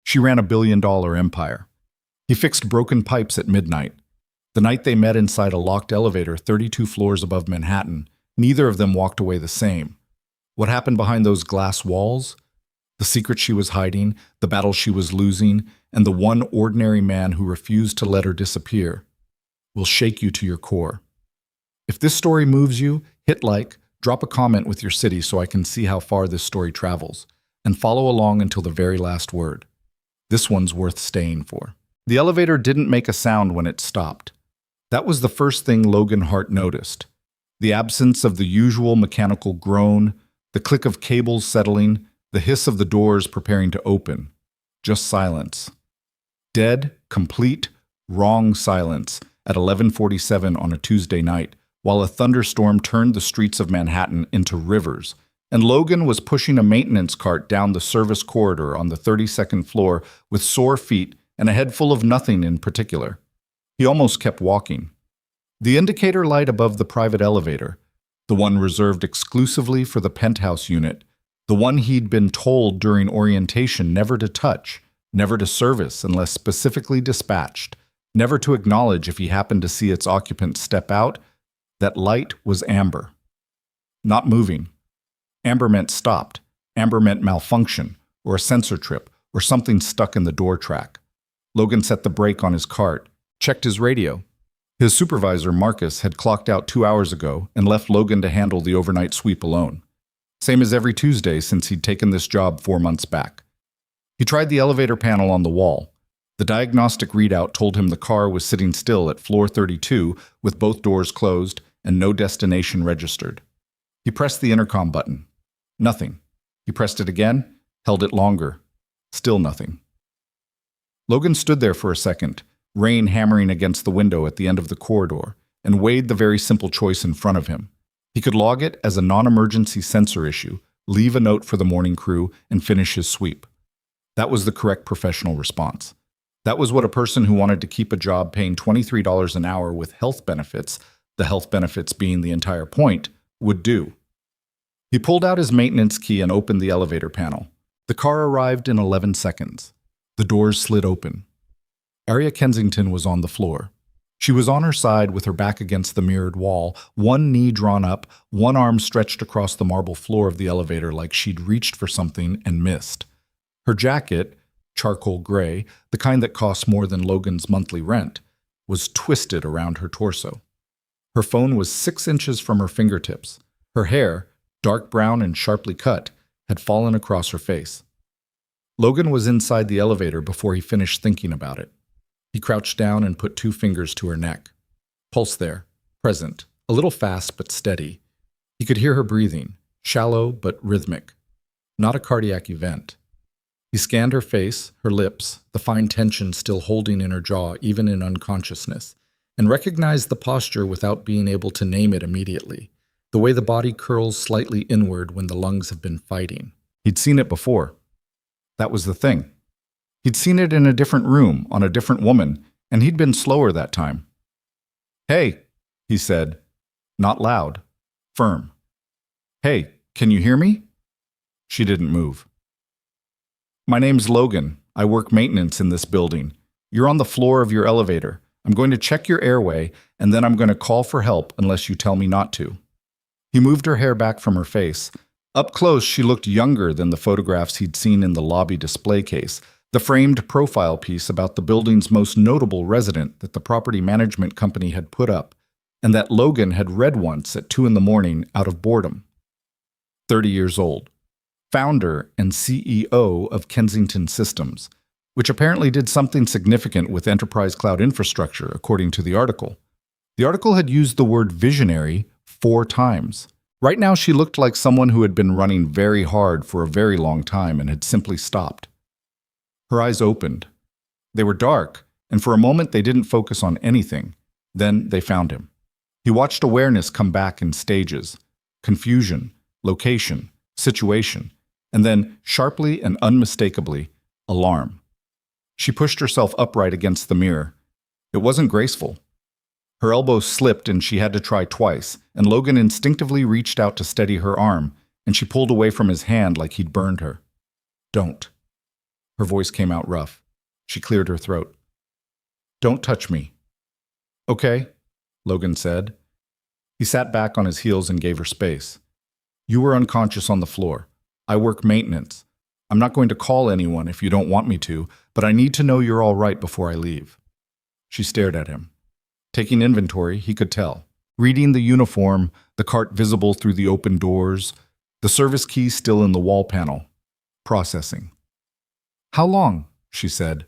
She ran a billion-dollar empire. He fixed broken pipes at midnight. The night they met inside a locked elevator 32 floors above Manhattan, neither of them walked away the same. What happened behind those glass walls? The secret she was hiding, the battle she was losing, and the one ordinary man who refused to let her disappear will shake you to your core. If this story moves you, hit like, drop a comment with your city so I can see how far this story travels, and follow along until the very last word. This one's worth staying for. The elevator didn't make a sound when it stopped. That was the first thing Logan Hart noticed. The absence of the usual mechanical groan, the click of cables settling, the hiss of the doors preparing to open. Just silence. Dead, complete, wrong silence at 11:47 on a Tuesday night, while a thunderstorm turned the streets of Manhattan into rivers, and Logan was pushing a maintenance cart down the service corridor on the 32nd floor with sore feet and a head full of nothing in particular. He almost kept walking. The indicator light above the private elevator, the one reserved exclusively for the penthouse unit, the one he'd been told during orientation never to touch, never to service unless specifically dispatched, never to acknowledge if he happened to see its occupant step out, that light was amber. Not moving. Amber meant stopped. Amber meant malfunction, or a sensor trip, or something stuck in the door track. Logan set the brake on his cart, checked his radio. His supervisor, Marcus, had clocked out 2 hours ago and left Logan to handle the overnight sweep alone. Same as every Tuesday since he'd taken this job 4 months back. He tried the elevator panel on the wall. The diagnostic readout told him the car was sitting still at floor 32 with both doors closed and no destination registered. He pressed the intercom button. Nothing. He pressed it again, held it longer. Still nothing. Logan stood there for a second, rain hammering against the window at the end of the corridor, and weighed the very simple choice in front of him. He could log it as a non-emergency sensor issue, leave a note for the morning crew, and finish his sweep. That was the correct professional response. That was what a person who wanted to keep a job paying $23 an hour with health benefits, the health benefits being the entire point, would do. He pulled out his maintenance key and opened the elevator panel. The car arrived in 11 seconds. The doors slid open. Aria Kensington was on the floor. She was on her side with her back against the mirrored wall, one knee drawn up, one arm stretched across the marble floor of the elevator like she'd reached for something and missed. Her jacket, charcoal gray, the kind that costs more than Logan's monthly rent, was twisted around her torso. Her phone was 6 inches from her fingertips. Her hair, dark brown and sharply cut, had fallen across her face. Logan was inside the elevator before he finished thinking about it. He crouched down and put 2 fingers to her neck. Pulse there, present, a little fast but steady. He could hear her breathing, shallow but rhythmic. Not a cardiac event. He scanned her face, her lips, the fine tension still holding in her jaw even in unconsciousness, and recognized the posture without being able to name it immediately, the way the body curls slightly inward when the lungs have been fighting. He'd seen it before. That was the thing. He'd seen it in a different room, on a different woman, and he'd been slower that time. "Hey," he said, not loud, firm. "Hey, can you hear me?" She didn't move. "My name's Logan. I work maintenance in this building. You're on the floor of your elevator. I'm going to check your airway, and then I'm going to call for help unless you tell me not to." He moved her hair back from her face. Up close, she looked younger than the photographs he'd seen in the lobby display case, the framed profile piece about the building's most notable resident that the property management company had put up, and that Logan had read once at 2 a.m. out of boredom. 30 years old. Founder and CEO of Kensington Systems, which apparently did something significant with enterprise cloud infrastructure, according to the article. The article had used the word visionary 4 times. Right now, she looked like someone who had been running very hard for a very long time and had simply stopped. Her eyes opened. They were dark, and for a moment they didn't focus on anything. Then they found him. He watched awareness come back in stages: confusion, location, situation, and then, sharply and unmistakably, alarm. She pushed herself upright against the mirror. It wasn't graceful. Her elbow slipped and she had to try twice, and Logan instinctively reached out to steady her arm, and she pulled away from his hand like he'd burned her. "Don't." Her voice came out rough. She cleared her throat. Don't touch me. Okay, Logan said. He sat back on his heels and gave her space. You were unconscious on the floor. I work maintenance. I'm not going to call anyone if you don't want me to, but I need to know you're all right before I leave. She stared at him. Taking inventory, he could tell. Reading the uniform, the cart visible through the open doors, the service key still in the wall panel. Processing. How long? She said.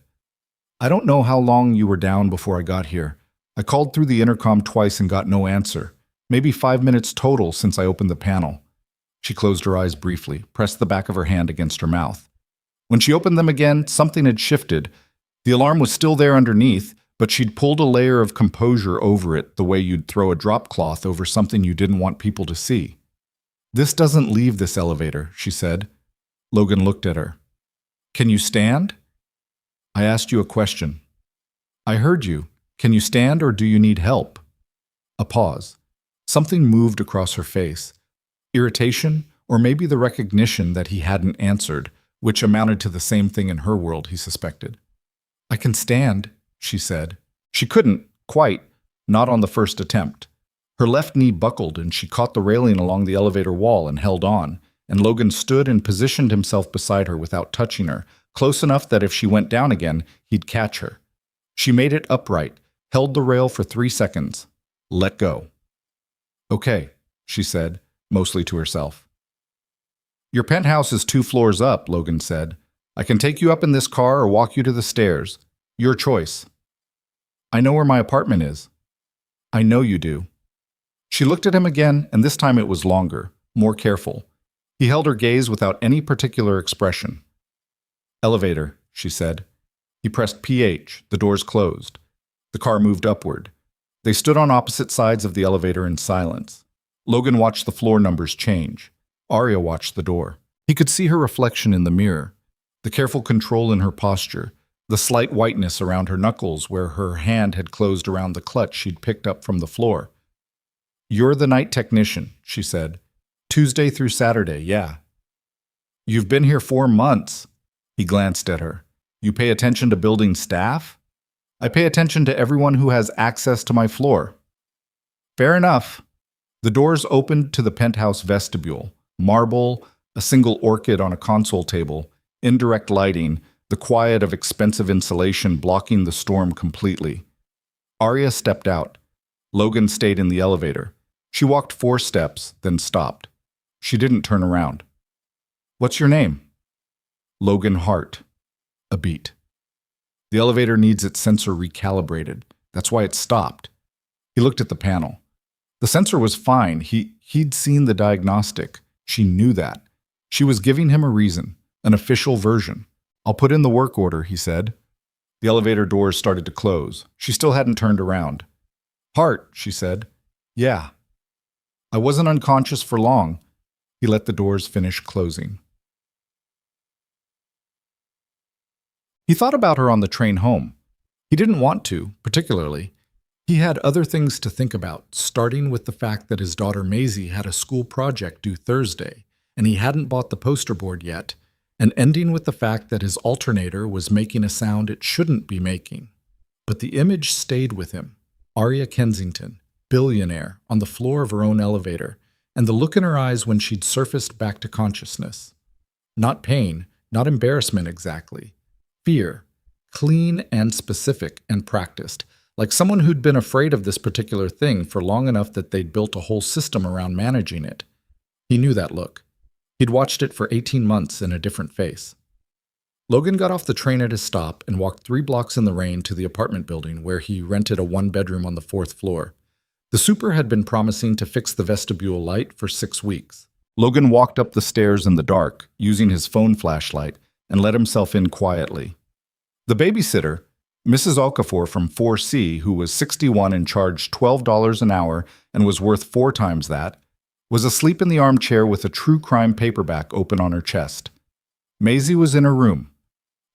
I don't know how long you were down before I got here. I called through the intercom twice and got no answer. Maybe 5 minutes total since I opened the panel. She closed her eyes briefly, pressed the back of her hand against her mouth. When she opened them again, something had shifted. The alarm was still there underneath, but she'd pulled a layer of composure over it the way you'd throw a drop cloth over something you didn't want people to see. This doesn't leave this elevator, she said. Logan looked at her. Can you stand? I asked you a question. I heard you. Can you stand or do you need help? A pause. Something moved across her face. Irritation, or maybe the recognition that he hadn't answered, which amounted to the same thing in her world, he suspected. I can stand, she said. She couldn't, quite, not on the first attempt. Her left knee buckled and she caught the railing along the elevator wall and held on, and Logan stood and positioned himself beside her without touching her, close enough that if she went down again, he'd catch her. She made it upright, held the rail for 3 seconds. Let go. Okay, she said, mostly to herself. Your penthouse is 2 floors up, Logan said. I can take you up in this car or walk you to the stairs. Your choice. I know where my apartment is. I know you do. She looked at him again, and this time it was longer, more careful. He held her gaze without any particular expression. Elevator, she said. He pressed PH, the doors closed. The car moved upward. They stood on opposite sides of the elevator in silence. Logan watched the floor numbers change. Arya watched the door. He could see her reflection in the mirror, the careful control in her posture, the slight whiteness around her knuckles where her hand had closed around the clutch she'd picked up from the floor. You're the night technician, she said. Tuesday through Saturday, yeah. You've been here 4 months. He glanced at her. You pay attention to building staff? I pay attention to everyone who has access to my floor. Fair enough. The doors opened to the penthouse vestibule. Marble, a single orchid on a console table, indirect lighting, the quiet of expensive insulation blocking the storm completely. Arya stepped out. Logan stayed in the elevator. She walked 4 steps, then stopped. She didn't turn around. What's your name? Logan Hart. A beat. The elevator needs its sensor recalibrated. That's why it stopped. He looked at the panel. The sensor was fine. He'd seen the diagnostic. She knew that. She was giving him a reason, an official version. I'll put in the work order, he said. The elevator doors started to close. She still hadn't turned around. Hart, she said. Yeah. I wasn't unconscious for long. He let the doors finish closing. He thought about her on the train home. He didn't want to, particularly. He had other things to think about, starting with the fact that his daughter Maisie had a school project due Thursday, and he hadn't bought the poster board yet, and ending with the fact that his alternator was making a sound it shouldn't be making. But the image stayed with him. Arya Kensington, billionaire, on the floor of her own elevator, and the look in her eyes when she'd surfaced back to consciousness. Not pain, not embarrassment exactly. Fear, clean and specific and practiced, like someone who'd been afraid of this particular thing for long enough that they'd built a whole system around managing it. He knew that look. He'd watched it for 18 months in a different face. Logan got off the train at his stop and walked 3 blocks in the rain to the apartment building where he rented a 1-bedroom on the 4th floor. The super had been promising to fix the vestibule light for 6 weeks. Logan walked up the stairs in the dark, using his phone flashlight, and let himself in quietly. The babysitter, Mrs. Okafor from 4C, who was 61 and charged $12 an hour and was worth 4 times that, was asleep in the armchair with a true crime paperback open on her chest. Maisie was in her room.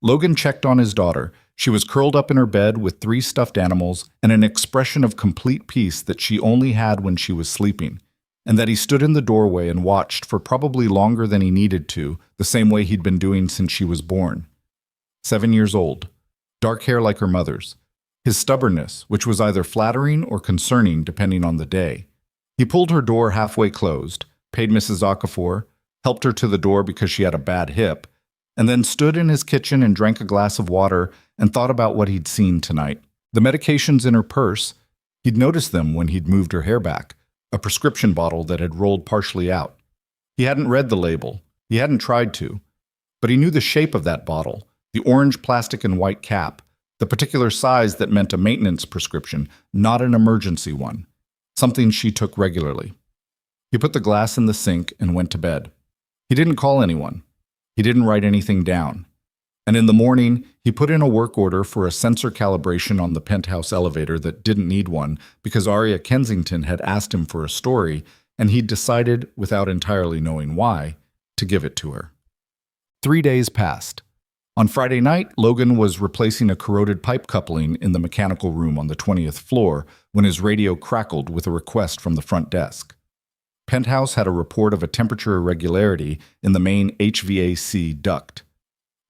Logan checked on his daughter. She was curled up in her bed with 3 stuffed animals and an expression of complete peace that she only had when she was sleeping, and that he stood in the doorway and watched for probably longer than he needed to, the same way he'd been doing since she was born. 7 years old, dark hair like her mother's. His stubbornness, which was either flattering or concerning depending on the day. He pulled her door halfway closed, paid Mrs. Okafor, helped her to the door because she had a bad hip, and then stood in his kitchen and drank a glass of water and thought about what he'd seen tonight. The medications in her purse, he'd noticed them when he'd moved her hair back, a prescription bottle that had rolled partially out. He hadn't read the label. He hadn't tried to. But he knew the shape of that bottle, the orange plastic and white cap, the particular size that meant a maintenance prescription, not an emergency one, something she took regularly. He put the glass in the sink and went to bed. He didn't call anyone. He didn't write anything down. And in the morning, he put in a work order for a sensor calibration on the penthouse elevator that didn't need one because Aria Kensington had asked him for a story, and he'd decided, without entirely knowing why, to give it to her. 3 days passed. On Friday night, Logan was replacing a corroded pipe coupling in the mechanical room on the 20th floor when his radio crackled with a request from the front desk. Penthouse had a report of a temperature irregularity in the main HVAC duct.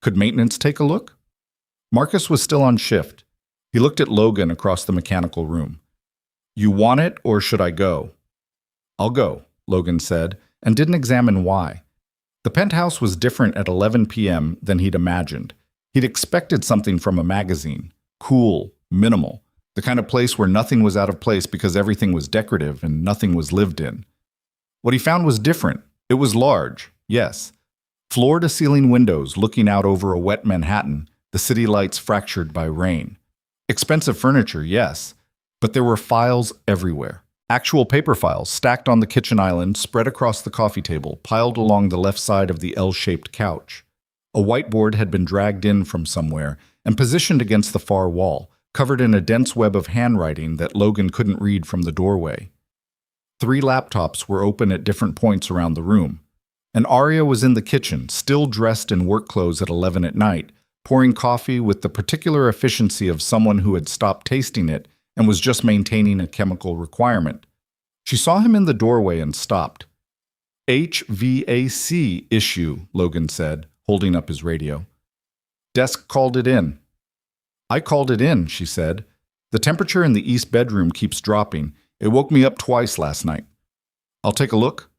Could maintenance take a look? Marcus was still on shift. He looked at Logan across the mechanical room. "You want it, or should I go?" "I'll go," Logan said, and didn't examine why. The penthouse was different at 11 p.m. than he'd imagined. He'd expected something from a magazine. Cool, minimal, the kind of place where nothing was out of place because everything was decorative and nothing was lived in. What he found was different. It was large, yes. Floor-to-ceiling windows looking out over a wet Manhattan, the city lights fractured by rain. Expensive furniture, yes, but there were files everywhere. Actual paper files stacked on the kitchen island, spread across the coffee table, piled along the left side of the L-shaped couch. A whiteboard had been dragged in from somewhere and positioned against the far wall, covered in a dense web of handwriting that Logan couldn't read from the doorway. 3 laptops were open at different points around the room. And Aria was in the kitchen, still dressed in work clothes at 11 at night, pouring coffee with the particular efficiency of someone who had stopped tasting it and was just maintaining a chemical requirement. She saw him in the doorway and stopped. "HVAC issue," Logan said, holding up his radio. "Desk called it in." "I called it in," she said. "The temperature in the east bedroom keeps dropping. It woke me up twice last night." "I'll take a look."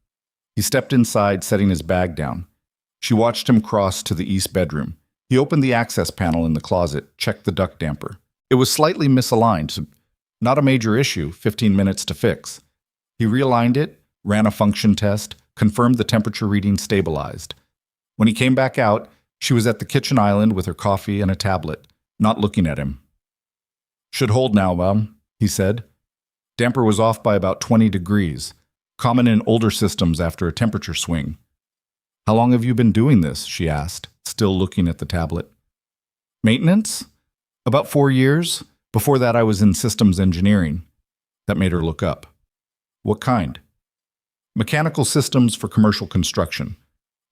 He stepped inside, setting his bag down. She watched him cross to the east bedroom. He opened the access panel in the closet, checked the duct damper. It was slightly misaligned. Not a major issue, 15 minutes to fix. He realigned it, ran a function test, confirmed the temperature reading stabilized. When he came back out, she was at the kitchen island with her coffee and a tablet, not looking at him. "Should hold now, Mom," he said. Damper was off by about 20 degrees, common in older systems after a temperature swing. "How long have you been doing this?" she asked, still looking at the tablet. "Maintenance? About 4 years. Before that I was in systems engineering." That made her look up. "What kind?" "Mechanical systems for commercial construction.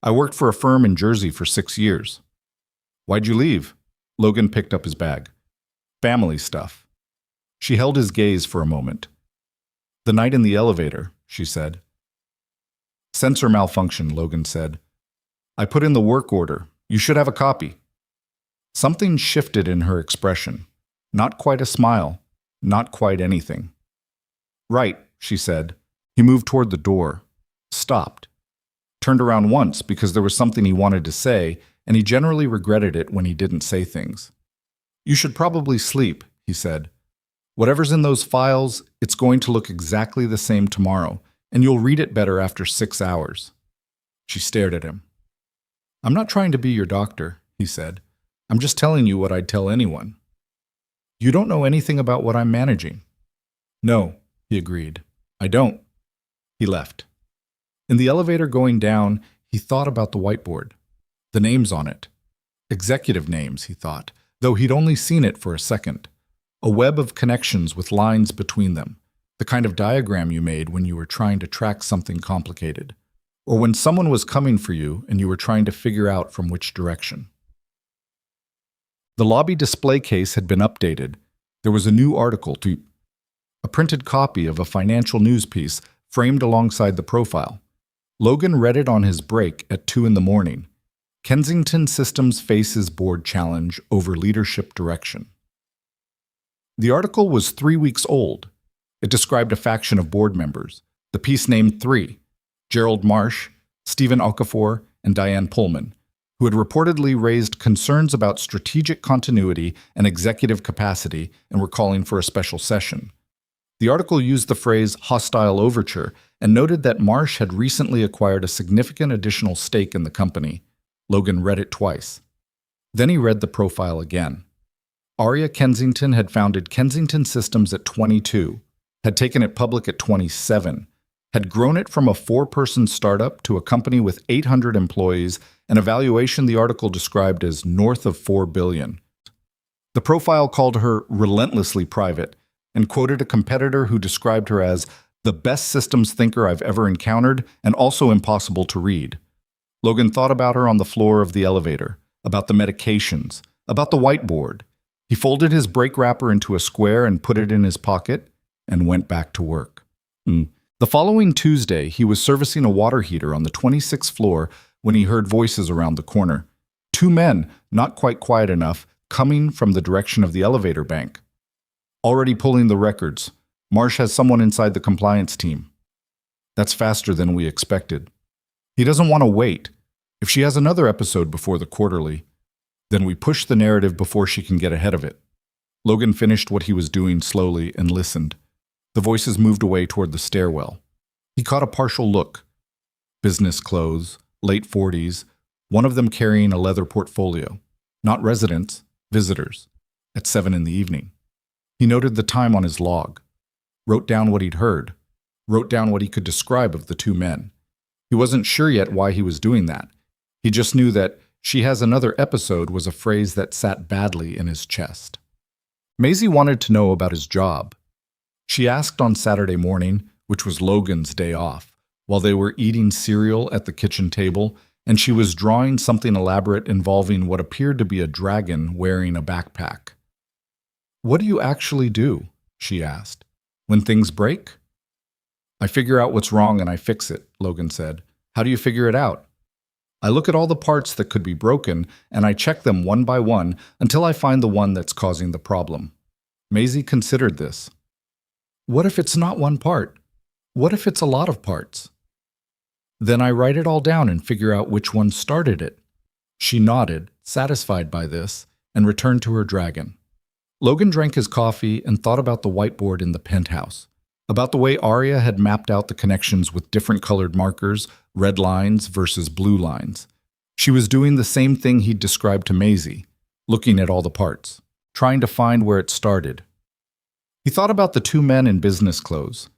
I worked for a firm in Jersey for 6 years." "Why'd you leave?" Logan picked up his bag. "Family stuff." She held his gaze for a moment. "The night in the elevator," she said. "Sensor malfunction," Logan said. "I put in the work order. You should have a copy." Something shifted in her expression. Not quite a smile. Not quite anything. "Right," she said. He moved toward the door. Stopped. Turned around once because there was something he wanted to say, and he generally regretted it when he didn't say things. "You should probably sleep," he said. "Whatever's in those files, it's going to look exactly the same tomorrow, and you'll read it better after 6 hours. She stared at him. "I'm not trying to be your doctor," he said. "I'm just telling you what I'd tell anyone." "You don't know anything about what I'm managing." "No," he agreed. "I don't." He left. In the elevator going down, he thought about the whiteboard. The names on it. Executive names, he thought, though he'd only seen it for a second. A web of connections with lines between them, the kind of diagram you made when you were trying to track something complicated, or when someone was coming for you and you were trying to figure out from which direction. The lobby display case had been updated. There was a new article, a printed copy of a financial news piece framed alongside the profile. Logan read it on his break at 2 in the morning. Kensington Systems faces board challenge over leadership direction. The article was 3 weeks old. It described a faction of board members. The piece named three: Gerald Marsh, Stephen Okafor, and Diane Pullman, who had reportedly raised concerns about strategic continuity and executive capacity and were calling for a special session. The article used the phrase hostile overture and noted that Marsh had recently acquired a significant additional stake in the company. Logan read it twice. Then he read the profile again. Aria Kensington had founded Kensington Systems at 22, had taken it public at 27, had grown it from a 4-person startup to a company with 800 employees, an valuation the article described as north of $4 billion. The profile called her relentlessly private and quoted a competitor who described her as the best systems thinker I've ever encountered and also impossible to read. Logan thought about her on the floor of the elevator, about the medications, about the whiteboard. He folded his brake wrapper into a square and put it in his pocket and went back to work. The following Tuesday, he was servicing a water heater on the 26th floor when he heard voices around the corner. 2 men, not quite quiet enough, coming from the direction of the elevator bank. Already pulling the records. Marsh has someone inside the compliance team. That's faster than we expected. He doesn't want to wait. If she has another episode before the quarterly, then we push the narrative before she can get ahead of it. Logan finished what he was doing slowly and listened. The voices moved away toward the stairwell. He caught a partial look. Business clothes, late 40s, one of them carrying a leather portfolio. Not residents, visitors, at 7 in the evening. He noted the time on his log, wrote down what he'd heard, wrote down what he could describe of the 2 men. He wasn't sure yet why he was doing that. He just knew that "she has another episode" was a phrase that sat badly in his chest. Maisie wanted to know about his job. She asked on Saturday morning, which was Logan's day off, while they were eating cereal at the kitchen table, and she was drawing something elaborate involving what appeared to be a dragon wearing a backpack. "What do you actually do?" she asked. "When things break?" "I figure out what's wrong and I fix it," Logan said. "How do you figure it out?" "I look at all the parts that could be broken and I check them one by one until I find the one that's causing the problem." Maisie considered this. "What if it's not one part? What if it's a lot of parts?" "Then I write it all down and figure out which one started it." She nodded, satisfied by this, and returned to her dragon. Logan drank his coffee and thought about the whiteboard in the penthouse, about the way Aria had mapped out the connections with different colored markers, red lines versus blue lines. She was doing the same thing he'd described to Maisie, looking at all the parts, trying to find where it started. He thought about the 2 men in business clothes.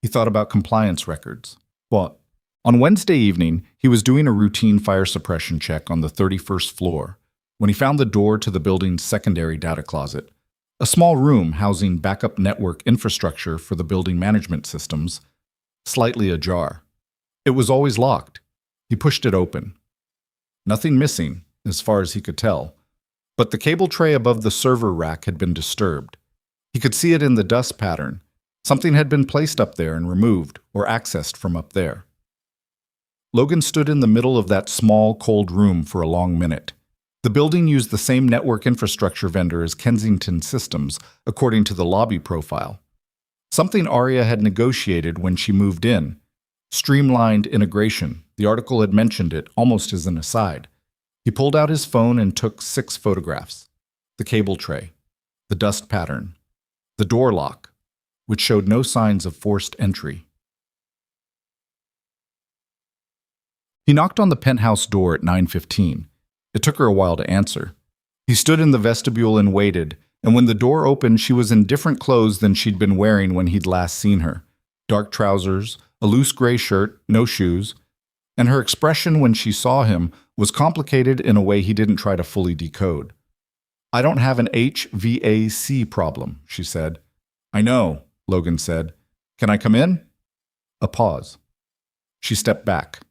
He thought about compliance records. Well, on Wednesday evening, he was doing a routine fire suppression check on the 31st floor when he found the door to the building's secondary data closet, a small room housing backup network infrastructure for the building management systems, slightly ajar. It was always locked. He pushed it open. Nothing missing, as far as he could tell, but the cable tray above the server rack had been disturbed. He could see it in the dust pattern. Something had been placed up there and removed or accessed from up there. Logan stood in the middle of that small, cold room for a long minute. The building used the same network infrastructure vendor as Kensington Systems, according to the lobby profile. Something Aria had negotiated when she moved in. Streamlined integration. The article had mentioned it, almost as an aside. He pulled out his phone and took 6 photographs. The cable tray, the dust pattern, the door lock, which showed no signs of forced entry. He knocked on the penthouse door at 9:15. It took her a while to answer. He stood in the vestibule and waited, and when the door opened, she was in different clothes than she'd been wearing when he'd last seen her. Dark trousers, a loose gray shirt, no shoes, and her expression when she saw him was complicated in a way he didn't try to fully decode. "I don't have an HVAC problem," she said. "I know," Logan said. "Can I come in?" A pause. She stepped back.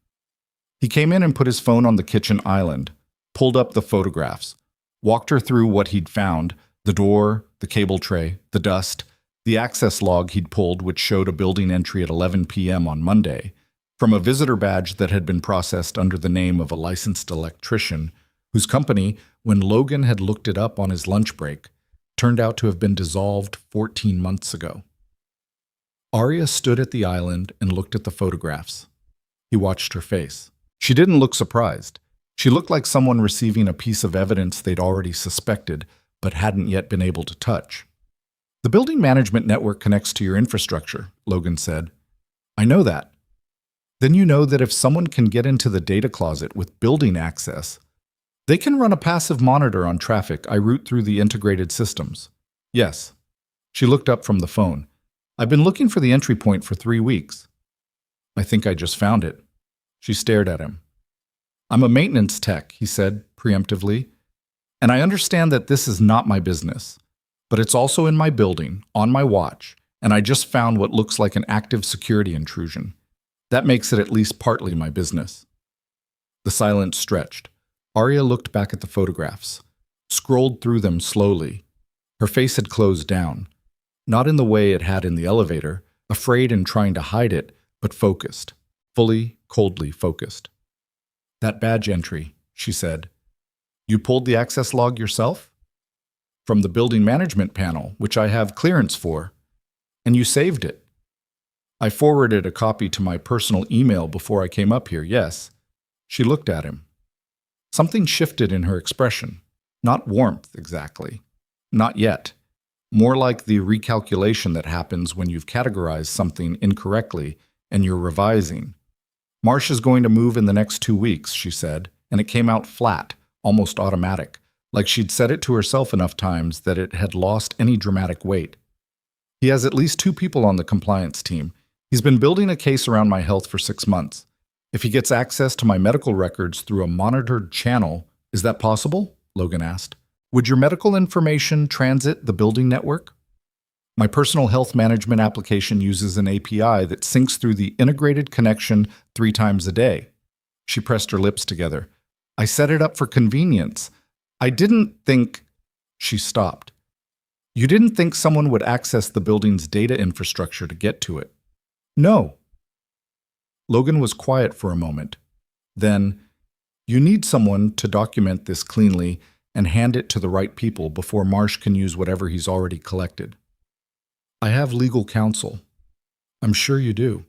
He came in and put his phone on the kitchen island, pulled up the photographs, walked her through what he'd found, the door, the cable tray, the dust, the access log he'd pulled which showed a building entry at 11 p.m. on Monday, from a visitor badge that had been processed under the name of a licensed electrician, whose company, when Logan had looked it up on his lunch break, turned out to have been dissolved 14 months ago. Arya stood at the island and looked at the photographs. He watched her face. She didn't look surprised. She looked like someone receiving a piece of evidence they'd already suspected, but hadn't yet been able to touch. "The building management network connects to your infrastructure," Logan said. "I know that." "Then you know that if someone can get into the data closet with building access, they can run a passive monitor on traffic I route through the integrated systems." "Yes." She looked up from the phone. "I've been looking for the entry point for 3 weeks." "I think I just found it." She stared at him. "I'm a maintenance tech," he said preemptively, "and I understand that this is not my business, but it's also in my building, on my watch, and I just found what looks like an active security intrusion. That makes it at least partly my business." The silence stretched. Arya looked back at the photographs, scrolled through them slowly. Her face had closed down, not in the way it had in the elevator, afraid and trying to hide it, but focused, fully, coldly focused. "That badge entry," she said. "You pulled the access log yourself?" "From the building management panel, which I have clearance for. And you saved it?" "I forwarded a copy to my personal email before I came up here, yes." She looked at him. Something shifted in her expression. Not warmth, exactly. Not yet. More like the recalculation that happens when you've categorized something incorrectly and you're revising. "Marsh is going to move in the next 2 weeks," she said, and it came out flat, almost automatic, like she'd said it to herself enough times that it had lost any dramatic weight. "He has at least 2 people on the compliance team. He's been building a case around my health for 6 months. If he gets access to my medical records through a monitored channel, is that possible?" Logan asked. "Would your medical information transit the building network?" "My personal health management application uses an API that syncs through the integrated connection 3 times a day." She pressed her lips together. "I set it up for convenience. I didn't think—" She stopped. "You didn't think someone would access the building's data infrastructure to get to it?" "No." Logan was quiet for a moment. Then, "You need someone to document this cleanly and hand it to the right people before Marsh can use whatever he's already collected." "I have legal counsel." "I'm sure you do."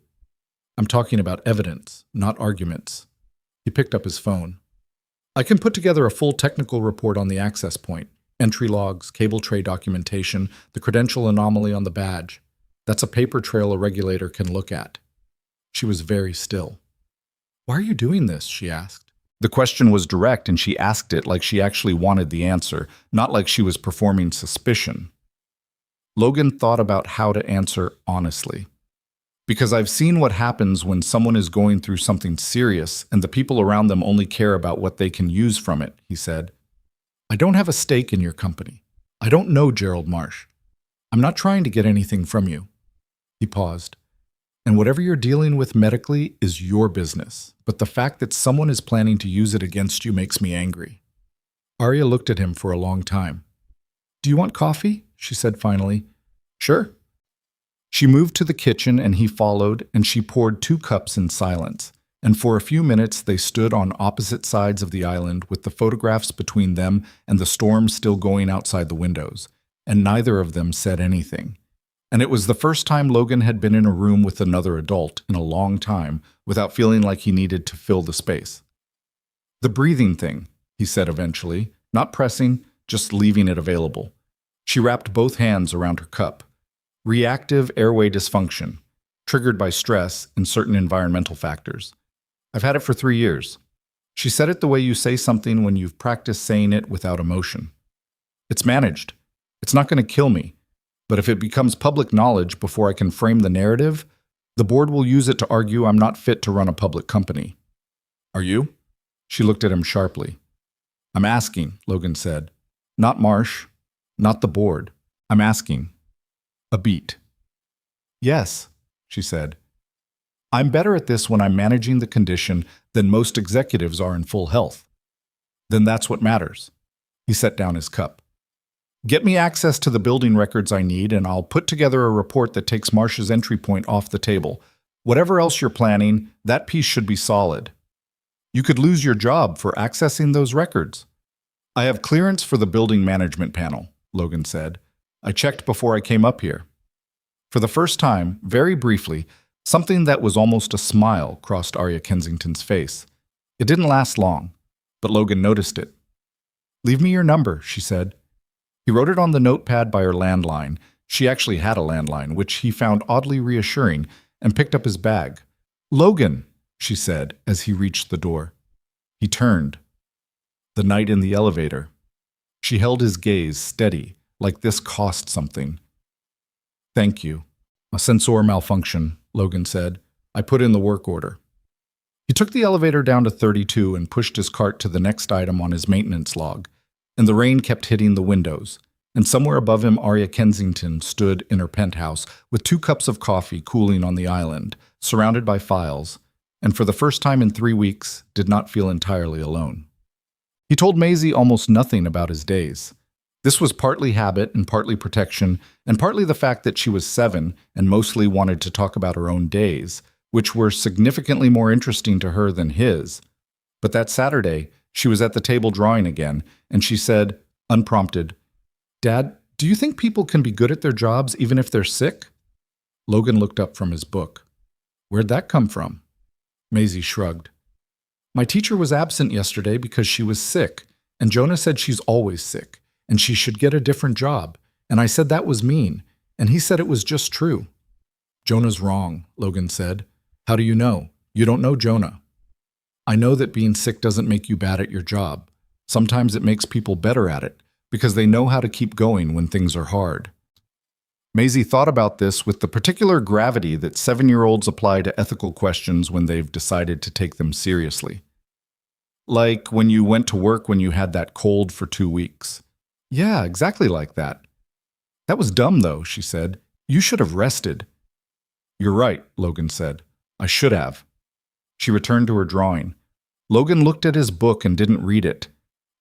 "I'm talking about evidence, not arguments." He picked up his phone. "I can put together a full technical report on the access point, entry logs, cable tray documentation, the credential anomaly on the badge. That's a paper trail a regulator can look at." She was very still. "Why are you doing this?" she asked. The question was direct, and she asked it like she actually wanted the answer, not like she was performing suspicion. Logan thought about how to answer honestly. "Because I've seen what happens when someone is going through something serious and the people around them only care about what they can use from it," he said. "I don't have a stake in your company. I don't know Gerald Marsh. I'm not trying to get anything from you." He paused. "And whatever you're dealing with medically is your business, but the fact that someone is planning to use it against you makes me angry." Arya looked at him for a long time. "Do you want coffee?" she said finally. "Sure." She moved to the kitchen and he followed, and she poured 2 cups in silence, and for a few minutes they stood on opposite sides of the island with the photographs between them and the storm still going outside the windows, and neither of them said anything. And it was the first time Logan had been in a room with another adult in a long time without feeling like he needed to fill the space. "The breathing thing," he said eventually, not pressing, just leaving it available. She wrapped both hands around her cup. "Reactive airway dysfunction, triggered by stress and certain environmental factors. I've had it for 3 years." She said it the way you say something when you've practiced saying it without emotion. "It's managed. It's not going to kill me. But if it becomes public knowledge before I can frame the narrative, the board will use it to argue I'm not fit to run a public company." "Are you?" She looked at him sharply. "I'm asking," Logan said. "Not Marsh, not the board. I'm asking." A beat. "Yes," she said. "I'm better at this when I'm managing the condition than most executives are in full health." "Then that's what matters." He set down his cup. "Get me access to the building records I need, and I'll put together a report that takes Marsh's entry point off the table. Whatever else you're planning, that piece should be solid. You could lose your job for accessing those records. I have clearance for the building management panel, Logan said. I checked before I came up here. For the first time, very briefly, something that was almost a smile crossed Arya Kensington's face. It didn't last long, but Logan noticed it. Leave me your number, she said. He wrote it on the notepad by her landline. She actually had a landline, which he found oddly reassuring, and picked up his bag. Logan, she said as he reached the door. He turned. The night in the elevator. She held his gaze steady, like this cost something. Thank you. A sensor malfunction, Logan said. I put in the work order. He took the elevator down to 32 and pushed his cart to the next item on his maintenance log, and the rain kept hitting the windows. And somewhere above him, Arya Kensington stood in her penthouse with 2 cups of coffee cooling on the island, surrounded by files, and for the first time in 3 weeks, did not feel entirely alone. He told Maisie almost nothing about his days. This was partly habit and partly protection, and partly the fact that she was 7 and mostly wanted to talk about her own days, which were significantly more interesting to her than his. But that Saturday, she was at the table drawing again, and she said, unprompted, Dad, do you think people can be good at their jobs even if they're sick? Logan looked up from his book. Where'd that come from? Maisie shrugged. My teacher was absent yesterday because she was sick, and Jonah said she's always sick, and she should get a different job, and I said that was mean, and he said it was just true. Jonah's wrong, Logan said. How do you know? You don't know Jonah. I know that being sick doesn't make you bad at your job. Sometimes it makes people better at it, because they know how to keep going when things are hard. Maisie thought about this with the particular gravity that 7-year-olds apply to ethical questions when they've decided to take them seriously. Like when you went to work when you had that cold for 2 weeks. Yeah, exactly like that. That was dumb, though, she said. You should have rested. You're right, Logan said. I should have. She returned to her drawing. Logan looked at his book and didn't read it.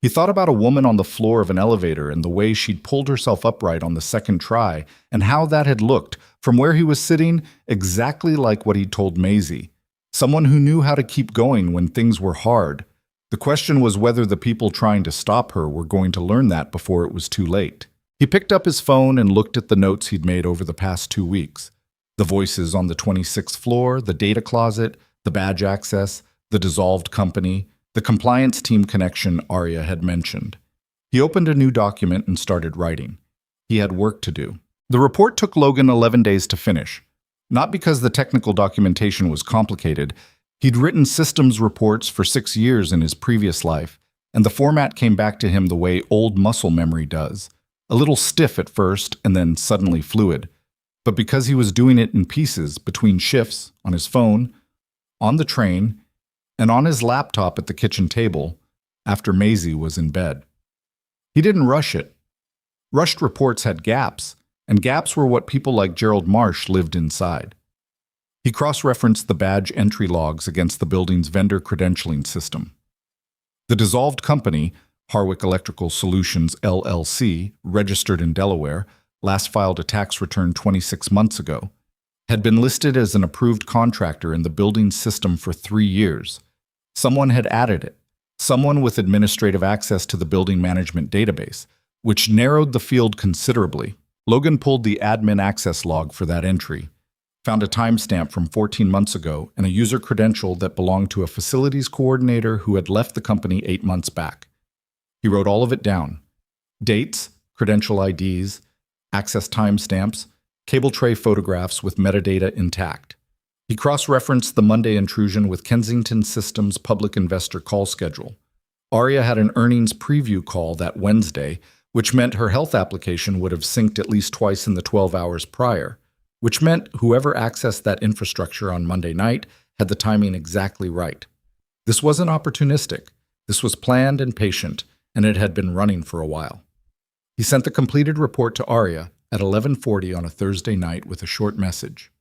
He thought about a woman on the floor of an elevator and the way she'd pulled herself upright on the second try, and how that had looked, from where he was sitting, exactly like what he'd told Maisie. Someone who knew how to keep going when things were hard. The question was whether the people trying to stop her were going to learn that before it was too late. He picked up his phone and looked at the notes he'd made over the past 2 weeks. The voices on the 26th floor, the data closet, the badge access, the dissolved company, the compliance team connection Arya had mentioned. He opened a new document and started writing. He had work to do. The report took Logan 11 days to finish. Not because the technical documentation was complicated. He'd written systems reports for 6 years in his previous life, and the format came back to him the way old muscle memory does. A little stiff at first and then suddenly fluid. But because he was doing it in pieces between shifts, on his phone, on the train, and on his laptop at the kitchen table, after Maisie was in bed. He didn't rush it. Rushed reports had gaps, and gaps were what people like Gerald Marsh lived inside. He cross-referenced the badge entry logs against the building's vendor credentialing system. The dissolved company, Harwick Electrical Solutions LLC, registered in Delaware, last filed a tax return 26 months ago, had been listed as an approved contractor in the building system for 3 years. Someone had added it, someone with administrative access to the building management database, which narrowed the field considerably. Logan pulled the admin access log for that entry, found a timestamp from 14 months ago and a user credential that belonged to a facilities coordinator who had left the company 8 months back. He wrote all of it down. Dates, credential IDs, access timestamps, cable tray photographs with metadata intact. He cross-referenced the Monday intrusion with Kensington Systems' public investor call schedule. Arya had an earnings preview call that Wednesday, which meant her health application would have synced at least twice in the 12 hours prior, which meant whoever accessed that infrastructure on Monday night had the timing exactly right. This wasn't opportunistic. This was planned and patient, and it had been running for a while. He sent the completed report to Arya at 11:40 on a Thursday night with a short message.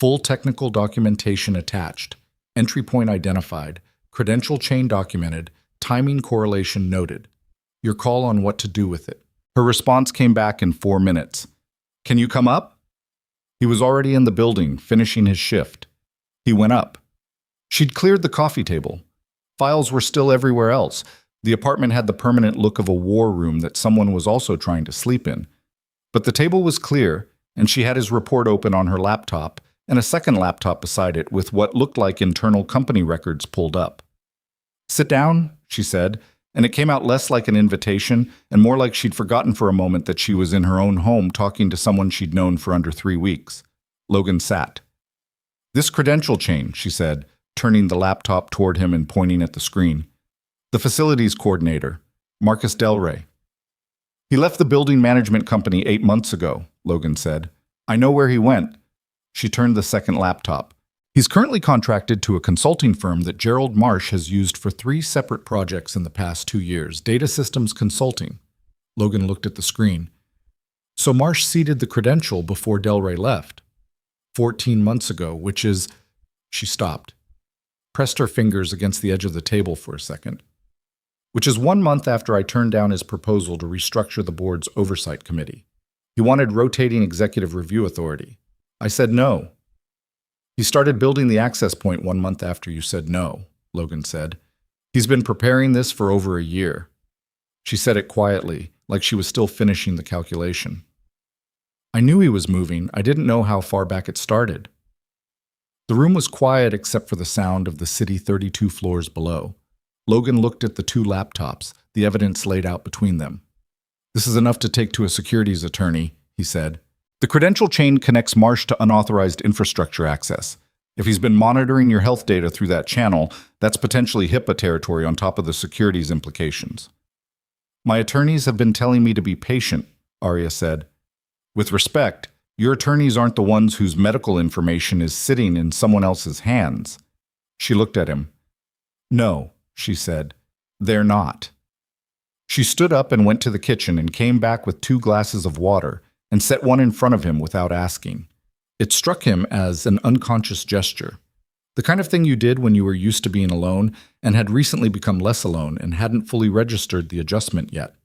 Full technical documentation attached, entry point identified, credential chain documented, timing correlation noted. Your call on what to do with it. Her response came back in 4 minutes. Can you come up? He was already in the building, finishing his shift. He went up. She'd cleared the coffee table. Files were still everywhere else. The apartment had the permanent look of a war room that someone was also trying to sleep in. But the table was clear, and she had his report open on her laptop and a second laptop beside it with what looked like internal company records pulled up. "Sit down," she said, and it came out less like an invitation and more like she'd forgotten for a moment that she was in her own home talking to someone she'd known for under 3 weeks. Logan sat. "This credential change," she said, turning the laptop toward him and pointing at the screen. "The facilities coordinator, Marcus Del Rey." "He left the building management company 8 months ago," Logan said. "I know where he went." She turned the second laptop. "He's currently contracted to a consulting firm that Gerald Marsh has used for 3 separate projects in the past 2 years, Data Systems Consulting." Logan looked at the screen. "So Marsh seeded the credential before Del Rey left. 14 months ago, which is—" She stopped, pressed her fingers against the edge of the table for a second. "Which is 1 month after I turned down his proposal to restructure the board's oversight committee. He wanted rotating executive review authority. I said no." "He started building the access point 1 month after you said no," Logan said. "He's been preparing this for over a year." She said it quietly, like she was still finishing the calculation. "I knew he was moving. I didn't know how far back it started." The room was quiet except for the sound of the city 32 floors below. Logan looked at the 2 laptops, the evidence laid out between them. "This is enough to take to a securities attorney," he said. "The credential chain connects Marsh to unauthorized infrastructure access. If he's been monitoring your health data through that channel, that's potentially HIPAA territory on top of the securities implications." "My attorneys have been telling me to be patient," Arya said. "With respect, your attorneys aren't the ones whose medical information is sitting in someone else's hands." She looked at him. "No," she said, "they're not." She stood up and went to the kitchen and came back with 2 glasses of water and set one in front of him without asking. It struck him as an unconscious gesture, the kind of thing you did when you were used to being alone and had recently become less alone and hadn't fully registered the adjustment yet.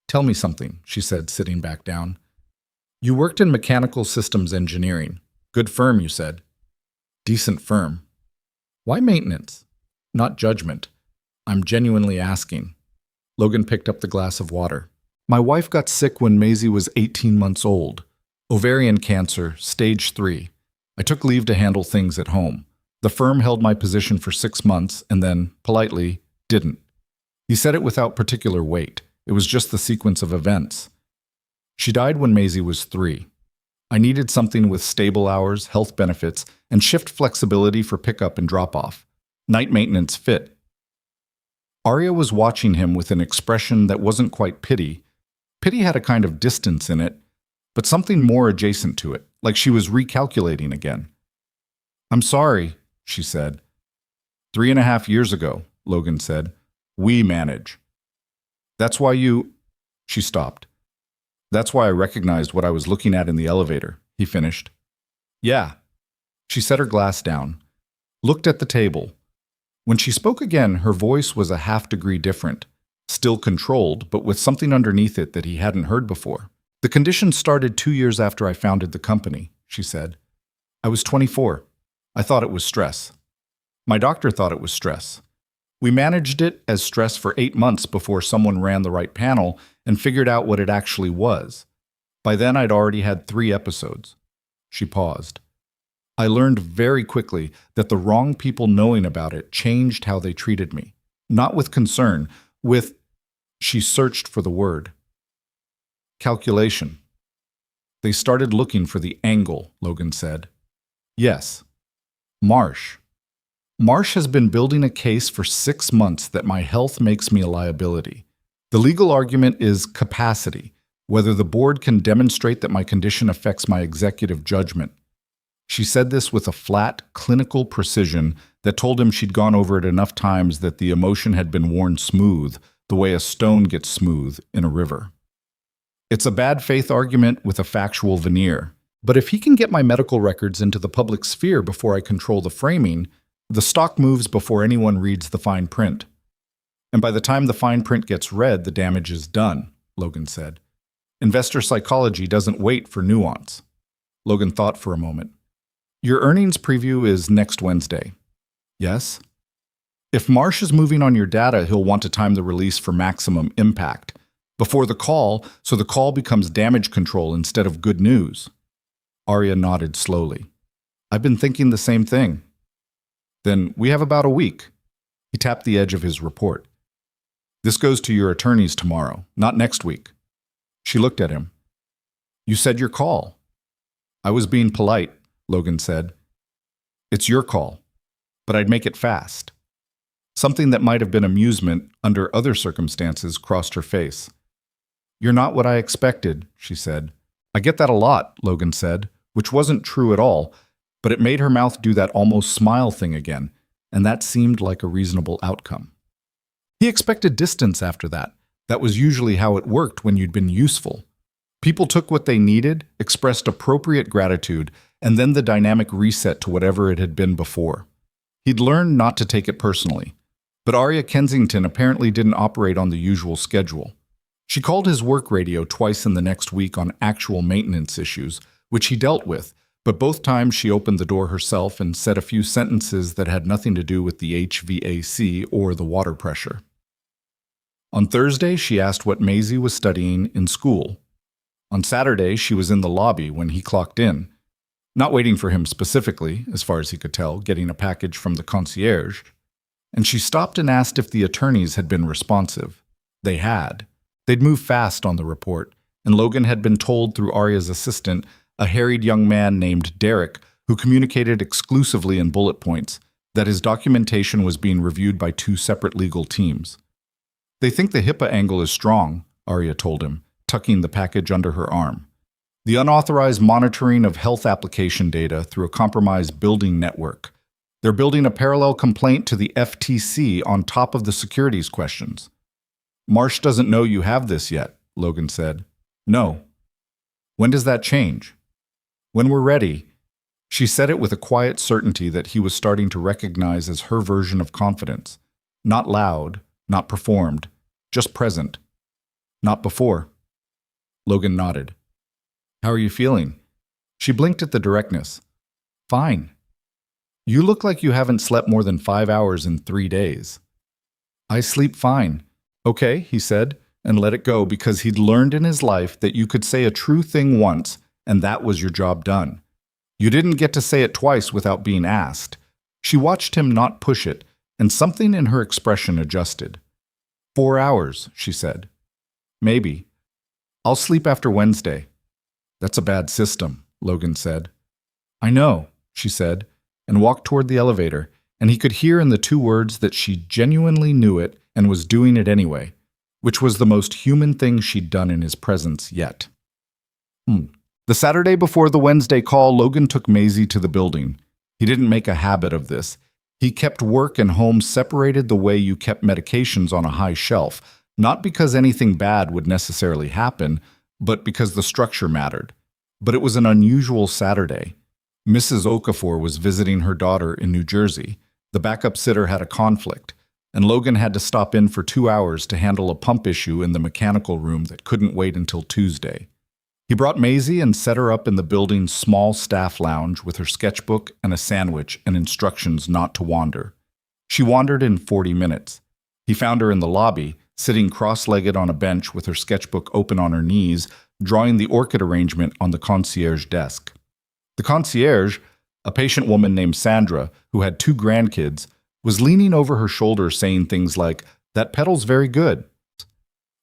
"Tell me something," she said, sitting back down. "You worked in mechanical systems engineering. Good firm, you said." "Decent firm." "Why maintenance?" "Not judgment. I'm genuinely asking." Logan picked up the glass of water. "My wife got sick when Maisie was 18 months old. Ovarian cancer, stage 3. I took leave to handle things at home. The firm held my position for 6 months and then, politely, didn't." He said it without particular weight. It was just the sequence of events. "She died when Maisie was 3. I needed something with stable hours, health benefits, and shift flexibility for pickup and drop-off. Night maintenance fit." Arya was watching him with an expression that wasn't quite pity. Pity had a kind of distance in it, but something more adjacent to it, like she was recalculating again. "I'm sorry," she said. 3.5 years ago, Logan said. "We manage." "That's why you—" She stopped. "That's why I recognized what I was looking at in the elevator," he finished. "Yeah." She set her glass down, looked at the table. When she spoke again, her voice was a half-degree different, still controlled, but with something underneath it that he hadn't heard before. "The condition started 2 years after I founded the company," she said. "I was 24. I thought it was stress. My doctor thought it was stress. We managed it as stress for 8 months before someone ran the right panel and figured out what it actually was. By then, I'd already had 3 episodes." She paused. "I learned very quickly that the wrong people knowing about it changed how they treated me. Not with concern, with—" She searched for the word. "Calculation." "They started looking for the angle," Logan said. "Yes. Marsh. Marsh has been building a case for 6 months that my health makes me a liability. The legal argument is capacity, whether the board can demonstrate that my condition affects my executive judgment." She said this with a flat, clinical precision that told him she'd gone over it enough times that the emotion had been worn smooth, the way a stone gets smooth in a river. "It's a bad faith argument with a factual veneer. But if he can get my medical records into the public sphere before I control the framing, the stock moves before anyone reads the fine print. And by the time the fine print gets read, the damage is done," Logan said. "Investor psychology doesn't wait for nuance." Logan thought for a moment. Your earnings preview is next Wednesday. Yes? If Marsh is moving on your data, he'll want to time the release for maximum impact. Before the call, so the call becomes damage control instead of good news. Arya nodded slowly. I've been thinking the same thing. Then we have about a week. He tapped the edge of his report. This goes to your attorneys tomorrow, not next week. She looked at him. You said your call. I was being polite, Logan said. It's your call, but I'd make it fast. Something that might have been amusement under other circumstances crossed her face. You're not what I expected, she said. I get that a lot, Logan said, which wasn't true at all, but it made her mouth do that almost smile thing again, and that seemed like a reasonable outcome. He expected distance after that. That was usually how it worked when you'd been useful. People took what they needed, expressed appropriate gratitude, and then the dynamic reset to whatever it had been before. He'd learned not to take it personally. But Arya Kensington apparently didn't operate on the usual schedule. She called his work radio twice in the next week on actual maintenance issues, which he dealt with, but both times she opened the door herself and said a few sentences that had nothing to do with the HVAC or the water pressure. On Thursday, she asked what Maisie was studying in school. On Saturday, she was in the lobby when he clocked in, not waiting for him specifically, as far as he could tell, getting a package from the concierge. And she stopped and asked if the attorneys had been responsive. They had. They'd moved fast on the report, and Logan had been told through Arya's assistant, a harried young man named Derek, who communicated exclusively in bullet points, that his documentation was being reviewed by two separate legal teams. They think the HIPAA angle is strong, Arya told him, tucking the package under her arm. The unauthorized monitoring of health application data through a compromised building network. They're building a parallel complaint to the FTC on top of the securities questions. Marsh doesn't know you have this yet, Logan said. No. When does that change? When we're ready. She said it with a quiet certainty that he was starting to recognize as her version of confidence. Not loud, not performed, just present. Not before. Logan nodded. How are you feeling? She blinked at the directness. Fine. You look like you haven't slept more than 5 hours in 3 days. I sleep fine. Okay, he said, and let it go because he'd learned in his life that you could say a true thing once, and that was your job done. You didn't get to say it twice without being asked. She watched him not push it, and something in her expression adjusted. 4 hours, she said. Maybe. I'll sleep after Wednesday. That's a bad system, Logan said. I know, she said, and walked toward the elevator, and he could hear in the 2 words that she genuinely knew it and was doing it anyway, which was the most human thing she'd done in his presence yet. The Saturday before the Wednesday call, Logan took Maisie to the building. He didn't make a habit of this. He kept work and home separated the way you kept medications on a high shelf, not because anything bad would necessarily happen, but because the structure mattered. But it was an unusual Saturday. Mrs. Okafor was visiting her daughter in New Jersey. The backup sitter had a conflict, and Logan had to stop in for 2 hours to handle a pump issue in the mechanical room that couldn't wait until Tuesday. He brought Maisie and set her up in the building's small staff lounge with her sketchbook and a sandwich and instructions not to wander. She wandered in 40 minutes. He found her in the lobby, sitting cross-legged on a bench with her sketchbook open on her knees, drawing the orchid arrangement on the concierge desk. The concierge, a patient woman named Sandra, who had 2 grandkids, was leaning over her shoulder saying things like, "That petal's very good."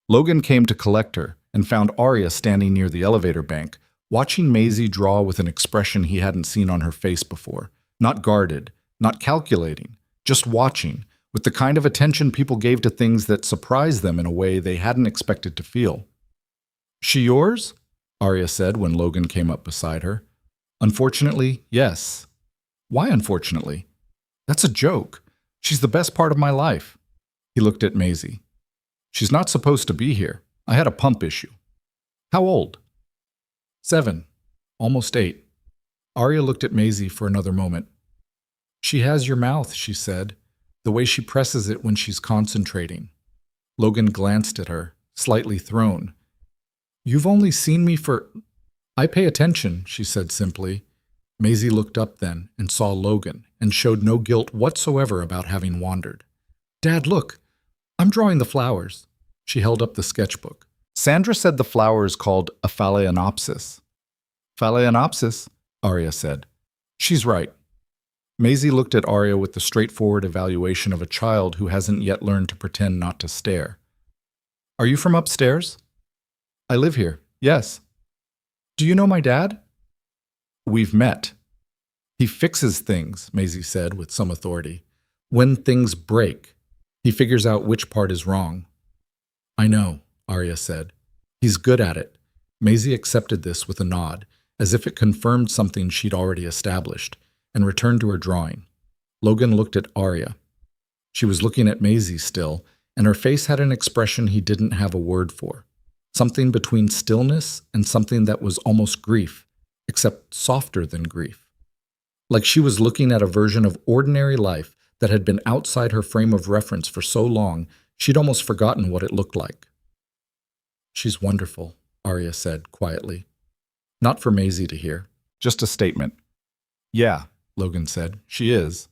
Logan came to collect her and found Arya standing near the elevator bank, watching Maisie draw with an expression he hadn't seen on her face before. Not guarded, not calculating, just watching, with the kind of attention people gave to things that surprised them in a way they hadn't expected to feel. "She yours?" Arya said when Logan came up beside her. "Unfortunately, yes." "Why unfortunately?" "That's a joke. She's the best part of my life." He looked at Maisie. "She's not supposed to be here. I had a pump issue." "How old?" 7. Almost 8. Arya looked at Maisie for another moment. "She has your mouth," she said, "the way she presses it when she's concentrating." Logan glanced at her, slightly thrown. "You've only seen me for—" "I pay attention," she said simply. Maisie looked up then and saw Logan and showed no guilt whatsoever about having wandered. "Dad, look! I'm drawing the flowers." She held up the sketchbook. Sandra said the flower is called a phalaenopsis. "Phalaenopsis," Arya said. "She's right." Maisie looked at Arya with the straightforward evaluation of a child who hasn't yet learned to pretend not to stare. "Are you from upstairs?" "I live here, yes." "Do you know my dad?" "We've met." "He fixes things," Maisie said with some authority. "When things break, he figures out which part is wrong." "I know," Arya said. "He's good at it." Maisie accepted this with a nod, as if it confirmed something she'd already established, and returned to her drawing. Logan looked at Arya. She was looking at Maisie still, and her face had an expression he didn't have a word for. Something between stillness and something that was almost grief, except softer than grief. Like she was looking at a version of ordinary life that had been outside her frame of reference for so long, she'd almost forgotten what it looked like. "She's wonderful," Arya said quietly. Not for Maisie to hear, just a statement. "Yeah," Logan said, "she is."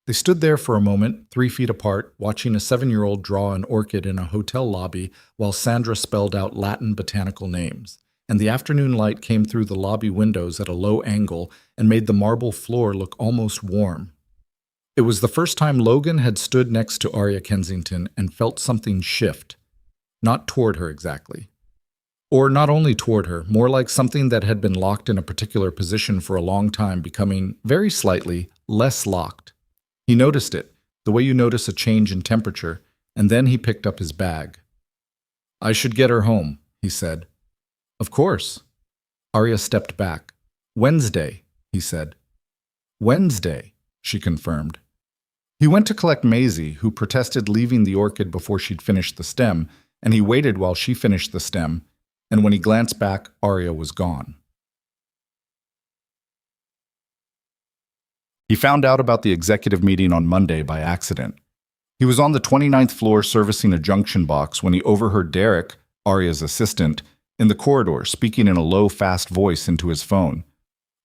They stood there for a moment, 3 feet apart, watching a 7-year-old draw an orchid in a hotel lobby while Sandra spelled out Latin botanical names, and the afternoon light came through the lobby windows at a low angle and made the marble floor look almost warm. It was the first time Logan had stood next to Arya Kensington and felt something shift. Not toward her exactly. Or not only toward her, more like something that had been locked in a particular position for a long time becoming, very slightly, less locked. He noticed it, the way you notice a change in temperature, and then he picked up his bag. "I should get her home," he said. "Of course." Arya stepped back. "Wednesday," he said. "Wednesday," she confirmed. He went to collect Maisie, who protested leaving the orchid before she'd finished the stem, and he waited while she finished the stem, and when he glanced back, Arya was gone. He found out about the executive meeting on Monday by accident. He was on the 29th floor servicing a junction box when he overheard Derek, Arya's assistant, in the corridor speaking in a low, fast voice into his phone.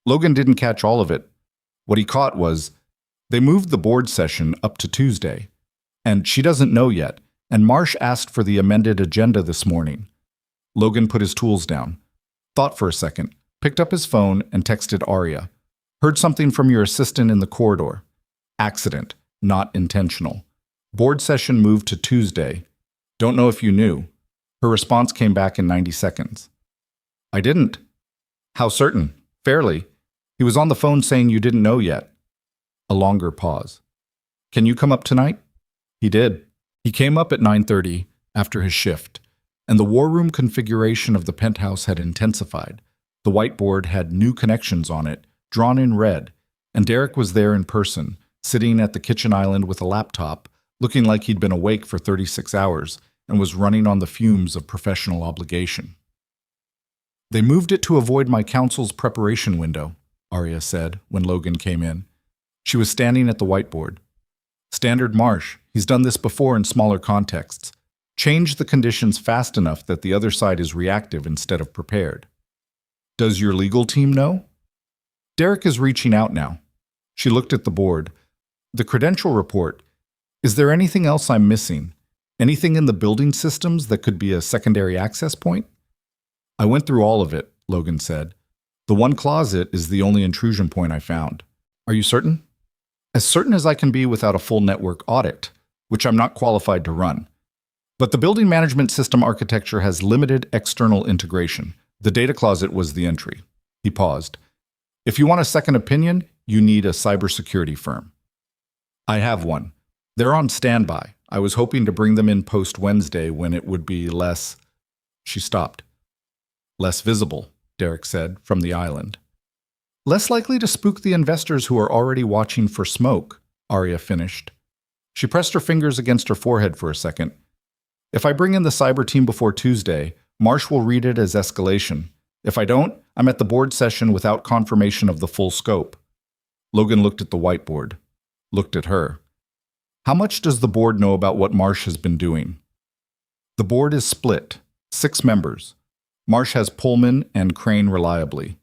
Logan didn't catch all of it. What he caught was, they moved the board session up to Tuesday, and she doesn't know yet, and Marsh asked for the amended agenda this morning. Logan put his tools down, thought for a second, picked up his phone and texted Arya. "Heard something from your assistant in the corridor. Accident, not intentional. Board session moved to Tuesday. Don't know if you knew." Her response came back in 90 seconds. "I didn't." "How certain?" "Fairly. He was on the phone saying you didn't know yet." A longer pause. "Can you come up tonight?" He did. He came up at 9:30 after his shift, and the war room configuration of the penthouse had intensified. The whiteboard had new connections on it, drawn in red, and Derek was there in person, sitting at the kitchen island with a laptop, looking like he'd been awake for 36 hours and was running on the fumes of professional obligation. "They moved it to avoid my counsel's preparation window," Arya said when Logan came in. She was standing at the whiteboard. "Standard Marsh. He's done this before in smaller contexts. Change the conditions fast enough that the other side is reactive instead of prepared." "Does your legal team know?" "Derek is reaching out now." She looked at the board. "The credential report. Is there anything else I'm missing? Anything in the building systems that could be a secondary access point?" "I went through all of it," Logan said. "The one closet is the only intrusion point I found." "Are you certain?" "As certain as I can be without a full network audit, which I'm not qualified to run. But the building management system architecture has limited external integration. The data closet was the entry." He paused. "If you want a second opinion, you need a cybersecurity firm." "I have one. They're on standby. I was hoping to bring them in post-Wednesday when it would be less—" She stopped. "Less visible," Derek said, from the island. "Less likely to spook the investors who are already watching for smoke," Arya finished. She pressed her fingers against her forehead for a second. "If I bring in the cyber team before Tuesday, Marsh will read it as escalation. If I don't, I'm at the board session without confirmation of the full scope." Logan looked at the whiteboard, looked at her. "How much does the board know about what Marsh has been doing?" "The board is split, 6 members. Marsh has Pullman and Crane reliably.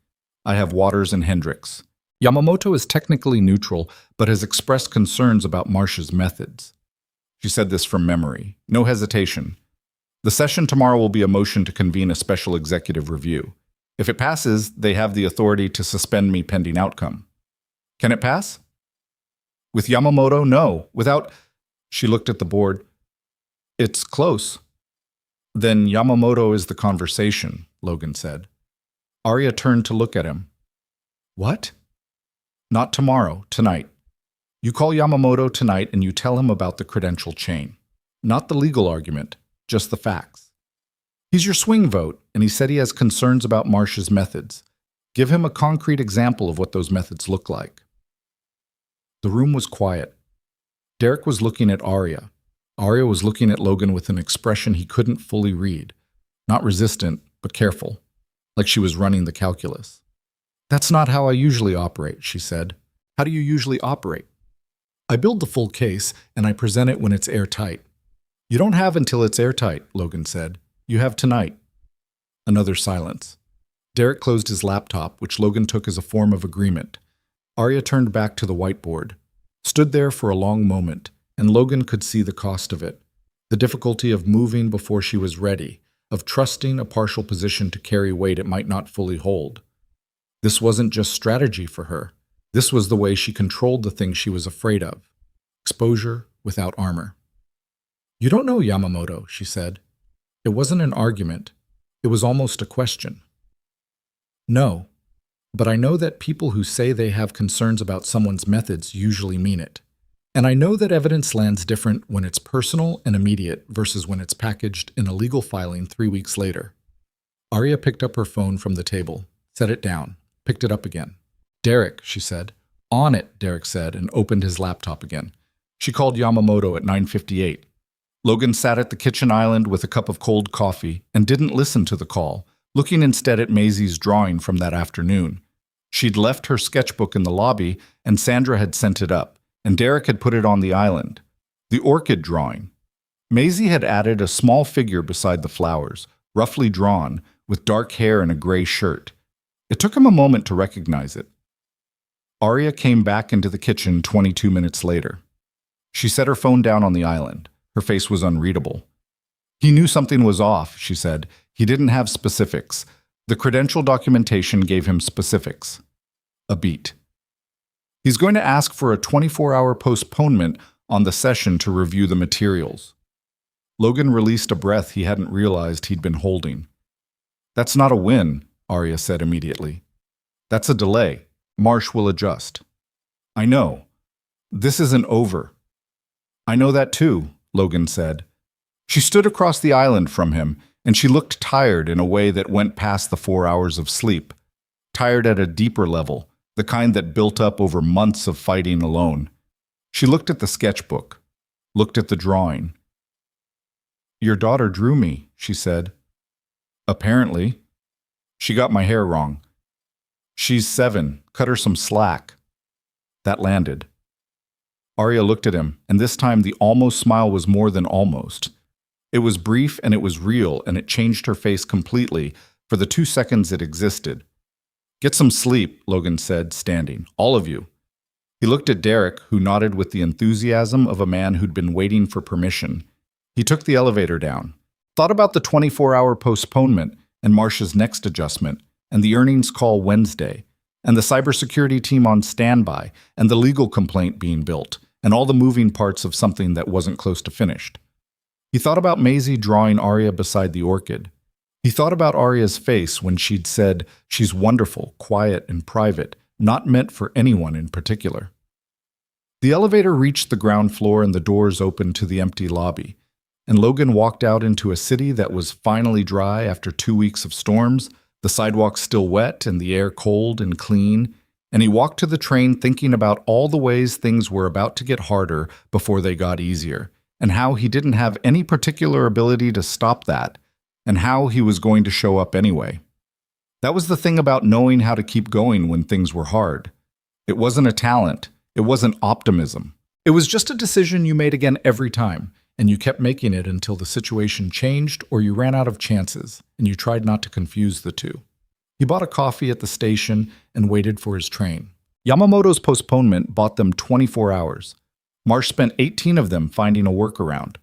I have Waters and Hendricks. Yamamoto is technically neutral, but has expressed concerns about Marsh's methods. She said this from memory. No hesitation. The session tomorrow will be a motion to convene a special executive review. If it passes, they have the authority to suspend me pending outcome. Can it pass? With Yamamoto, no. Without... She looked at the board. It's close. Then Yamamoto is the conversation, Logan said. Arya turned to look at him. What? Not tomorrow, tonight. You call Yamamoto tonight and you tell him about the credential chain. Not the legal argument, just the facts. He's your swing vote, and he said he has concerns about Marsh's methods. Give him a concrete example of what those methods look like. The room was quiet. Derek was looking at Arya. Arya was looking at Logan with an expression he couldn't fully read. Not resistant, but careful, like she was running the calculus. That's not how I usually operate, she said. How do you usually operate? I build the full case, and I present it when it's airtight. You don't have until it's airtight, Logan said. You have tonight. Another silence. Derek closed his laptop, which Logan took as a form of agreement. Arya turned back to the whiteboard, stood there for a long moment, and Logan could see the cost of it. The difficulty of moving before she was ready, of trusting a partial position to carry weight it might not fully hold. This wasn't just strategy for her. This was the way she controlled the thing she was afraid of. Exposure without armor. You don't know Yamamoto, she said. It wasn't an argument. It was almost a question. No, but I know that people who say they have concerns about someone's methods usually mean it. And I know that evidence lands different when it's personal and immediate versus when it's packaged in a legal filing 3 weeks later. Arya picked up her phone from the table, set it down, picked it up again. Derek, she said. On it, Derek said, and opened his laptop again. She called Yamamoto at 9:58. Logan sat at the kitchen island with a cup of cold coffee and didn't listen to the call, looking instead at Maisie's drawing from that afternoon. She'd left her sketchbook in the lobby, and Sandra had sent it up, and Derek had put it on the island. The orchid drawing. Maisie had added a small figure beside the flowers, roughly drawn, with dark hair and a gray shirt. It took him a moment to recognize it. Arya came back into the kitchen 22 minutes later. She set her phone down on the island. Her face was unreadable. He knew something was off, she said. He didn't have specifics. The credential documentation gave him specifics. A beat. He's going to ask for a 24-hour postponement on the session to review the materials. Logan released a breath he hadn't realized he'd been holding. That's not a win, Arya said immediately. That's a delay. Marsh will adjust. I know. This isn't over. I know that too, Logan said. She stood across the island from him, and she looked tired in a way that went past the 4 hours of sleep. Tired at a deeper level, the kind that built up over months of fighting alone. She looked at the sketchbook, looked at the drawing. Your daughter drew me, she said. Apparently. She got my hair wrong. She's 7. Cut her some slack. That landed. Arya looked at him, and this time the almost smile was more than almost. It was brief and it was real, and it changed her face completely for the 2 seconds it existed. Get some sleep, Logan said, standing. All of you. He looked at Derek, who nodded with the enthusiasm of a man who'd been waiting for permission. He took the elevator down, thought about the 24-hour postponement and Marsh's next adjustment, and the earnings call Wednesday, and the cybersecurity team on standby, and the legal complaint being built, and all the moving parts of something that wasn't close to finished. He thought about Maisie drawing Arya beside the orchid. He thought about Arya's face when she'd said, she's wonderful, quiet, and private, not meant for anyone in particular. The elevator reached the ground floor and the doors opened to the empty lobby, and Logan walked out into a city that was finally dry after 2 weeks of storms, the sidewalks still wet and the air cold and clean, and he walked to the train thinking about all the ways things were about to get harder before they got easier, and how he didn't have any particular ability to stop that, and how he was going to show up anyway. That was the thing about knowing how to keep going when things were hard. It wasn't a talent. It wasn't optimism. It was just a decision you made again every time, and you kept making it until the situation changed or you ran out of chances, and you tried not to confuse the two. He bought a coffee at the station and waited for his train. Yamamoto's postponement bought them 24 hours. Marsh spent 18 of them finding a workaround.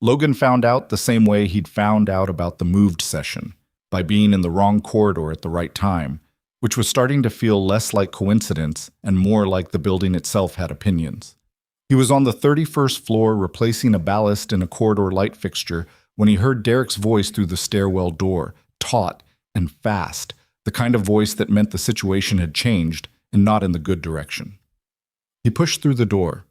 Logan found out the same way he'd found out about the moved session, by being in the wrong corridor at the right time, which was starting to feel less like coincidence and more like the building itself had opinions. He was on the 31st floor replacing a ballast in a corridor light fixture when he heard Derek's voice through the stairwell door, taut and fast, the kind of voice that meant the situation had changed and not in the good direction. He pushed through the door.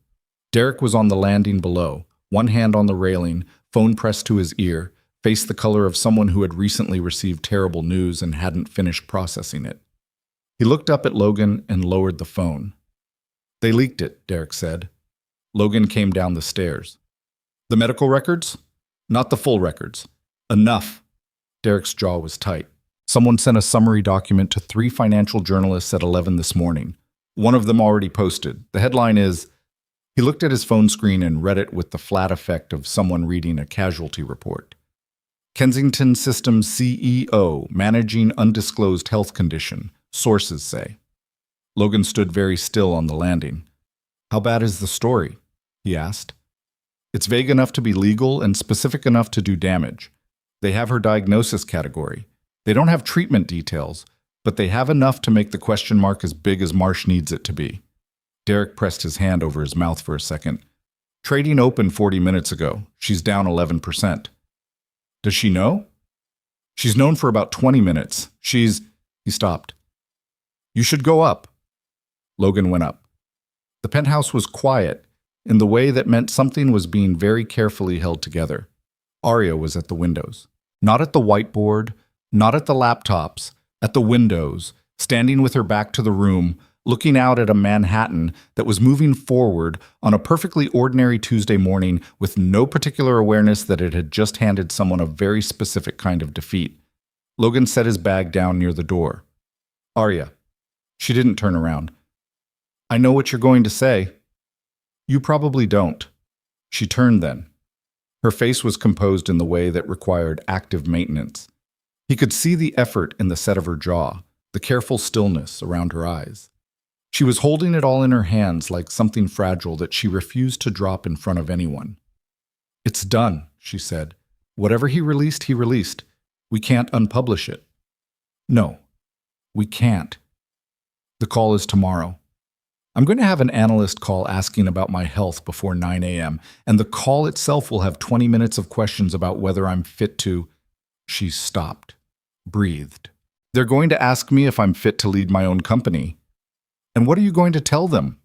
Derek was on the landing below, one hand on the railing, phone pressed to his ear, face the color of someone who had recently received terrible news and hadn't finished processing it. He looked up at Logan and lowered the phone. "They leaked it," Derek said. Logan came down the stairs. "The medical records?" "Not the full records." "Enough." Derek's jaw was tight. "Someone sent a summary document to 3 financial journalists at 11 this morning. One of them already posted. The headline is..." He looked at his phone screen and read it with the flat effect of someone reading a casualty report. "Kensington Systems CEO managing undisclosed health condition, sources say." Logan stood very still on the landing. "How bad is the story?" he asked. "It's vague enough to be legal and specific enough to do damage. They have her diagnosis category. They don't have treatment details, but they have enough to make the question mark as big as Marsh needs it to be." Derek pressed his hand over his mouth for a second. "Trading opened 40 minutes ago. She's down 11%. "Does she know?" "She's known for about 20 minutes. She's..." He stopped. "You should go up." Logan went up. The penthouse was quiet, in the way that meant something was being very carefully held together. Arya was at the windows. Not at the whiteboard, not at the laptops, at the windows, standing with her back to the room, looking out at a Manhattan that was moving forward on a perfectly ordinary Tuesday morning with no particular awareness that it had just handed someone a very specific kind of defeat. Logan set his bag down near the door. "Arya." She didn't turn around. "I know what you're going to say." "You probably don't." She turned then. Her face was composed in the way that required active maintenance. He could see the effort in the set of her jaw, the careful stillness around her eyes. She was holding it all in her hands like something fragile that she refused to drop in front of anyone. "It's done," she said. "Whatever he released, he released. We can't unpublish it." "No, we can't. The call is tomorrow. I'm going to have an analyst call asking about my health before 9 a.m., and the call itself will have 20 minutes of questions about whether I'm fit to..." She stopped, breathed. "They're going to ask me if I'm fit to lead my own company. And what are you going to tell them?"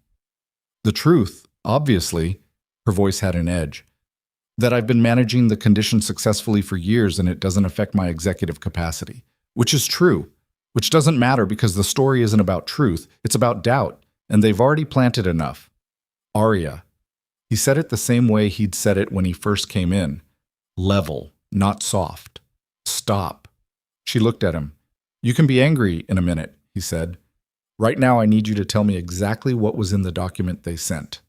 "The truth, obviously." Her voice had an edge. "That I've been managing the condition successfully for years and it doesn't affect my executive capacity. Which is true. Which doesn't matter because the story isn't about truth, it's about doubt, and they've already planted enough." "Arya." He said it the same way he'd said it when he first came in. Level, not soft. "Stop." She looked at him. "You can be angry in a minute," he said. "Right now I need you to tell me exactly what was in the document they sent."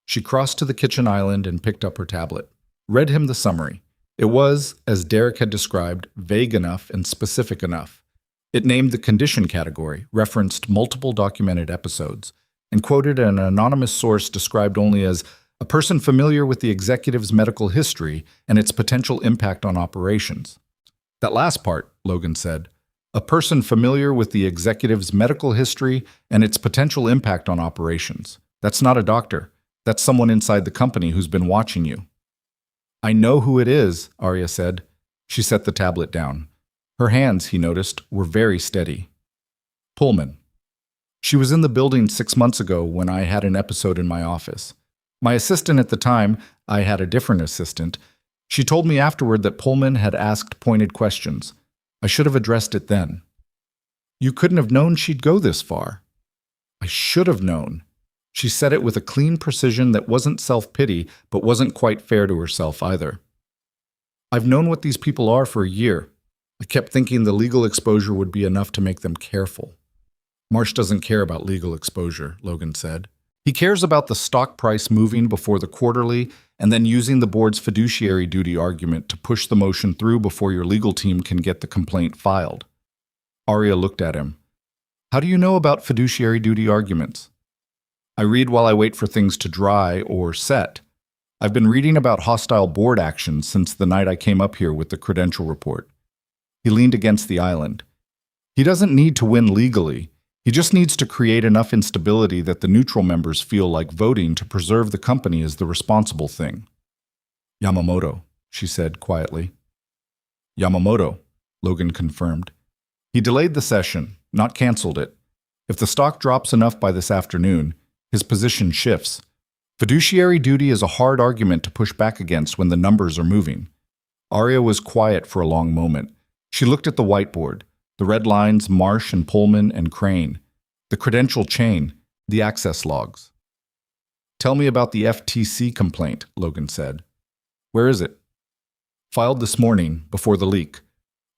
She crossed to the kitchen island and picked up her tablet. Read him the summary. It was, as Derek had described, vague enough and specific enough. It named the condition category, referenced multiple documented episodes, and quoted an anonymous source described only as a person familiar with the executive's medical history and its potential impact on operations. "That last part," Logan said, "a person familiar with the executive's medical history and its potential impact on operations. That's not a doctor. That's someone inside the company who's been watching you." "I know who it is," Arya said. She set the tablet down. Her hands, he noticed, were very steady. "Pullman. She was in the building 6 months ago when I had an episode in my office. My assistant at the time, I had a different assistant, she told me afterward that Pullman had asked pointed questions. I should have addressed it then." "You couldn't have known she'd go this far." "I should have known." She said it with a clean precision that wasn't self-pity, but wasn't quite fair to herself either. "I've known what these people are for a year. I kept thinking the legal exposure would be enough to make them careful." "Marsh doesn't care about legal exposure," Logan said. "He cares about the stock price moving before the quarterly and then using the board's fiduciary duty argument to push the motion through before your legal team can get the complaint filed." Arya looked at him. How do you know about fiduciary duty arguments? I read while I wait for things to dry or set. I've been reading about hostile board actions since the night I came up here with the credential report. He leaned against the island. He doesn't need to win legally. He just needs to create enough instability that the neutral members feel like voting to preserve the company is the responsible thing. Yamamoto, she said quietly. Yamamoto, Logan confirmed. He delayed the session, not canceled it. If the stock drops enough by this afternoon, his position shifts. Fiduciary duty is a hard argument to push back against when the numbers are moving. Arya was quiet for a long moment. She looked at the whiteboard, the red lines, Marsh and Pullman and Crane, the credential chain, the access logs. Tell me about the FTC complaint, Logan said. Where is it? Filed this morning, before the leak.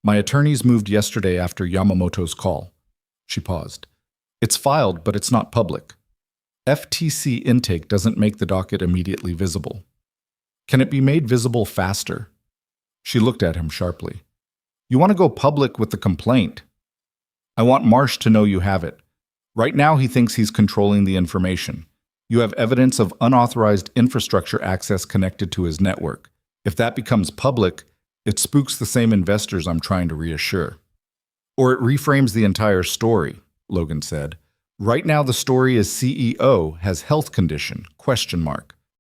My attorneys moved yesterday after Yamamoto's call. She paused. It's filed, but it's not public. FTC intake doesn't make the docket immediately visible. Can it be made visible faster? She looked at him sharply. You want to go public with the complaint. I want Marsh to know you have it. Right now he thinks he's controlling the information. You have evidence of unauthorized infrastructure access connected to his network. If that becomes public, it spooks the same investors I'm trying to reassure. Or it reframes the entire story, Logan said. Right now the story is CEO has health condition, ?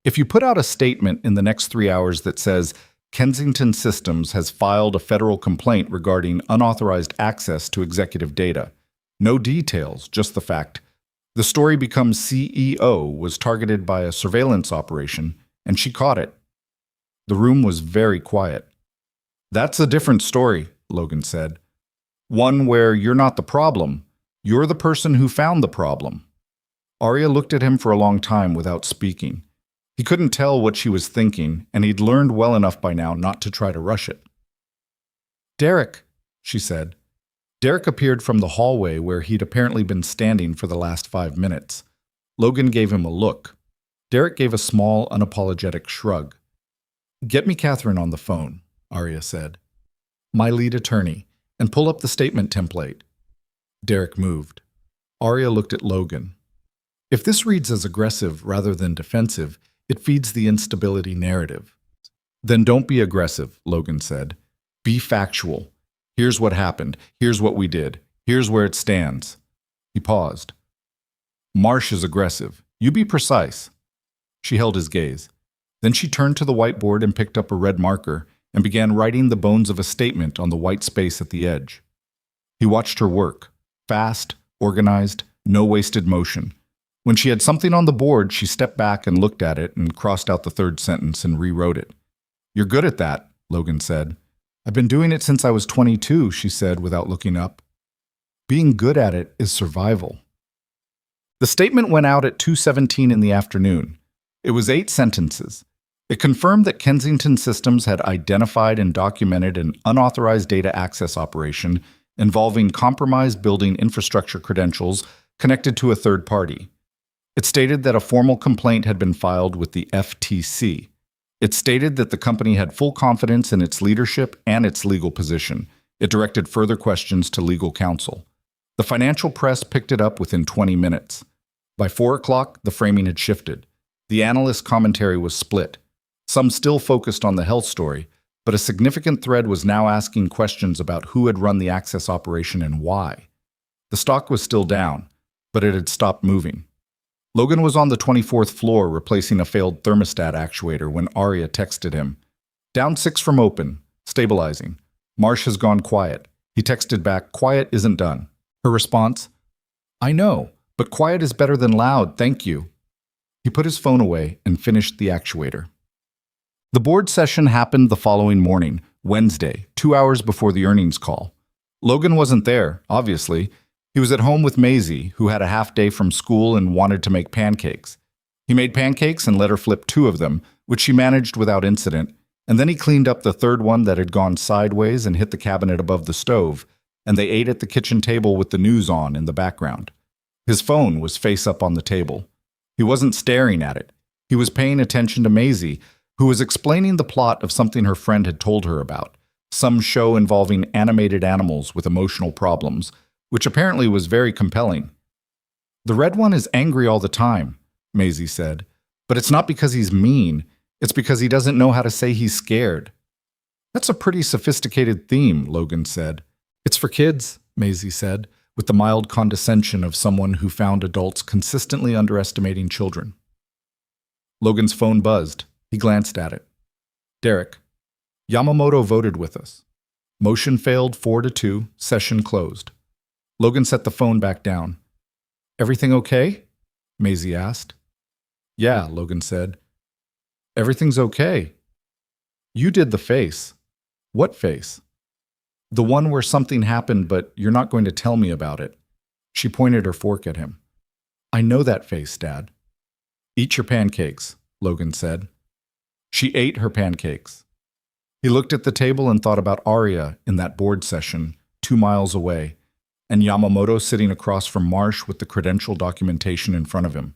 If you put out a statement in the next 3 hours that says Kensington Systems has filed a federal complaint regarding unauthorized access to executive data, no details, just the fact, the story becomes CEO was targeted by a surveillance operation, and she caught it. The room was very quiet. That's a different story, Logan said. One where you're not the problem. You're the person who found the problem. Arya looked at him for a long time without speaking. He couldn't tell what she was thinking, and he'd learned well enough by now not to try to rush it. Derek, she said. Derek appeared from the hallway where he'd apparently been standing for the last 5 minutes. Logan gave him a look. Derek gave a small, unapologetic shrug. Get me Catherine on the phone, Arya said. My lead attorney, and pull up the statement template. Derek moved. Arya looked at Logan. If this reads as aggressive rather than defensive, it feeds the instability narrative. Then don't be aggressive, Logan said. Be factual. Here's what happened. Here's what we did. Here's where it stands. He paused. Marsh is aggressive. You be precise. She held his gaze. Then she turned to the whiteboard and picked up a red marker and began writing the bones of a statement on the white space at the edge. He watched her work. Fast, organized, no wasted motion. When she had something on the board, she stepped back and looked at it and crossed out the third sentence and rewrote it. You're good at that, Logan said. I've been doing it since I was 22, she said without looking up. Being good at it is survival. The statement went out at 2:17 in the afternoon. It was 8 sentences. It confirmed that Kensington Systems had identified and documented an unauthorized data access operation involving compromised building infrastructure credentials connected to a third party. It stated that a formal complaint had been filed with the FTC. It stated that the company had full confidence in its leadership and its legal position. It directed further questions to legal counsel. The financial press picked it up within 20 minutes. By 4 o'clock, the framing had shifted. The analyst commentary was split. Some still focused on the health story, but a significant thread was now asking questions about who had run the access operation and why. The stock was still down, but it had stopped moving. Logan was on the 24th floor replacing a failed thermostat actuator when Arya texted him. Down 6 from open, stabilizing. Marsh has gone quiet. He texted back, quiet isn't done. Her response, I know, but quiet is better than loud, thank you. He put his phone away and finished the actuator. The board session happened the following morning, Wednesday, 2 hours before the earnings call. Logan wasn't there, obviously. He was at home with Maisie, who had a half day from school and wanted to make pancakes. He made pancakes and let her flip 2 of them, which she managed without incident, and then he cleaned up the third one that had gone sideways and hit the cabinet above the stove, and they ate at the kitchen table with the news on in the background. His phone was face up on the table. He wasn't staring at it. He was paying attention to Maisie, who was explaining the plot of something her friend had told her about, some show involving animated animals with emotional problems, which apparently was very compelling. The red one is angry all the time, Maisie said, but it's not because he's mean, it's because he doesn't know how to say he's scared. That's a pretty sophisticated theme, Logan said. It's for kids, Maisie said, with the mild condescension of someone who found adults consistently underestimating children. Logan's phone buzzed. He glanced at it. Derek. Yamamoto voted with us. Motion failed 4-2, session closed. Logan set the phone back down. Everything okay? Maisie asked. Yeah, Logan said. Everything's okay. You did the face. What face? The one where something happened, but you're not going to tell me about it. She pointed her fork at him. I know that face, Dad. Eat your pancakes, Logan said. She ate her pancakes. He looked at the table and thought about Arya in that board session 2 miles away, and Yamamoto sitting across from Marsh with the credential documentation in front of him,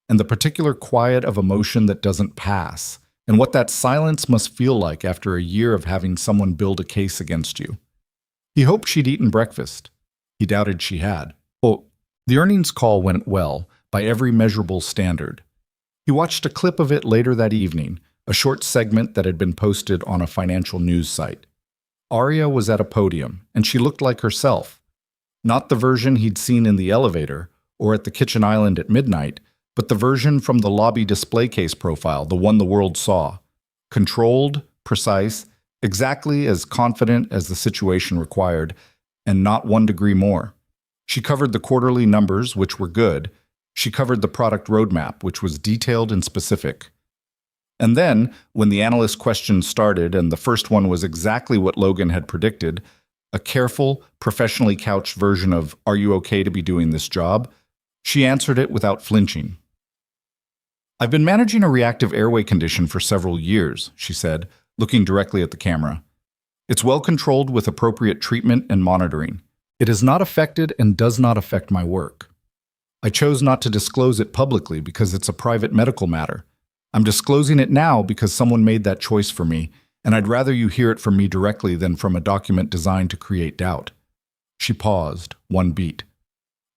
and the particular quiet of emotion that doesn't pass, and what that silence must feel like after a year of having someone build a case against you. He hoped she'd eaten breakfast. He doubted she had. Oh, the earnings call went well, by every measurable standard. He watched a clip of it later that evening, a short segment that had been posted on a financial news site. Arya was at a podium, and she looked like herself. Not the version he'd seen in the elevator or at the kitchen island at midnight, but the version from the lobby display case profile, the one the world saw. Controlled, precise, exactly as confident as the situation required, and not 1 degree more. She covered the quarterly numbers, which were good. She covered the product roadmap, which was detailed and specific. And then, when the analyst questions started, and the first one was exactly what Logan had predicted, a careful, professionally couched version of, "Are you okay to be doing this job?" she answered it without flinching. I've been managing a reactive airway condition for several years, she said, looking directly at the camera. It's well controlled with appropriate treatment and monitoring. It has not affected and does not affect my work. I chose not to disclose it publicly because it's a private medical matter. I'm disclosing it now because someone made that choice for me, and I'd rather you hear it from me directly than from a document designed to create doubt. She paused, 1 beat.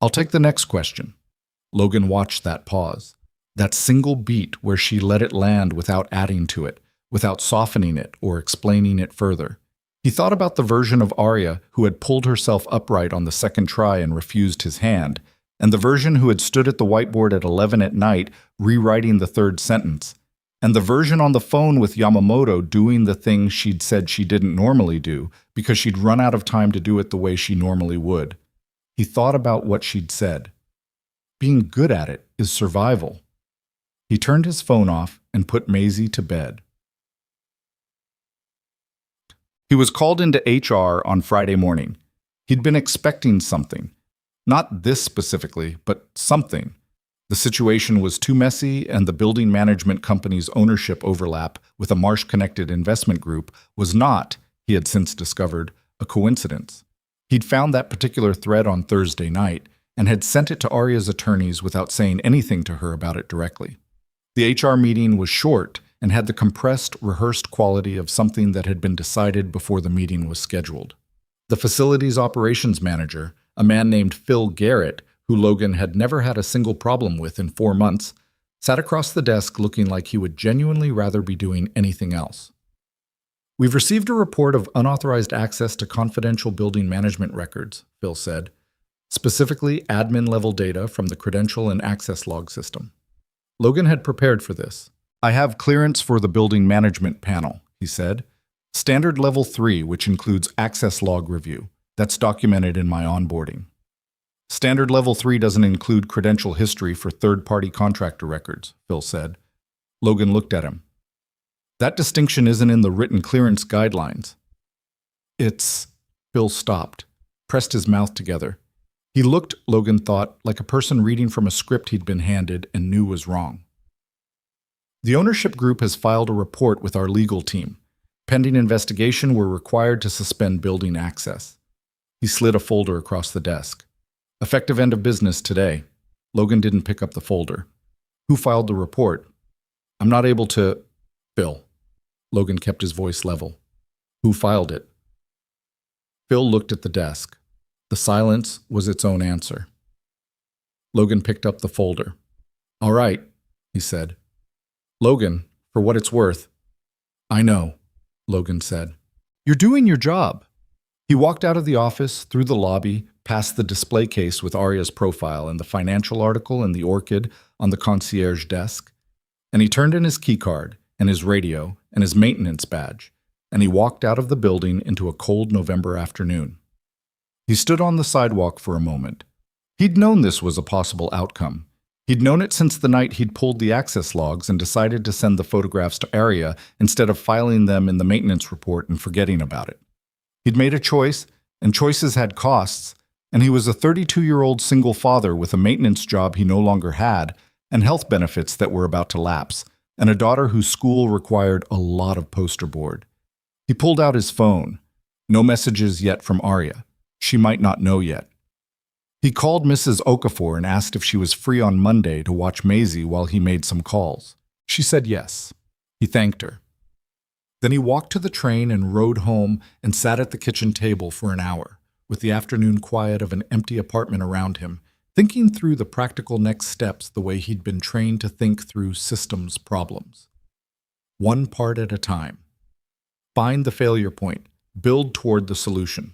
I'll take the next question. Logan watched that pause. That single beat where she let it land without adding to it, without softening it or explaining it further. He thought about the version of Arya who had pulled herself upright on the second try and refused his hand, and the version who had stood at the whiteboard at 11 at night rewriting the 3rd sentence, and the version on the phone with Yamamoto doing the thing she'd said she didn't normally do because she'd run out of time to do it the way she normally would. He thought about what she'd said. Being good at it is survival. He turned his phone off and put Maisie to bed. He was called into HR on Friday morning. He'd been expecting something. Not this specifically, but something. The situation was too messy, and the building management company's ownership overlap with a Marsh-connected investment group was not, he had since discovered, a coincidence. He'd found that particular thread on Thursday night and had sent it to Arya's attorneys without saying anything to her about it directly. The HR meeting was short and had the compressed, rehearsed quality of something that had been decided before the meeting was scheduled. The facilities operations manager, a man named Phil Garrett, who Logan had never had a single problem with in 4 months, sat across the desk looking like he would genuinely rather be doing anything else. We've received a report of unauthorized access to confidential building management records, Phil said, specifically admin-level data from the credential and access log system. Logan had prepared for this. I have clearance for the building management panel, he said. Standard level 3, which includes access log review. That's documented in my onboarding. Standard level 3 doesn't include credential history for third-party contractor records, Phil said. Logan looked at him. That distinction isn't in the written clearance guidelines. Phil stopped, pressed his mouth together. He looked, Logan thought, like a person reading from a script he'd been handed and knew was wrong. The ownership group has filed a report with our legal team. Pending investigation, we're required to suspend building access. He slid a folder across the desk. Effective end of business today. Logan didn't pick up the folder. Who filed the report? I'm not able to... Phil. Logan kept his voice level. Who filed it? Phil looked at the desk. The silence was its own answer. Logan picked up the folder. "All right," he said. "Logan, for what it's worth." "I know," Logan said. "You're doing your job." He walked out of the office, through the lobby, past the display case with Arya's profile and the financial article and the orchid on the concierge desk, and he turned in his keycard and his radio and his maintenance badge, and he walked out of the building into a cold November afternoon. He stood on the sidewalk for a moment. He'd known this was a possible outcome. He'd known it since the night he'd pulled the access logs and decided to send the photographs to Arya instead of filing them in the maintenance report and forgetting about it. He'd made a choice, and choices had costs, and he was a 32-year-old single father with a maintenance job he no longer had, and health benefits that were about to lapse, and a daughter whose school required a lot of poster board. He pulled out his phone. No messages yet from Arya. She might not know yet. He called Mrs. Okafor and asked if she was free on Monday to watch Maisie while he made some calls. She said yes. He thanked her. Then he walked to the train and rode home and sat at the kitchen table for an hour, with the afternoon quiet of an empty apartment around him, thinking through the practical next steps the way he'd been trained to think through systems problems. One part at a time. Find the failure point. Build toward the solution.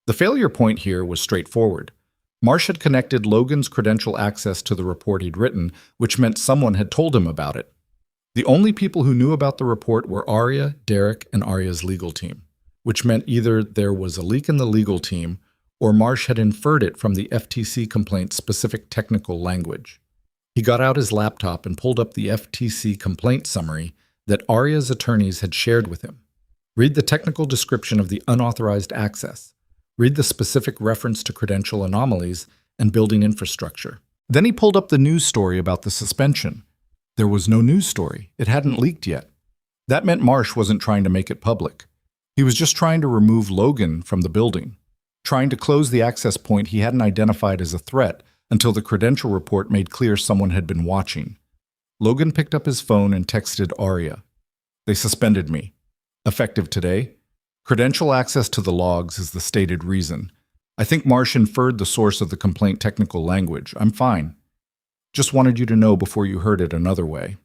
The failure point here was straightforward. Marsh had connected Logan's credential access to the report he'd written, which meant someone had told him about it. The only people who knew about the report were Arya, Derek, and Arya's legal team, which meant either there was a leak in the legal team or Marsh had inferred it from the FTC complaint's specific technical language. He got out his laptop and pulled up the FTC complaint summary that Arya's attorneys had shared with him. Read the technical description of the unauthorized access. Read the specific reference to credential anomalies and building infrastructure. Then he pulled up the news story about the suspension. There was no news story. It hadn't leaked yet. That meant Marsh wasn't trying to make it public. He was just trying to remove Logan from the building, trying to close the access point he hadn't identified as a threat until the credential report made clear someone had been watching. Logan picked up his phone and texted Arya. "They suspended me. Effective today. Credential access to the logs is the stated reason. I think Marsh inferred the source of the complaint technical language. I'm fine. Just wanted you to know before you heard it another way."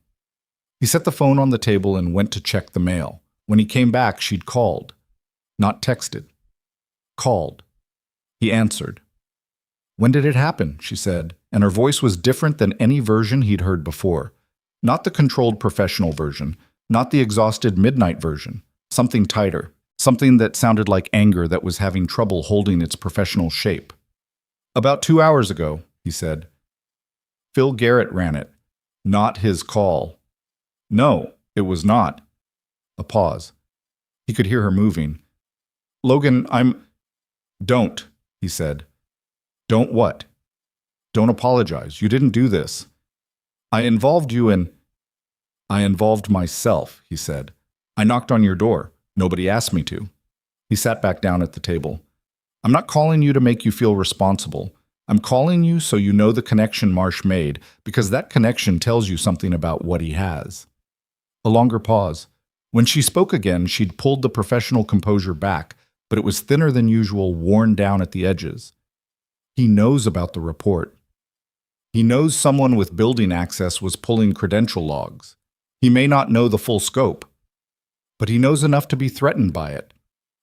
He set the phone on the table and went to check the mail. When he came back, she'd called. Not texted. Called. He answered. "When did it happen?" she said, and her voice was different than any version he'd heard before. Not the controlled professional version, not the exhausted midnight version. Something tighter. Something that sounded like anger that was having trouble holding its professional shape. "About 2 hours ago," he said. "Phil Garrett ran it. Not his call." "No, it was not." A pause. He could hear her moving. "Logan, Don't," he said. "Don't what?" "Don't apologize. You didn't do this." "I involved you in—" "I involved myself," he said. "I knocked on your door. Nobody asked me to." He sat back down at the table. "I'm not calling you to make you feel responsible. I'm calling you so you know the connection Marsh made, because that connection tells you something about what he has." A longer pause. When she spoke again, she'd pulled the professional composure back, but it was thinner than usual, worn down at the edges. He knows about the report. He knows someone with building access was pulling credential logs. He may not know the full scope, but he knows enough to be threatened by it.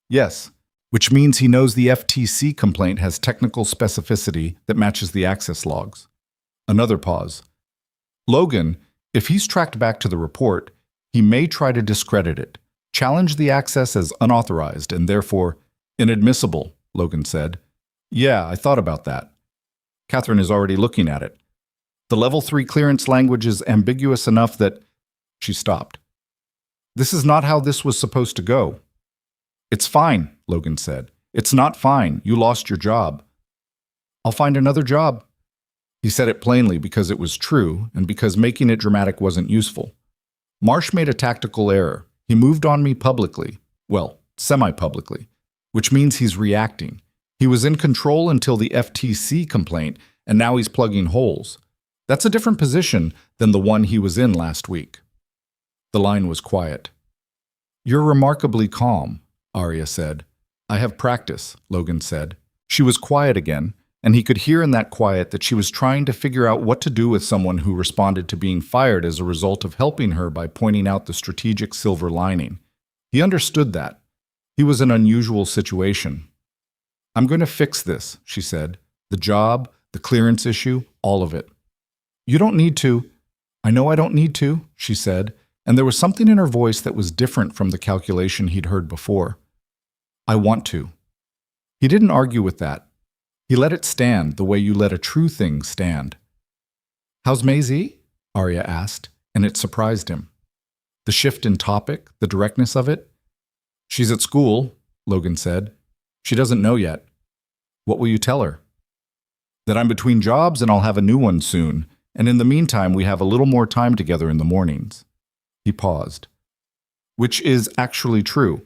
Yes, which means he knows the FTC complaint has technical specificity that matches the access logs. Another pause. Logan, if he's tracked back to the report, he may try to discredit it, challenge the access as unauthorized and therefore inadmissible, Logan said. "Yeah, I thought about that. Catherine is already looking at it. The level 3 clearance language is ambiguous enough that—" She stopped. "This is not how this was supposed to go." "It's fine," Logan said. "It's not fine. You lost your job." "I'll find another job." He said it plainly because it was true and because making it dramatic wasn't useful. Marsh made a tactical error. He moved on me publicly. Well, semi-publicly, which means he's reacting. He was in control until the FTC complaint, and now he's plugging holes. That's a different position than the one he was in last week. The line was quiet. "You're remarkably calm," Arya said. "I have practice," Logan said. She was quiet again, and he could hear in that quiet that she was trying to figure out what to do with someone who responded to being fired as a result of helping her by pointing out the strategic silver lining. He understood that. He was in an unusual situation. "I'm going to fix this," she said. "The job, the clearance issue, all of it." "You don't need to." "I know I don't need to," she said, and there was something in her voice that was different from the calculation he'd heard before. "I want to." He didn't argue with that. He let it stand the way you let a true thing stand. "How's Maisie?" Arya asked, and it surprised him. The shift in topic, the directness of it. "She's at school," Logan said. "She doesn't know yet." "What will you tell her?" "That I'm between jobs and I'll have a new one soon, and in the meantime we have a little more time together in the mornings." He paused. "Which is actually true."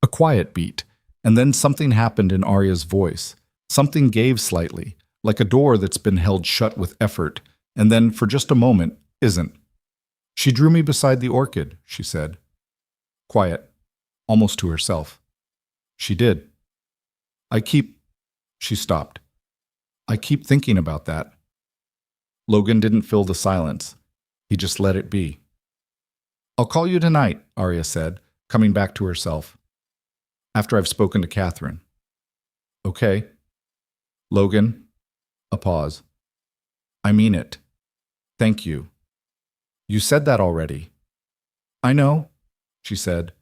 A quiet beat, and then something happened in Arya's voice. Something gave slightly, like a door that's been held shut with effort, and then, for just a moment, isn't. "She drew me beside the orchid," she said. Quiet, almost to herself. "She did. She stopped. "I keep thinking about that." Logan didn't fill the silence. He just let it be. "I'll call you tonight," Arya said, coming back to herself. "After I've spoken to Catherine." "Okay." "Logan," a pause. "I mean it. Thank you." "You said that already." "I know," she said.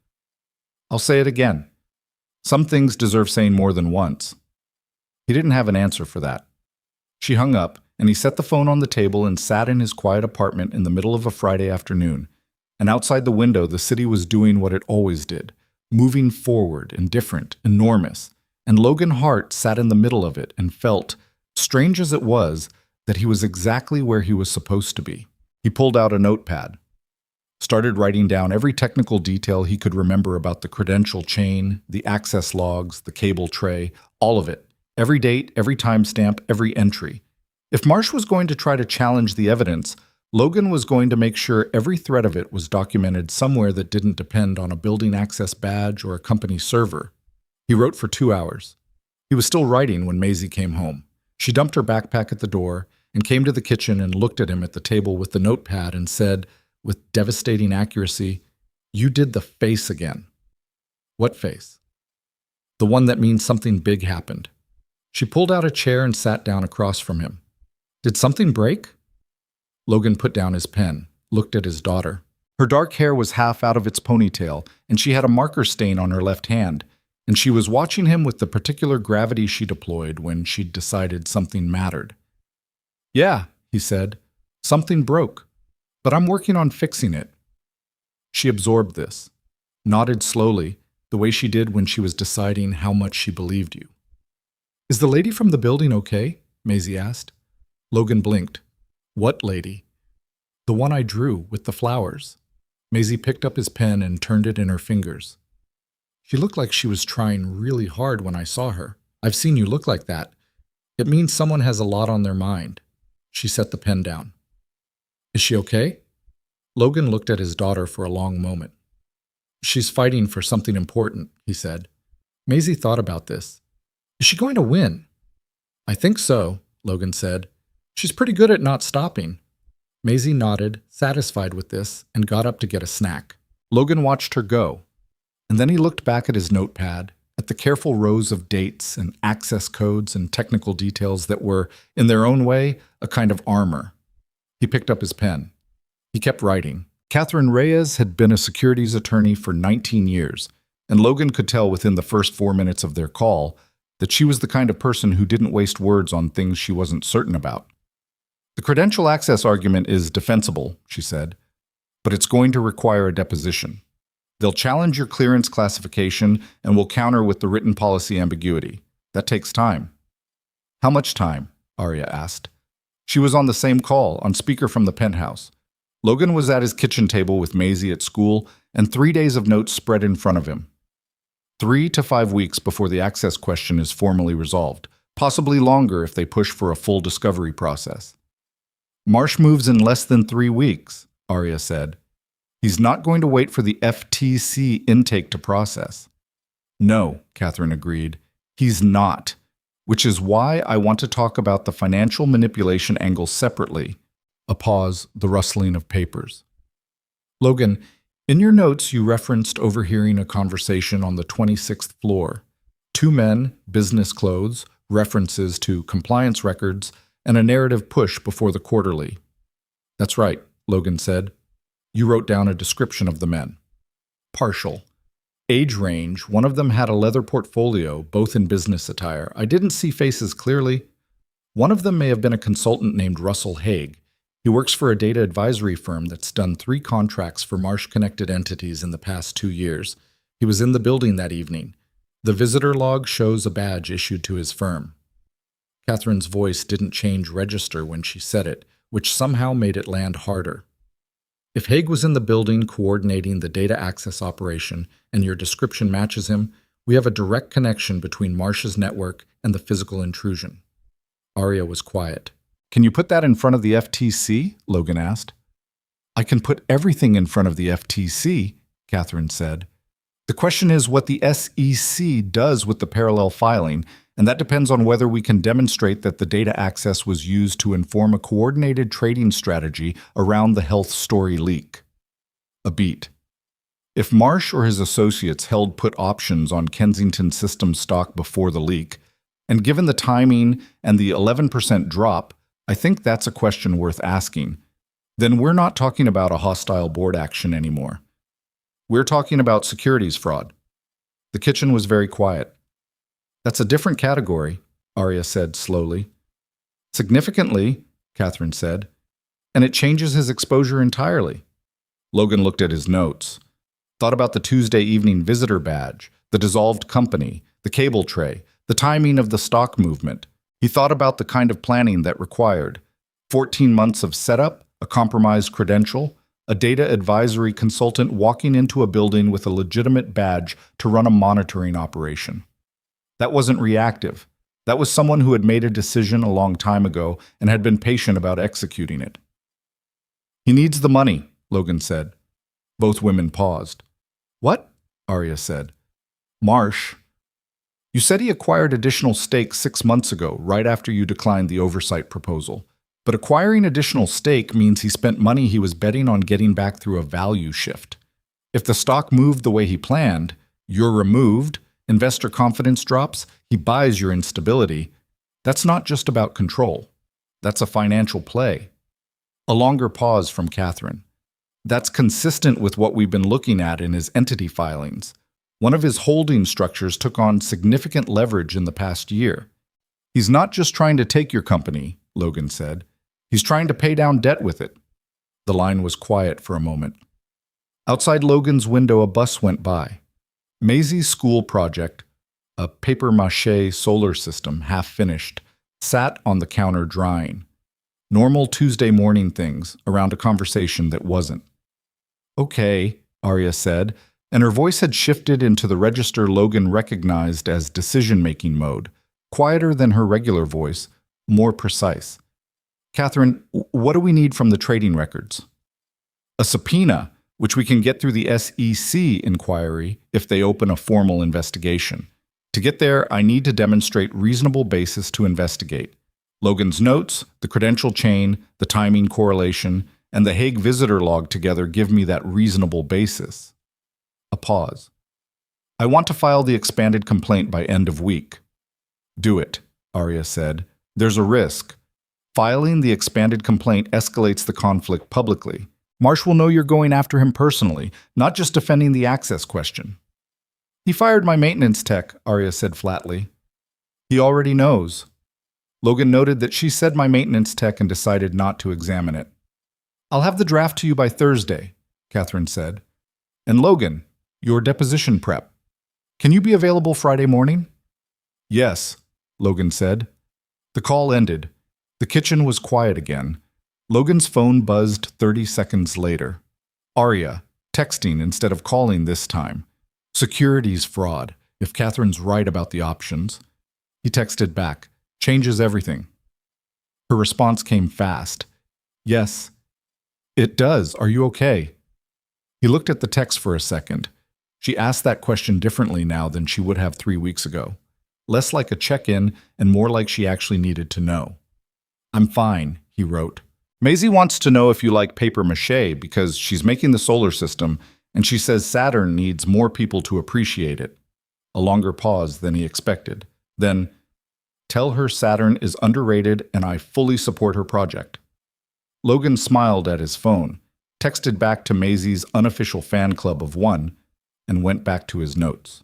"I'll say it again. Some things deserve saying more than once." He didn't have an answer for that. She hung up, and he set the phone on the table and sat in his quiet apartment in the middle of a Friday afternoon. And outside the window, the city was doing what it always did, moving forward, indifferent, enormous. And Logan Hart sat in the middle of it and felt, strange as it was, that he was exactly where he was supposed to be. He pulled out a notepad, started writing down every technical detail he could remember about the credential chain, the access logs, the cable tray, all of it. Every date, every timestamp, every entry. If Marsh was going to try to challenge the evidence, Logan was going to make sure every thread of it was documented somewhere that didn't depend on a building access badge or a company server. He wrote for 2 hours. He was still writing when Maisie came home. She dumped her backpack at the door and came to the kitchen and looked at him at the table with the notepad and said, with devastating accuracy, "You did the face again." "What face?" "The one that means something big happened." She pulled out a chair and sat down across from him. "Did something break?" Logan put down his pen, looked at his daughter. Her dark hair was half out of its ponytail, and she had a marker stain on her left hand, and she was watching him with the particular gravity she deployed when she'd decided something mattered. "Yeah," he said, "something broke, but I'm working on fixing it." She absorbed this, nodded slowly, the way she did when she was deciding how much she believed you. "Is the lady from the building okay?" Maisie asked. Logan blinked. "What lady?" "The one I drew, with the flowers." Maisie picked up his pen and turned it in her fingers. "She looked like she was trying really hard when I saw her. I've seen you look like that. It means someone has a lot on their mind." She set the pen down. "Is she okay?" Logan looked at his daughter for a long moment. "She's fighting for something important," he said. Maisie thought about this. "Is she going to win?" "I think so," Logan said. "She's pretty good at not stopping." Maisie nodded, satisfied with this, and got up to get a snack. Logan watched her go, and then he looked back at his notepad, at the careful rows of dates and access codes and technical details that were, in their own way, a kind of armor. He picked up his pen. He kept writing. Catherine Reyes had been a securities attorney for 19 years, and Logan could tell within the first 4 minutes of their call that she was the kind of person who didn't waste words on things she wasn't certain about. "The credential access argument is defensible," she said, "but it's going to require a deposition. They'll challenge your clearance classification and will counter with the written policy ambiguity. That takes time." "How much time?" Arya asked. She was on the same call, on speaker from the penthouse. Logan was at his kitchen table with Maisie at school, and 3 days of notes spread in front of him. 3 to 5 weeks before the access question is formally resolved, possibly longer if they push for a full discovery process. "Marsh moves in less than 3 weeks, Arya said. "He's not going to wait for the FTC intake to process." "No," Catherine agreed. "He's not. which is why I want to talk about the financial manipulation angle separately. A pause, the rustling of papers. Logan, in your notes you referenced overhearing a conversation on the 26th floor. Two men, business clothes, references to compliance records, and a narrative push before the quarterly. That's right, Logan said. You wrote down a description of the men. Partial. Age range, one of them had a leather portfolio, both in business attire. I didn't see faces clearly. One of them may have been a consultant named Russell Haig. He works for a data advisory firm that's done 3 contracts for Marsh-connected entities in the past 2 years. He was in the building that evening. The visitor log shows a badge issued to his firm. Catherine's voice didn't change register when she said it, which somehow made it land harder. If Haig was in the building coordinating the data access operation and your description matches him, we have a direct connection between Marsh's network and the physical intrusion. Arya was quiet. Can you put that in front of the FTC? Logan asked. I can put everything in front of the FTC, Catherine said. The question is what the SEC does with the parallel filing, and that depends on whether we can demonstrate that the data access was used to inform a coordinated trading strategy around the health story leak. A beat. If Marsh or his associates held put options on Kensington Systems stock before the leak, and given the timing and the 11% drop, I think that's a question worth asking. Then we're not talking about a hostile board action anymore. We're talking about securities fraud. The kitchen was very quiet. That's a different category, Arya said slowly. Significantly, Catherine said, and it changes his exposure entirely. Logan looked at his notes, thought about the Tuesday evening visitor badge, the dissolved company, the cable tray, the timing of the stock movement. He thought about the kind of planning that required 14 months of setup, a compromised credential, a data advisory consultant walking into a building with a legitimate badge to run a monitoring operation. That wasn't reactive. That was someone who had made a decision a long time ago and had been patient about executing it. He needs the money, Logan said. Both women paused. What? Arya said. Marsh. You said he acquired additional stakes 6 months ago, right after you declined the oversight proposal. But acquiring additional stake means he spent money he was betting on getting back through a value shift. If the stock moved the way he planned, you're removed, investor confidence drops, he buys your instability. That's not just about control. That's a financial play. A longer pause from Catherine. That's consistent with what we've been looking at in his entity filings. One of his holding structures took on significant leverage in the past year. He's not just trying to take your company, Logan said. He's trying to pay down debt with it. The line was quiet for a moment. Outside Logan's window, a bus went by. Maisie's school project, a papier-mâché solar system, half finished, sat on the counter drying. Normal Tuesday morning things around a conversation that wasn't. Okay, Arya said, and her voice had shifted into the register Logan recognized as decision-making mode, quieter than her regular voice, more precise. Catherine, what do we need from the trading records? A subpoena, which we can get through the SEC inquiry if they open a formal investigation. To get there, I need to demonstrate reasonable basis to investigate. Logan's notes, the credential chain, the timing correlation, and the Hague visitor log together give me that reasonable basis. A pause. I want to file the expanded complaint by end of week. Do it, Arya said. There's a risk. Filing the expanded complaint escalates the conflict publicly. Marsh will know you're going after him personally, not just defending the access question. He fired my maintenance tech, Arya said flatly. He already knows. Logan noted that she said my maintenance tech and decided not to examine it. I'll have the draft to you by Thursday, Catherine said. And Logan, your deposition prep. Can you be available Friday morning? Yes, Logan said. The call ended. The kitchen was quiet again. Logan's phone buzzed 30 seconds later. Arya, texting instead of calling this time. Securities fraud, if Catherine's right about the options. He texted back, changes everything. Her response came fast. Yes. It does. Are you okay? He looked at the text for a second. She asked that question differently now than she would have 3 weeks ago. less like a check-in and more like she actually needed to know. "I'm fine," he wrote. "Maisie wants to know if you like papier-mâché because she's making the solar system and she says Saturn needs more people to appreciate it." A longer pause than he expected. Then, "Tell her Saturn is underrated and I fully support her project." Logan smiled at his phone, texted back to Maisie's unofficial fan club of one, and went back to his notes.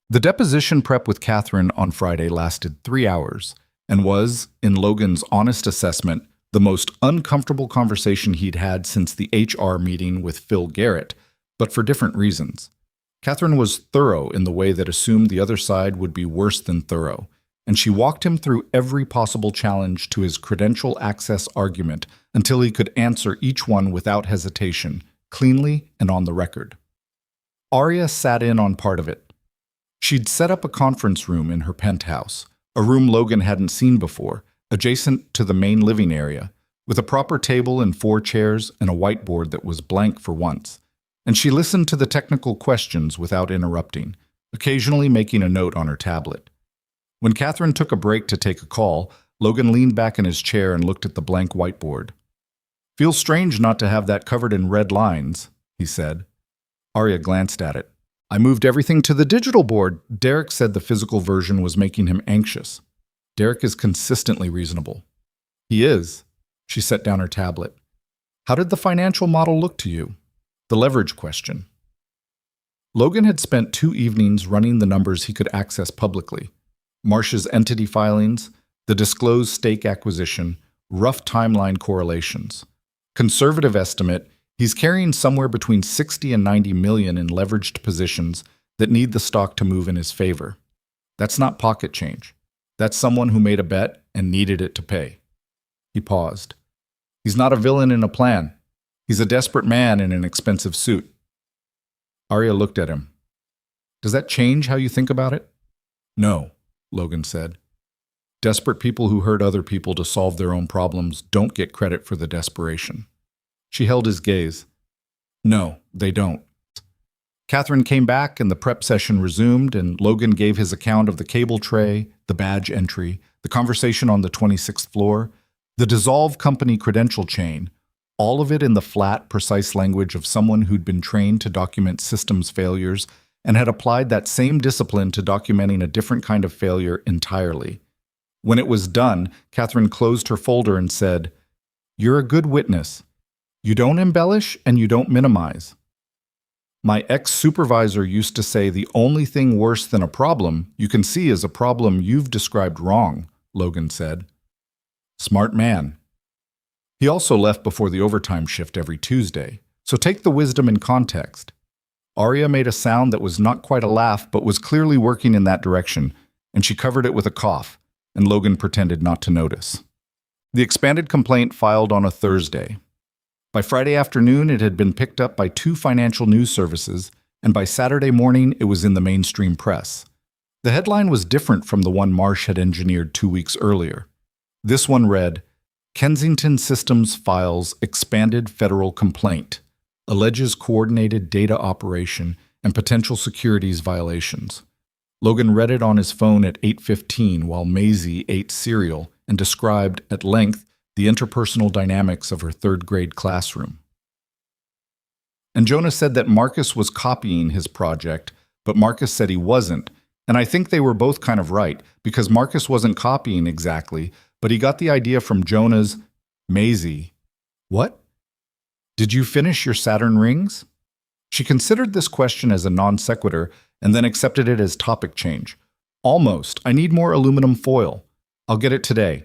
The deposition prep with Catherine on Friday lasted 3 hours and was, in Logan's honest assessment, the most uncomfortable conversation he'd had since the HR meeting with Phil Garrett, but for different reasons. Catherine was thorough in the way that assumed the other side would be worse than thorough, and she walked him through every possible challenge to his credential access argument until he could answer each one without hesitation, cleanly and on the record. Arya sat in on part of it. She'd set up a conference room in her penthouse, a room Logan hadn't seen before, adjacent to the main living area, with a proper table and 4 chairs and a whiteboard that was blank for once. And she listened to the technical questions without interrupting, occasionally making a note on her tablet. When Catherine took a break to take a call, Logan leaned back in his chair and looked at the blank whiteboard. "Feels strange not to have that covered in red lines," he said. Arya glanced at it. "I moved everything to the digital board." Derek said the physical version was making him anxious. Derek is consistently reasonable. "He is." She set down her tablet. "How did the financial model look to you?" The leverage question. Logan had spent 2 evenings running the numbers he could access publicly. Marsh's entity filings, the disclosed stake acquisition, rough timeline correlations. Conservative estimate, he's carrying somewhere between 60 and 90 million in leveraged positions that need the stock to move in his favor. That's not pocket change. That's someone who made a bet and needed it to pay. He paused. He's not a villain in a plan. He's a desperate man in an expensive suit. Arya looked at him. "Does that change how you think about it?" "No," Logan said. "Desperate people who hurt other people to solve their own problems don't get credit for the desperation." She held his gaze. "No, they don't." Catherine came back and the prep session resumed, and Logan gave his account of the cable tray, the badge entry, the conversation on the 26th floor, the dissolve company credential chain, all of it in the flat, precise language of someone who'd been trained to document systems failures and had applied that same discipline to documenting a different kind of failure entirely. When it was done, Catherine closed her folder and said, "You're a good witness. You don't embellish and you don't minimize." "My ex-supervisor used to say the only thing worse than a problem you can see is a problem you've described wrong," Logan said. Smart man. He also left before the overtime shift every Tuesday, so take the wisdom in context. Arya made a sound that was not quite a laugh but was clearly working in that direction, and she covered it with a cough, and Logan pretended not to notice. The expanded complaint filed on a Thursday. By Friday afternoon, it had been picked up by 2 financial news services, and by Saturday morning, it was in the mainstream press. The headline was different from the one Marsh had engineered 2 weeks earlier. This one read, "Kensington Systems files expanded federal complaint, alleges coordinated data operation and potential securities violations." Logan read it on his phone at 8:15 while Maisie ate cereal and described at length the interpersonal dynamics of her 3rd-grade classroom. And Jonah said that Marcus was copying his project, but Marcus said he wasn't, and I think they were both kind of right, because Marcus wasn't copying exactly, but he got the idea from Jonah's Maisie. "What? Did you finish your Saturn rings?" She considered this question as a non sequitur and then accepted it as topic change. "Almost. I need more aluminum foil. I'll get it today."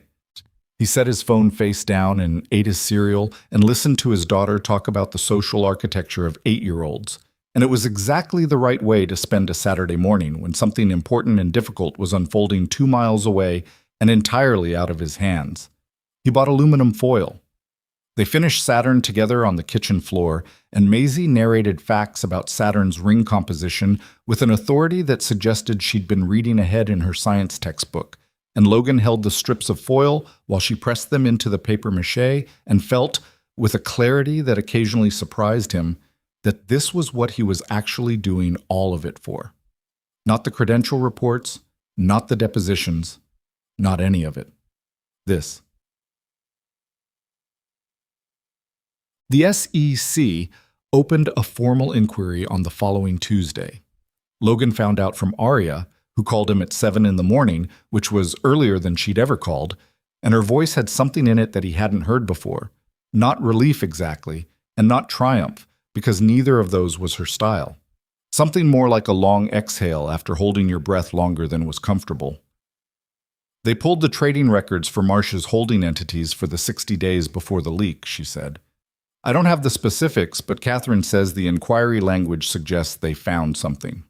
He set his phone face down and ate his cereal and listened to his daughter talk about the social architecture of 8-year-olds. And it was exactly the right way to spend a Saturday morning when something important and difficult was unfolding 2 miles away and entirely out of his hands. He bought aluminum foil. They finished Saturn together on the kitchen floor, and Maisie narrated facts about Saturn's ring composition with an authority that suggested she'd been reading ahead in her science textbook, and Logan held the strips of foil while she pressed them into the papier-mâché and felt, with a clarity that occasionally surprised him, that this was what he was actually doing all of it for. Not the credential reports, not the depositions, not any of it. This. The SEC opened a formal inquiry on the following Tuesday. Logan found out from Aria, who called him at 7 in the morning, which was earlier than she'd ever called, and her voice had something in it that he hadn't heard before. Not relief exactly, and not triumph, because neither of those was her style. Something more like a long exhale after holding your breath longer than was comfortable. They pulled the trading records for Marsh's holding entities for the 60 days before the leak, she said. I don't have the specifics, but Catherine says the inquiry language suggests they found something.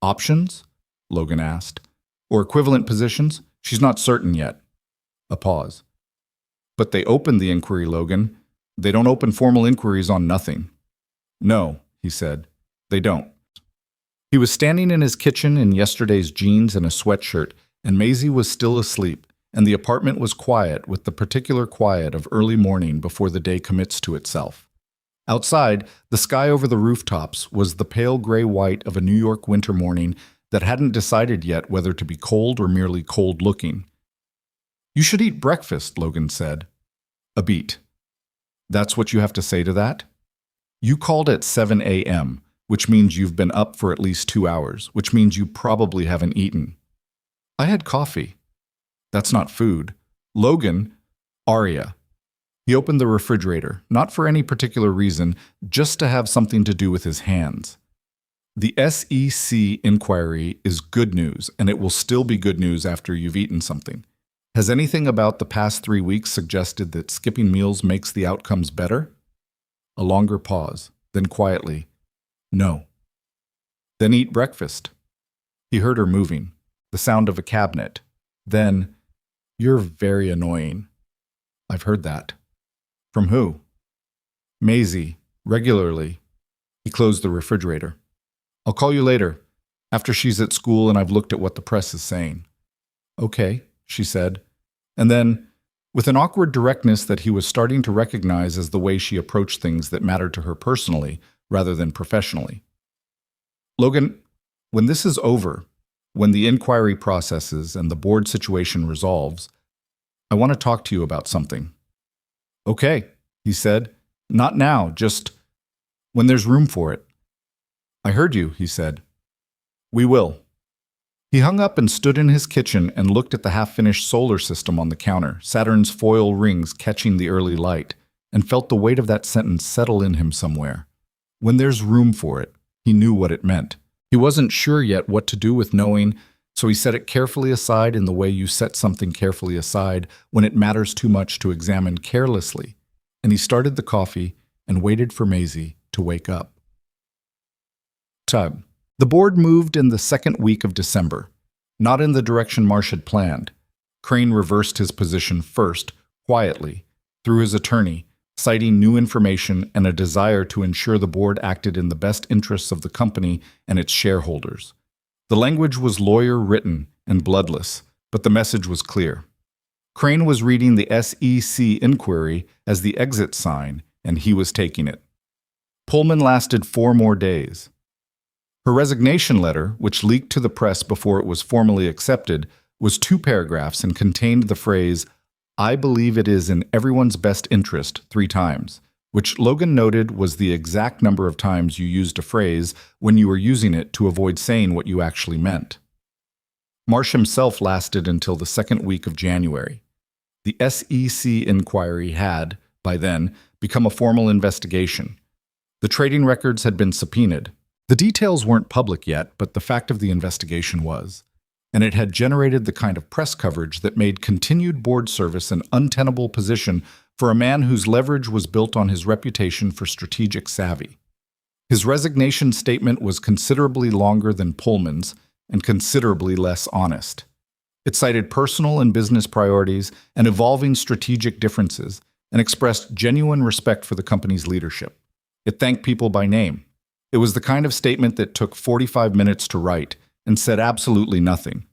Options? Logan asked. Or equivalent positions? She's not certain yet. A pause. But they opened the inquiry, Logan. They don't open formal inquiries on nothing. No, he said. They don't. He was standing in his kitchen in yesterday's jeans and a sweatshirt, and Maisie was still asleep, and the apartment was quiet with the particular quiet of early morning before the day commits to itself. Outside, the sky over the rooftops was the pale gray-white of a New York winter morning that hadn't decided yet whether to be cold or merely cold-looking. You should eat breakfast, Logan said. A beat. That's what you have to say to that? You called at 7 a.m., which means you've been up for at least 2 hours, which means you probably haven't eaten. I had coffee. That's not food. Logan, Aria. He opened the refrigerator, not for any particular reason, just to have something to do with his hands. The SEC inquiry is good news, and it will still be good news after you've eaten something. Has anything about the past 3 weeks suggested that skipping meals makes the outcomes better? A longer pause, then quietly, no. Then eat breakfast. He heard her moving, the sound of a cabinet. Then, you're very annoying. I've heard that. From who? Maisie, regularly. He closed the refrigerator. I'll call you later, after she's at school and I've looked at what the press is saying. Okay, she said. And then, with an awkward directness that he was starting to recognize as the way she approached things that mattered to her personally rather than professionally. Logan, when this is over, when the inquiry processes and the board situation resolves, I want to talk to you about something. Okay, he said. Not now, just when there's room for it. I heard you, he said. We will. He hung up and stood in his kitchen and looked at the half-finished solar system on the counter, Saturn's foil rings catching the early light, and felt the weight of that sentence settle in him somewhere. When there's room for it, he knew what it meant. He wasn't sure yet what to do with knowing, so he set it carefully aside in the way you set something carefully aside when it matters too much to examine carelessly, and he started the coffee and waited for Maisie to wake up. Tug. The board moved in the second week of December, not in the direction Marsh had planned. Crane reversed his position first, quietly, through his attorney, citing new information and a desire to ensure the board acted in the best interests of the company and its shareholders. The language was lawyer-written and bloodless, but the message was clear. Crane was reading the SEC inquiry as the exit sign, and he was taking it. Pullman lasted 4 more days. Her resignation letter, which leaked to the press before it was formally accepted, was 2 paragraphs and contained the phrase, I believe it is in everyone's best interest 3 times, which Logan noted was the exact number of times you used a phrase when you were using it to avoid saying what you actually meant. Marsh himself lasted until the second week of January. The SEC inquiry had, by then, become a formal investigation. The trading records had been subpoenaed. The details weren't public yet, but the fact of the investigation was, and it had generated the kind of press coverage that made continued board service an untenable position for a man whose leverage was built on his reputation for strategic savvy. His resignation statement was considerably longer than Pullman's and considerably less honest. It cited personal and business priorities and evolving strategic differences and expressed genuine respect for the company's leadership. It thanked people by name. It was the kind of statement that took 45 minutes to write and said absolutely nothing.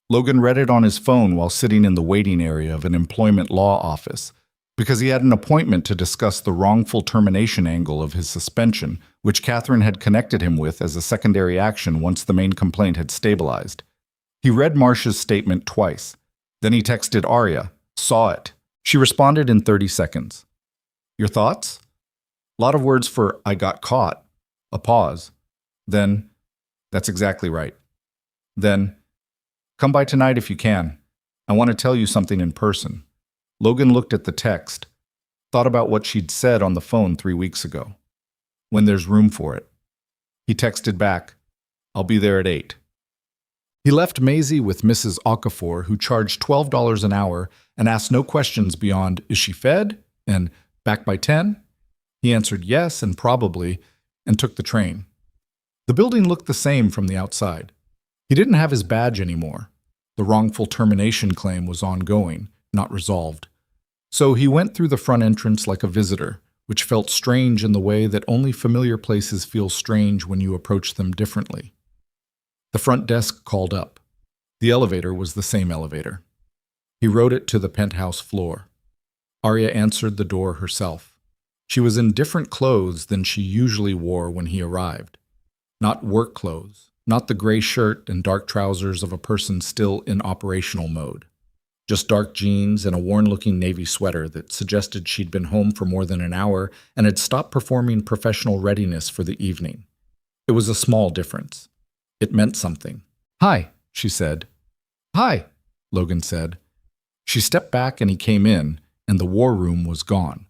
Logan read it on his phone while sitting in the waiting area of an employment law office, because he had an appointment to discuss the wrongful termination angle of his suspension, which Catherine had connected him with as a secondary action once the main complaint had stabilized. He read Marcia's statement twice. Then he texted Arya, saw it. She responded in 30 seconds. Your thoughts? A lot of words for I got caught. A pause. Then, that's exactly right. Then, come by tonight if you can. I want to tell you something in person. Logan looked at the text, thought about what she'd said on the phone 3 weeks ago. When there's room for it. He texted back, I'll be there at 8. He left Maisie with Mrs. Okafor, who charged $12 an hour and asked no questions beyond, is she fed? And back by 10? He answered yes and probably, and took the train. The building looked the same from the outside. He didn't have his badge anymore. The wrongful termination claim was ongoing, not resolved. So he went through the front entrance like a visitor, which felt strange in the way that only familiar places feel strange when you approach them differently. The front desk called up. The elevator was the same elevator. He rode it to the penthouse floor. Arya answered the door herself. She was in different clothes than she usually wore when he arrived. Not work clothes, not the gray shirt and dark trousers of a person still in operational mode. Just dark jeans and a worn-looking navy sweater that suggested she'd been home for more than an hour and had stopped performing professional readiness for the evening. It was a small difference. It meant something. Hi, she said. Hi, Logan said. She stepped back and he came in, and the war room was gone.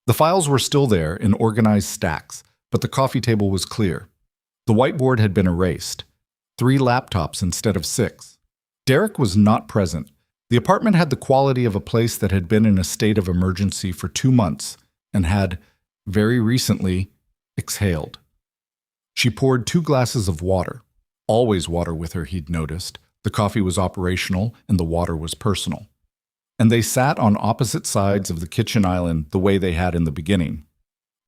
The files were still there in organized stacks, but the coffee table was clear. The whiteboard had been erased. 3 laptops instead of 6. Derek was not present. The apartment had the quality of a place that had been in a state of emergency for 2 months and had, very recently, exhaled. She poured 2 glasses of water. Always water with her, he'd noticed. The coffee was operational and the water was personal. And they sat on opposite sides of the kitchen island the way they had in the beginning.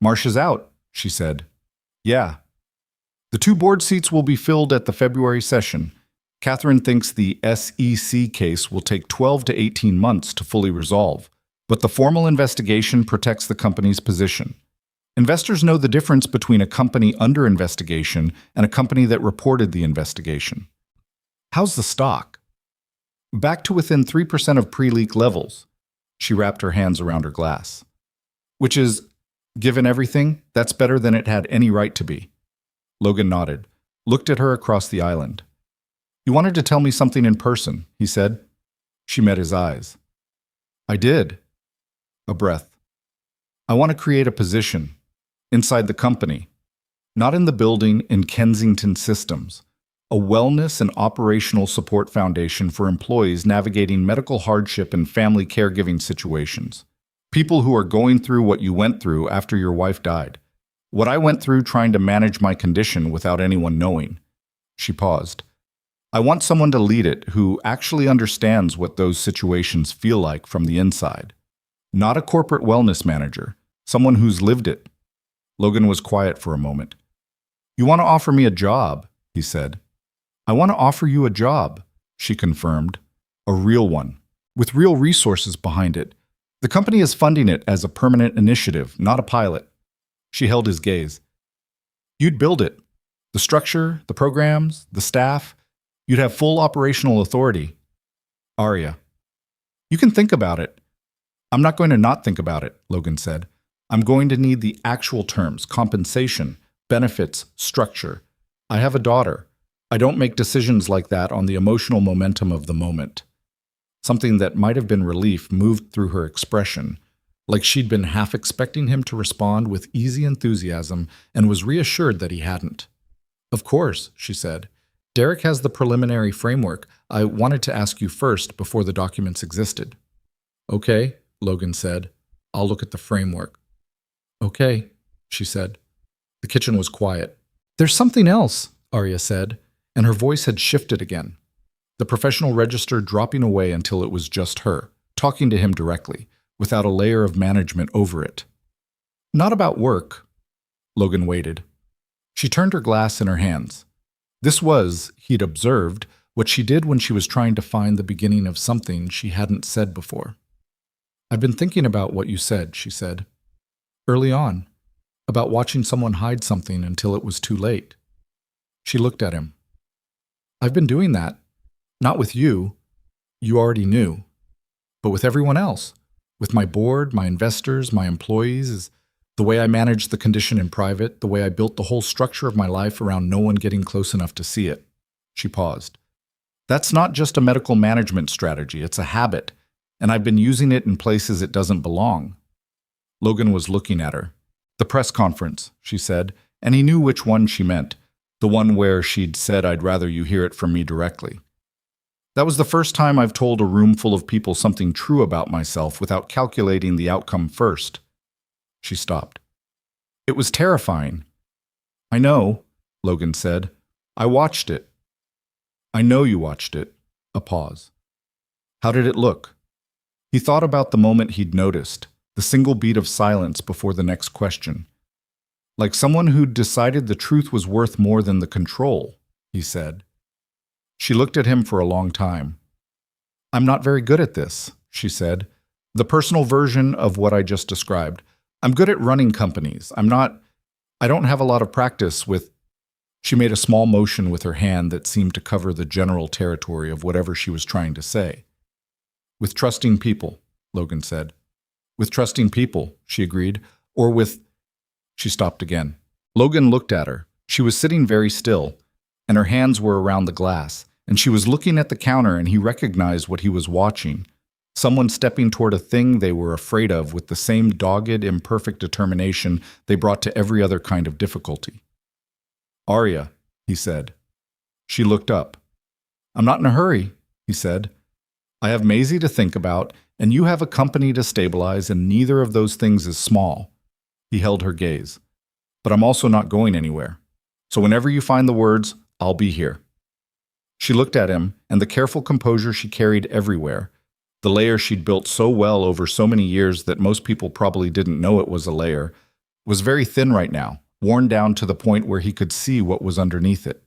Marcia's out, she said. Yeah. The 2 board seats will be filled at the February session. Catherine thinks the SEC case will take 12 to 18 months to fully resolve, but the formal investigation protects the company's position. Investors know the difference between a company under investigation and a company that reported the investigation. How's the stock? Back to within 3% of pre-leak levels. She wrapped her hands around her glass. Which is, given everything, that's better than it had any right to be. Logan nodded, looked at her across the island. You wanted to tell me something in person, he said. She met his eyes. I did. A breath. I want to create a position. Inside the company. Not in the building, in Kensington Systems. A wellness and operational support foundation for employees navigating medical hardship and family caregiving situations. People who are going through what you went through after your wife died. What I went through trying to manage my condition without anyone knowing. She paused. I want someone to lead it who actually understands what those situations feel like from the inside. Not a corporate wellness manager. Someone who's lived it. Logan was quiet for a moment. You want to offer me a job, he said. I want to offer you a job, she confirmed. A real one, with real resources behind it. The company is funding it as a permanent initiative, not a pilot. She held his gaze. You'd build it. The structure, the programs, the staff. You'd have full operational authority. Arya. You can think about it. I'm not going to not think about it, Logan said. I'm going to need the actual terms, compensation, benefits, structure. I have a daughter. I don't make decisions like that on the emotional momentum of the moment. Something that might have been relief moved through her expression, like she'd been half expecting him to respond with easy enthusiasm and was reassured that he hadn't. Of course, she said. Derek has the preliminary framework. I wanted to ask you first before the documents existed. Okay, Logan said. I'll look at the framework. Okay, she said. The kitchen was quiet. There's something else, Arya said, and her voice had shifted again. The professional register dropping away until it was just her, talking to him directly, without a layer of management over it. Not about work. Logan waited. She turned her glass in her hands. This was, he'd observed, what she did when she was trying to find the beginning of something she hadn't said before. I've been thinking about what you said, she said. Early on, about watching someone hide something until it was too late. She looked at him. I've been doing that. Not with you. You already knew. But with everyone else. With my board, my investors, my employees, the way I managed the condition in private, the way I built the whole structure of my life around no one getting close enough to see it. She paused. That's not just a medical management strategy, it's a habit, and I've been using it in places it doesn't belong. Logan was looking at her. The press conference, she said, and he knew which one she meant, the one where she'd said, I'd rather you hear it from me directly. That was the first time I've told a room full of people something true about myself without calculating the outcome first. She stopped. It was terrifying. I know, Logan said. I watched it. I know you watched it. A pause. How did it look? He thought about the moment he'd noticed, the single beat of silence before the next question. Like someone who'd decided the truth was worth more than the control, he said. She looked at him for a long time. I'm not very good at this, she said. The personal version of what I just described. I'm good at running companies. I don't have a lot of practice with. She made a small motion with her hand that seemed to cover the general territory of whatever she was trying to say. With trusting people, Logan said. With trusting people, she agreed, or with. She stopped again. Logan looked at her. She was sitting very still, and her hands were around the glass, and she was looking at the counter, and he recognized what he was watching. Someone stepping toward a thing they were afraid of with the same dogged, imperfect determination they brought to every other kind of difficulty. Arya, he said. She looked up. I'm not in a hurry, he said. I have Maisie to think about, and you have a company to stabilize, and neither of those things is small. He held her gaze. But I'm also not going anywhere. So whenever you find the words, I'll be here. She looked at him, and the careful composure she carried everywhere, the layer she'd built so well over so many years that most people probably didn't know it was a layer, was very thin right now, worn down to the point where he could see what was underneath it.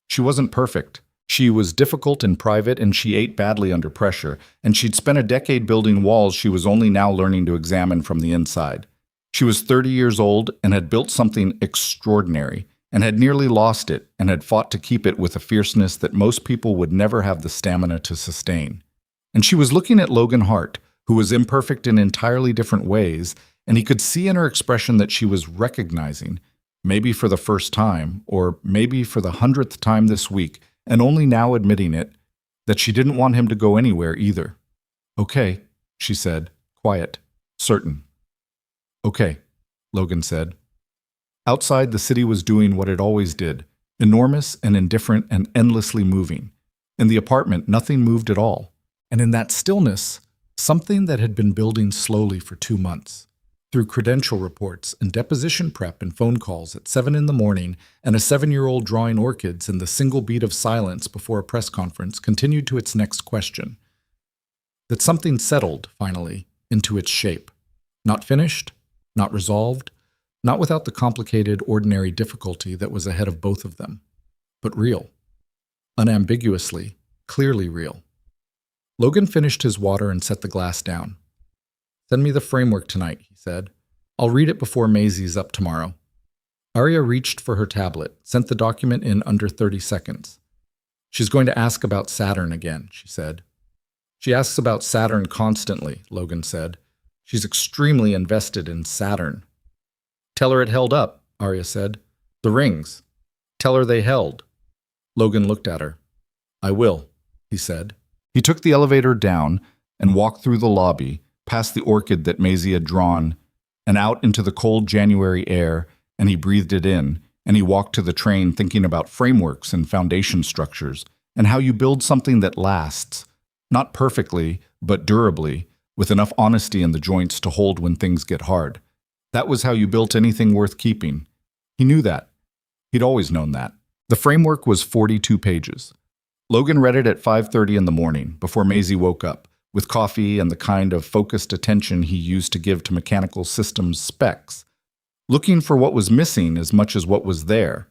She wasn't perfect. She was difficult in private, and she ate badly under pressure, and she'd spent a decade building walls she was only now learning to examine from the inside. She was 30 years old and had built something extraordinary, and had nearly lost it, and had fought to keep it with a fierceness that most people would never have the stamina to sustain. And she was looking at Logan Hart, who was imperfect in entirely different ways, and he could see in her expression that she was recognizing, maybe for the first time, or maybe for the 100th time this week, and only now admitting it, that she didn't want him to go anywhere either. Okay, she said, quiet, certain. Okay, Logan said. Outside, the city was doing what it always did, enormous and indifferent and endlessly moving. In the apartment, nothing moved at all. And in that stillness, something that had been building slowly for 2 months. Through credential reports and deposition prep and phone calls at 7 in the morning, and a 7-year-old drawing orchids and the single beat of silence before a press conference continued to its next question. That something settled, finally, into its shape. Not finished, not resolved, not without the complicated, ordinary difficulty that was ahead of both of them, but real. Unambiguously, clearly real. Logan finished his water and set the glass down. Send me the framework tonight, he said. I'll read it before Maisie's up tomorrow. Arya reached for her tablet, sent the document in under 30 seconds. She's going to ask about Saturn again, she said. She asks about Saturn constantly, Logan said. She's extremely invested in Saturn. Tell her it held up, Arya said. The rings. Tell her they held. Logan looked at her. I will, he said. He took the elevator down and walked through the lobby, past the orchid that Maisie had drawn, and out into the cold January air, and he breathed it in, and he walked to the train thinking about frameworks and foundation structures, and how you build something that lasts, not perfectly, but durably, with enough honesty in the joints to hold when things get hard. That was how you built anything worth keeping. He knew that. He'd always known that. The framework was 42 pages. Logan read it at 5:30 in the morning, before Maisie woke up, with coffee and the kind of focused attention he used to give to mechanical systems specs, looking for what was missing as much as what was there.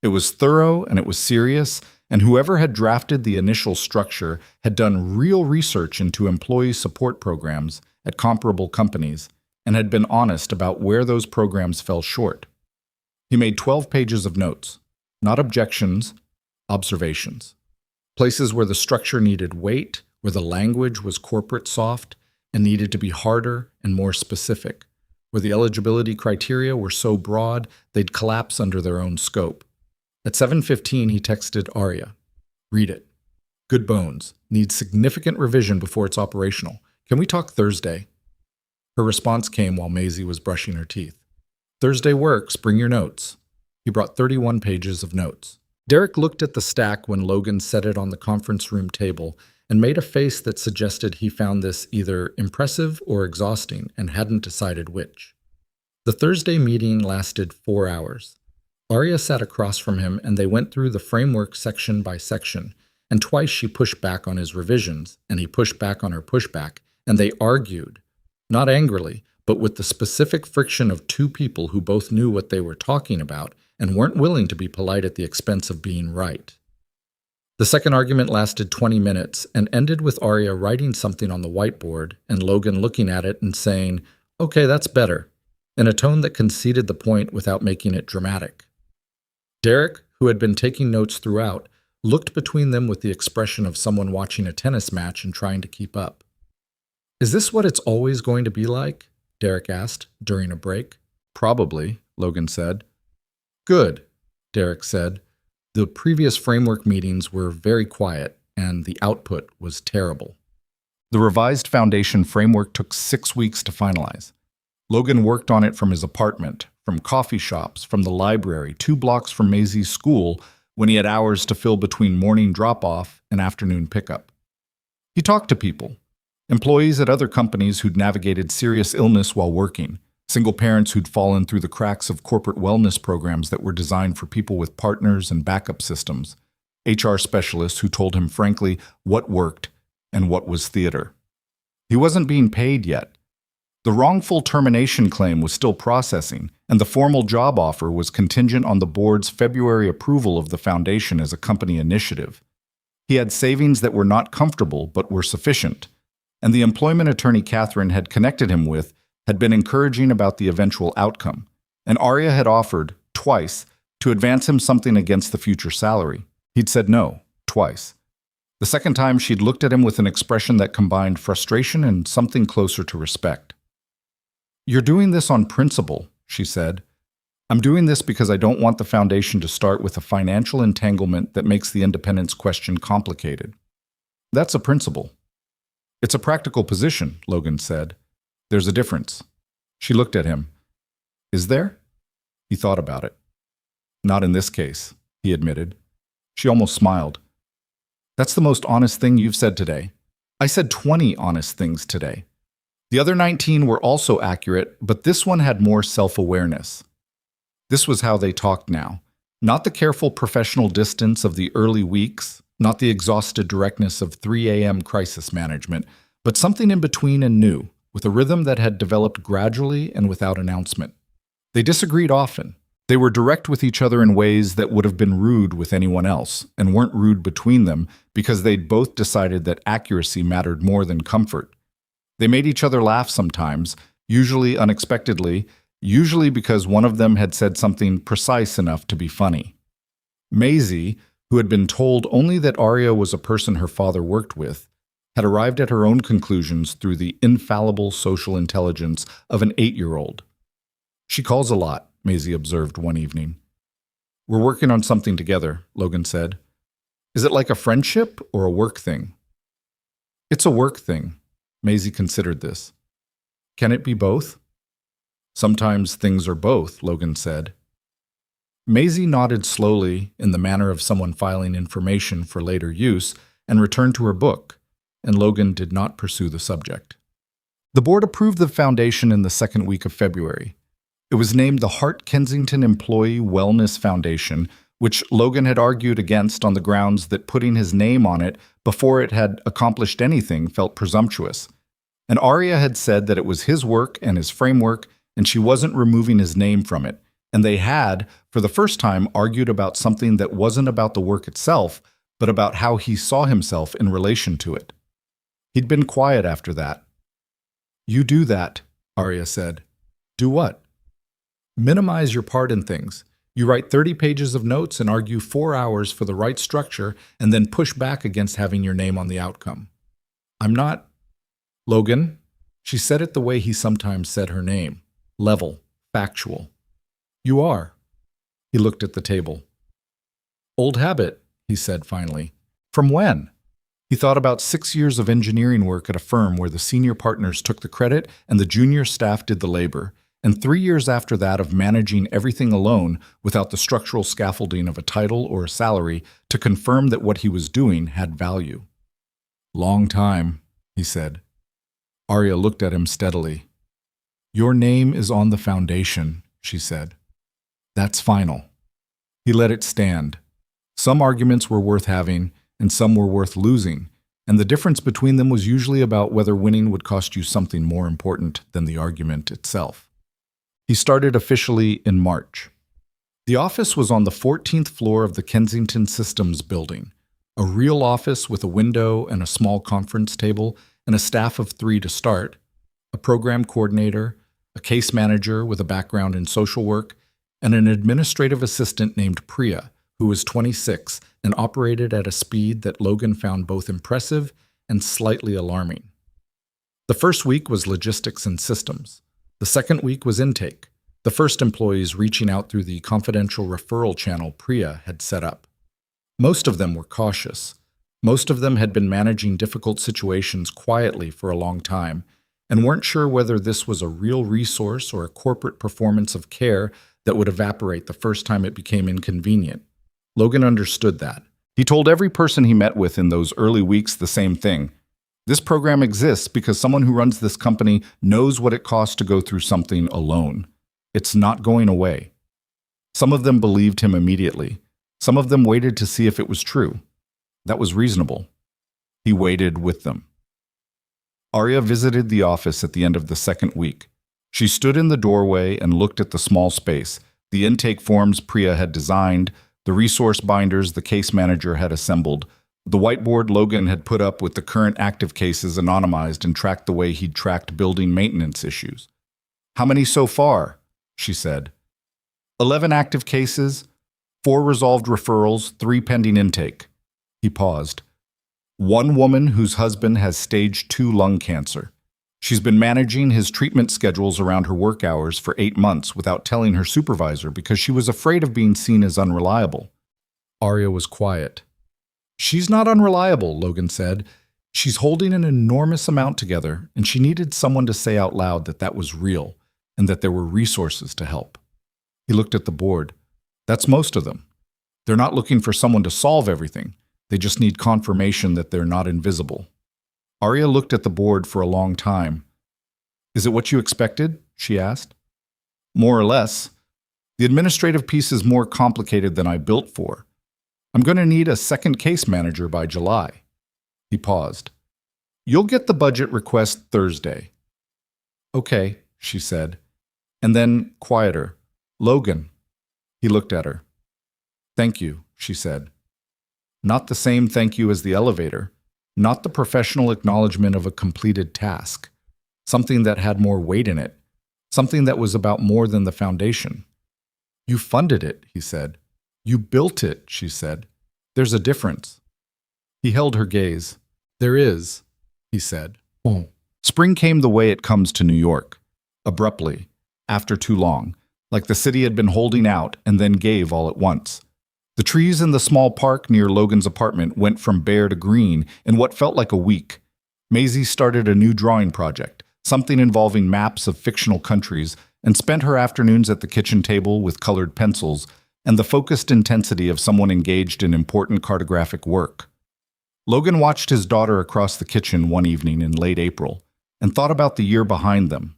It was thorough and it was serious, and whoever had drafted the initial structure had done real research into employee support programs at comparable companies and had been honest about where those programs fell short. He made 12 pages of notes, not objections, observations. Places where the structure needed weight, where the language was corporate soft and needed to be harder and more specific, where the eligibility criteria were so broad they'd collapse under their own scope. At 7:15, he texted Arya, "Read it. Good bones. Needs significant revision before it's operational. Can we talk Thursday?" Her response came while Maisie was brushing her teeth. "Thursday works. Bring your notes." He brought 31 pages of notes. Derek looked at the stack when Logan set it on the conference room table and made a face that suggested he found this either impressive or exhausting and hadn't decided which. The Thursday meeting lasted 4 hours. Arya sat across from him and they went through the framework section by section, and twice she pushed back on his revisions, and he pushed back on her pushback, and they argued, not angrily, but with the specific friction of two people who both knew what they were talking about and weren't willing to be polite at the expense of being right. The second argument lasted 20 minutes and ended with Arya writing something on the whiteboard and Logan looking at it and saying, "Okay, that's better," in a tone that conceded the point without making it dramatic. Derek, who had been taking notes throughout, looked between them with the expression of someone watching a tennis match and trying to keep up. "Is this what it's always going to be like?" Derek asked during a break. "Probably," Logan said. "Good," Derek said. The previous framework meetings were very quiet, and the output was terrible. The revised foundation framework took 6 weeks to finalize. Logan worked on it from his apartment, from coffee shops, from the library, 2 blocks from Maisie's school, when he had hours to fill between morning drop-off and afternoon pickup. He talked to people, employees at other companies who'd navigated serious illness while working, single parents who'd fallen through the cracks of corporate wellness programs that were designed for people with partners and backup systems, HR specialists who told him frankly what worked and what was theater. He wasn't being paid yet. The wrongful termination claim was still processing, and the formal job offer was contingent on the board's February approval of the foundation as a company initiative. He had savings that were not comfortable but were sufficient, and the employment attorney Catherine had connected him with had been encouraging about the eventual outcome, and Arya had offered, twice, to advance him something against the future salary. He'd said no, twice. The second time she'd looked at him with an expression that combined frustration and something closer to respect. "You're doing this on principle," she said. "I'm doing this because I don't want the foundation to start with a financial entanglement that makes the independence question complicated." "That's a principle." "It's a practical position," Logan said. "There's a difference." She looked at him. "Is there?" He thought about it. "Not in this case," he admitted. She almost smiled. "That's the most honest thing you've said today. I said 20 honest things today. The other 19 were also accurate, but this one had more self-awareness." This was how they talked now. Not the careful professional distance of the early weeks, not the exhausted directness of 3 a.m. crisis management, but something in between and new, with a rhythm that had developed gradually and without announcement. They disagreed often. They were direct with each other in ways that would have been rude with anyone else, and weren't rude between them because they'd both decided that accuracy mattered more than comfort. They made each other laugh sometimes, usually unexpectedly, usually because one of them had said something precise enough to be funny. Maisie, who had been told only that Arya was a person her father worked with, had arrived at her own conclusions through the infallible social intelligence of an 8-year-old. "She calls a lot," Maisie observed one evening. "We're working on something together," Logan said. "Is it like a friendship or a work thing?" "It's a work thing." Maisie considered this. "Can it be both?" "Sometimes things are both," Logan said. Maisie nodded slowly in the manner of someone filing information for later use and returned to her book, and Logan did not pursue the subject. The board approved the foundation in the second week of February. It was named the Hart Kensington Employee Wellness Foundation, which Logan had argued against on the grounds that putting his name on it before it had accomplished anything felt presumptuous. And Arya had said that it was his work and his framework, and she wasn't removing his name from it. And they had, for the first time, argued about something that wasn't about the work itself, but about how he saw himself in relation to it. He'd been quiet after that. You do that, Arya said. Do what? Minimize your part in things. You write 30 pages of notes and argue 4 hours for the right structure and then push back against having your name on the outcome. I'm not... Logan? She said it the way he sometimes said her name. Level. Factual. You are. He looked at the table. Old habit, he said finally. From when? He thought about 6 years of engineering work at a firm where the senior partners took the credit and the junior staff did the labor, and 3 years after that of managing everything alone without the structural scaffolding of a title or a salary to confirm that what he was doing had value. Long time, he said. Arya looked at him steadily. Your name is on the foundation, she said. That's final. He let it stand. Some arguments were worth having, and some were worth losing, and the difference between them was usually about whether winning would cost you something more important than the argument itself. He started officially in March. The office was on the 14th floor of the Kensington Systems building, a real office with a window and a small conference table and a staff of 3 to start, a program coordinator, a case manager with a background in social work, and an administrative assistant named Priya, who was 26 and operated at a speed that Logan found both impressive and slightly alarming. The first week was logistics and systems. The second week was intake, the first employees reaching out through the confidential referral channel Priya had set up. Most of them were cautious. Most of them had been managing difficult situations quietly for a long time and weren't sure whether this was a real resource or a corporate performance of care that would evaporate the first time it became inconvenient. Logan understood that. He told every person he met with in those early weeks the same thing. This program exists because someone who runs this company knows what it costs to go through something alone. It's not going away. Some of them believed him immediately. Some of them waited to see if it was true. That was reasonable. He waited with them. Arya visited the office at the end of the second week. She stood in the doorway and looked at the small space, the intake forms Priya had designed, the resource binders the case manager had assembled, the whiteboard Logan had put up with the current active cases anonymized and tracked the way he'd tracked building maintenance issues. How many so far? She said. 11 active cases, 4 resolved referrals, 3 pending intake. He paused. 1 woman whose husband has stage 2 lung cancer. She's been managing his treatment schedules around her work hours for 8 months without telling her supervisor because she was afraid of being seen as unreliable. Arya was quiet. She's not unreliable, Logan said. She's holding an enormous amount together, and she needed someone to say out loud that that was real and that there were resources to help. He looked at the board. That's most of them. They're not looking for someone to solve everything. They just need confirmation that they're not invisible. Arya looked at the board for a long time. Is it what you expected? She asked. More or less. The administrative piece is more complicated than I built for. I'm going to need a second case manager by July. He paused. You'll get the budget request Thursday. Okay, she said. And then, quieter. Logan. He looked at her. Thank you, she said. Not the same thank you as the elevator. Not the professional acknowledgement of a completed task. Something that had more weight in it. Something that was about more than the foundation. You funded it, he said. You built it, she said. There's a difference. He held her gaze. There is, he said. Oh. Spring came the way it comes to New York. Abruptly, after too long, like the city had been holding out and then gave all at once. The trees in the small park near Logan's apartment went from bare to green in what felt like a week. Maisie started a new drawing project, something involving maps of fictional countries, and spent her afternoons at the kitchen table with colored pencils and the focused intensity of someone engaged in important cartographic work. Logan watched his daughter across the kitchen one evening in late April and thought about the year behind them.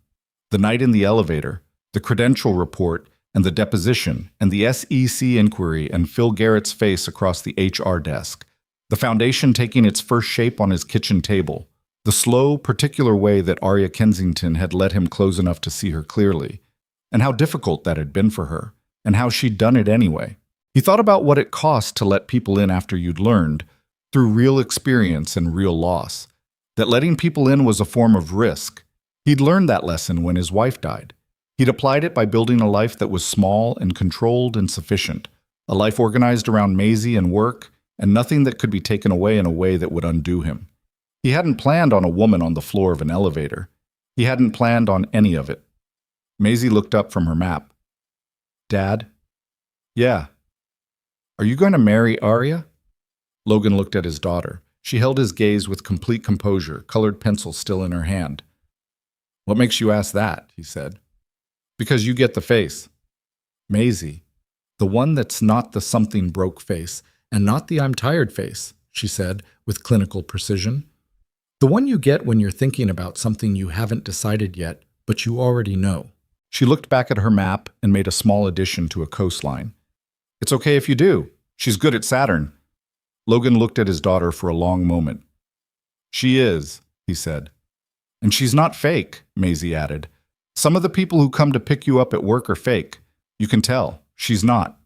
The night in the elevator, the credential report, and the deposition, and the SEC inquiry and Phil Garrett's face across the HR desk. The foundation taking its first shape on his kitchen table. The slow, particular way that Arya Kensington had let him close enough to see her clearly. And how difficult that had been for her. And how she'd done it anyway. He thought about what it cost to let people in after you'd learned, through real experience and real loss. That letting people in was a form of risk. He'd learned that lesson when his wife died. He'd applied it by building a life that was small and controlled and sufficient, a life organized around Maisie and work, and nothing that could be taken away in a way that would undo him. He hadn't planned on a woman on the floor of an elevator. He hadn't planned on any of it. Maisie looked up from her map. "Dad?" "Yeah." "Are you going to marry Arya?" Logan looked at his daughter. She held his gaze with complete composure, colored pencil still in her hand. "What makes you ask that?" he said. "Because you get the face." "Maisie, the one that's not the something broke face, and not the I'm tired face," she said with clinical precision. "The one you get when you're thinking about something you haven't decided yet, but you already know." She looked back at her map and made a small addition to a coastline. "It's okay if you do. She's good at Saturn." Logan looked at his daughter for a long moment. "She is," he said. "And she's not fake," Maisie added. "Some of the people who come to pick you up at work are fake. You can tell. She's not."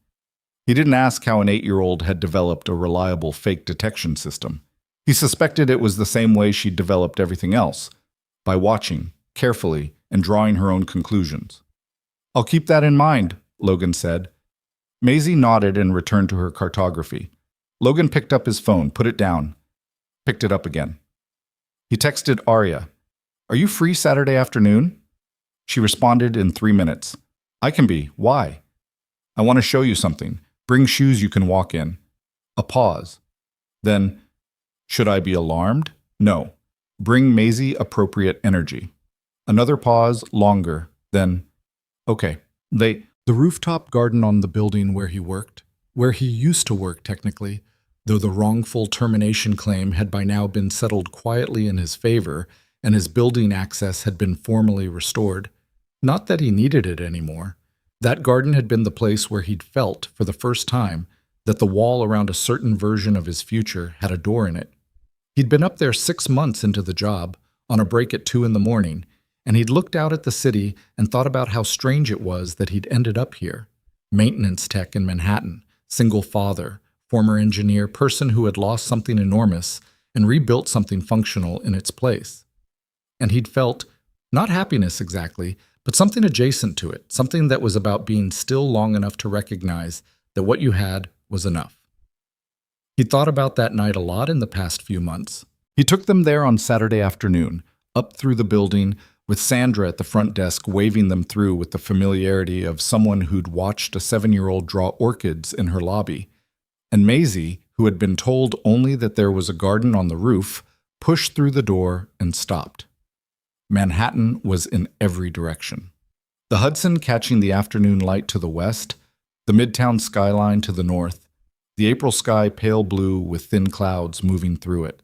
He didn't ask how an 8-year-old had developed a reliable fake detection system. He suspected it was the same way she'd developed everything else, by watching, carefully, and drawing her own conclusions. "I'll keep that in mind," Logan said. Maisie nodded and returned to her cartography. Logan picked up his phone, put it down, picked it up again. He texted Arya, "Are you free Saturday afternoon?" She responded in 3 minutes. "I can be. Why?" "I want to show you something. Bring shoes you can walk in." A pause. Then, "Should I be alarmed?" "No. Bring Maisie appropriate energy." Another pause, longer. Then, "Okay." The rooftop garden on the building where he worked, where he used to work technically, though the wrongful termination claim had by now been settled quietly in his favor and his building access had been formally restored. Not that he needed it anymore. That garden had been the place where he'd felt, for the first time, that the wall around a certain version of his future had a door in it. He'd been up there 6 months into the job, on a break at 2 in the morning, and he'd looked out at the city and thought about how strange it was that he'd ended up here. Maintenance tech in Manhattan, single father, former engineer, person who had lost something enormous and rebuilt something functional in its place. And he'd felt, not happiness exactly, but something adjacent to it, something that was about being still long enough to recognize that what you had was enough. He'd thought about that night a lot in the past few months. He took them there on Saturday afternoon, up through the building, with Sandra at the front desk waving them through with the familiarity of someone who'd watched a 7-year-old draw orchids in her lobby. And Maisie, who had been told only that there was a garden on the roof, pushed through the door and stopped. Manhattan was in every direction. The Hudson catching the afternoon light to the west, the Midtown skyline to the north, the April sky pale blue with thin clouds moving through it.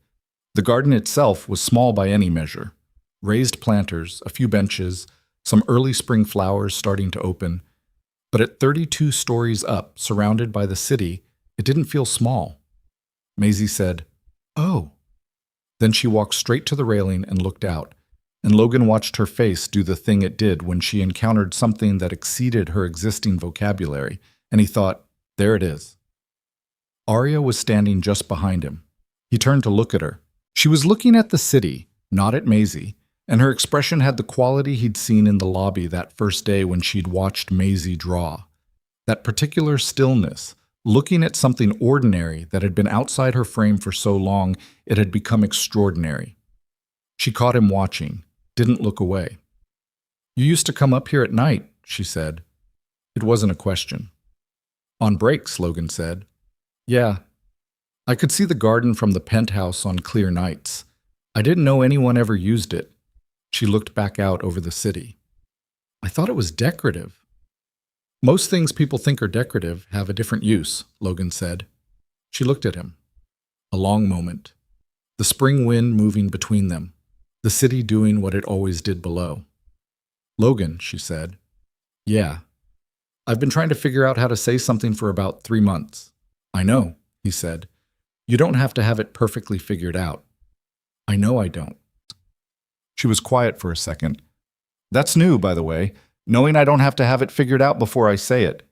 The garden itself was small by any measure. Raised planters, a few benches, some early spring flowers starting to open. But at 32 stories up, surrounded by the city, it didn't feel small. Maisie said, "Oh." Then she walked straight to the railing and looked out, and Logan watched her face do the thing it did when she encountered something that exceeded her existing vocabulary, and he thought, there it is. Arya was standing just behind him. He turned to look at her. She was looking at the city, not at Maisie, and her expression had the quality he'd seen in the lobby that first day when she'd watched Maisie draw. That particular stillness, looking at something ordinary that had been outside her frame for so long it had become extraordinary. She caught him watching, didn't look away. "You used to come up here at night," she said. It wasn't a question. "On breaks," Logan said. "Yeah. I could see the garden from the penthouse on clear nights. I didn't know anyone ever used it." She looked back out over the city. "I thought it was decorative." "Most things people think are decorative have a different use," Logan said. She looked at him. A long moment. The spring wind moving between them. The city doing what it always did below. "Logan," she said. "Yeah. I've been trying to figure out how to say something for about 3 months." "I know," he said. "You don't have to have it perfectly figured out." "I know I don't." She was quiet for a second. "That's new, by the way, knowing I don't have to have it figured out before I say it."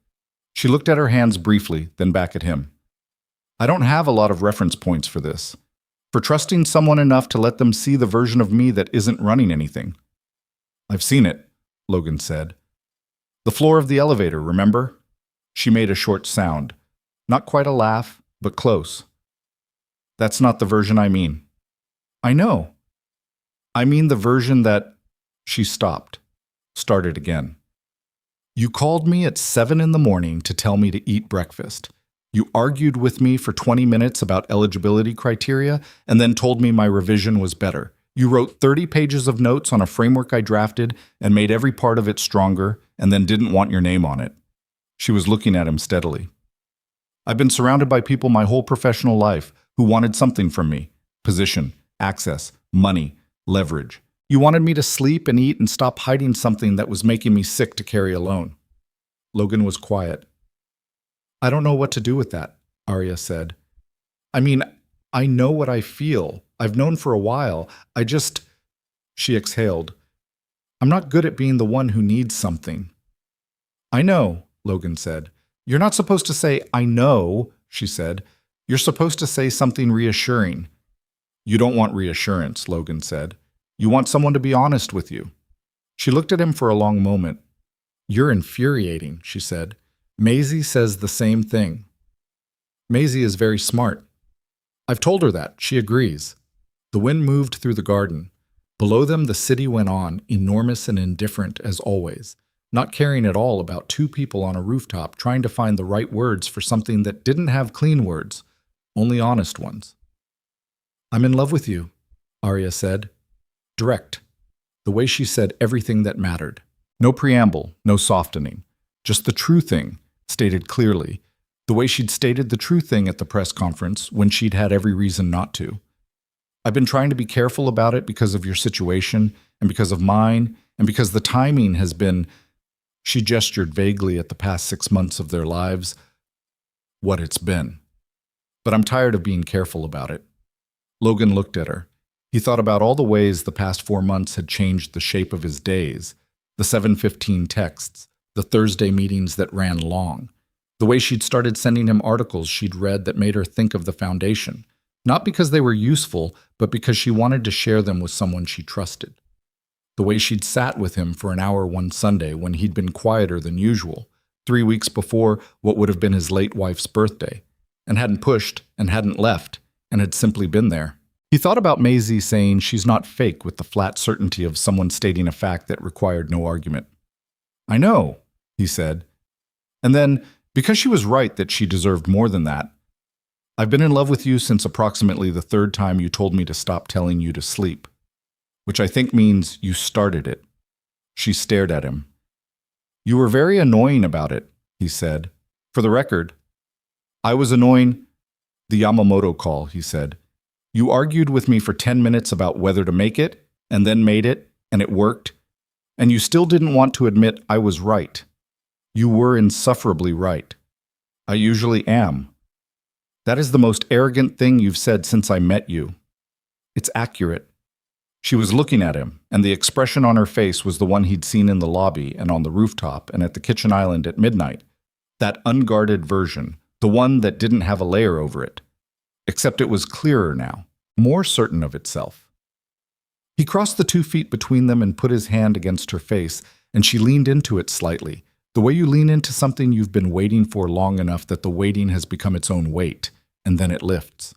She looked at her hands briefly, then back at him. "I don't have a lot of reference points for this. For trusting someone enough to let them see the version of me that isn't running anything." I've seen it, Logan said. The floor of the elevator, remember? She made a short sound. Not quite a laugh, but close. That's not the version I mean. I know. I mean the version that... She stopped. Started again. You called me at 7 in the morning to tell me to eat breakfast. You argued with me for 20 minutes about eligibility criteria and then told me my revision was better. You wrote 30 pages of notes on a framework I drafted and made every part of it stronger and then didn't want your name on it. She was looking at him steadily. I've been surrounded by people my whole professional life who wanted something from me. Position, access, money, leverage. You wanted me to sleep and eat and stop hiding something that was making me sick to carry alone. Logan was quiet. I don't know what to do with that, Arya said. I mean, I know what I feel. I've known for a while. She exhaled. I'm not good at being the one who needs something. I know, Logan said. You're not supposed to say, I know, she said. You're supposed to say something reassuring. You don't want reassurance, Logan said. You want someone to be honest with you. She looked at him for a long moment. You're infuriating, she said. Maisie says the same thing. Maisie is very smart. I've told her that. She agrees. The wind moved through the garden. Below them, the city went on, enormous and indifferent as always, not caring at all about two people on a rooftop trying to find the right words for something that didn't have clean words, only honest ones. I'm in love with you, Arya said. Direct. The way she said everything that mattered. No preamble, no softening. Just the true thing, stated clearly. The way she'd stated the true thing at the press conference when she'd had every reason not to. I've been trying to be careful about it because of your situation, and because of mine, and because the timing has been... She gestured vaguely at the past 6 months of their lives. What it's been. But I'm tired of being careful about it. Logan looked at her. He thought about all the ways the past 4 months had changed the shape of his days. The 7:15 texts, the Thursday meetings that ran long. The way she'd started sending him articles she'd read that made her think of the foundation. Not because they were useful, but because she wanted to share them with someone she trusted. The way she'd sat with him for an hour one Sunday when he'd been quieter than usual, 3 weeks before what would have been his late wife's birthday, and hadn't pushed and hadn't left, and had simply been there. He thought about Maisie saying she's not fake with the flat certainty of someone stating a fact that required no argument. I know, he said. And then, because she was right that she deserved more than that, I've been in love with you since approximately the 3rd time you told me to stop telling you to sleep, which I think means you started it. She stared at him. You were very annoying about it, he said. For the record, I was annoying. The Yamamoto call, he said. You argued with me for 10 minutes about whether to make it, and then made it, and it worked, and you still didn't want to admit I was right. You were insufferably right. I usually am. That is the most arrogant thing you've said since I met you. It's accurate. She was looking at him, and the expression on her face was the one he'd seen in the lobby and on the rooftop and at the kitchen island at midnight. That unguarded version, the one that didn't have a layer over it. Except it was clearer now, more certain of itself. He crossed the 2 feet between them and put his hand against her face, and she leaned into it slightly, the way you lean into something you've been waiting for long enough that the waiting has become its own weight, and then it lifts.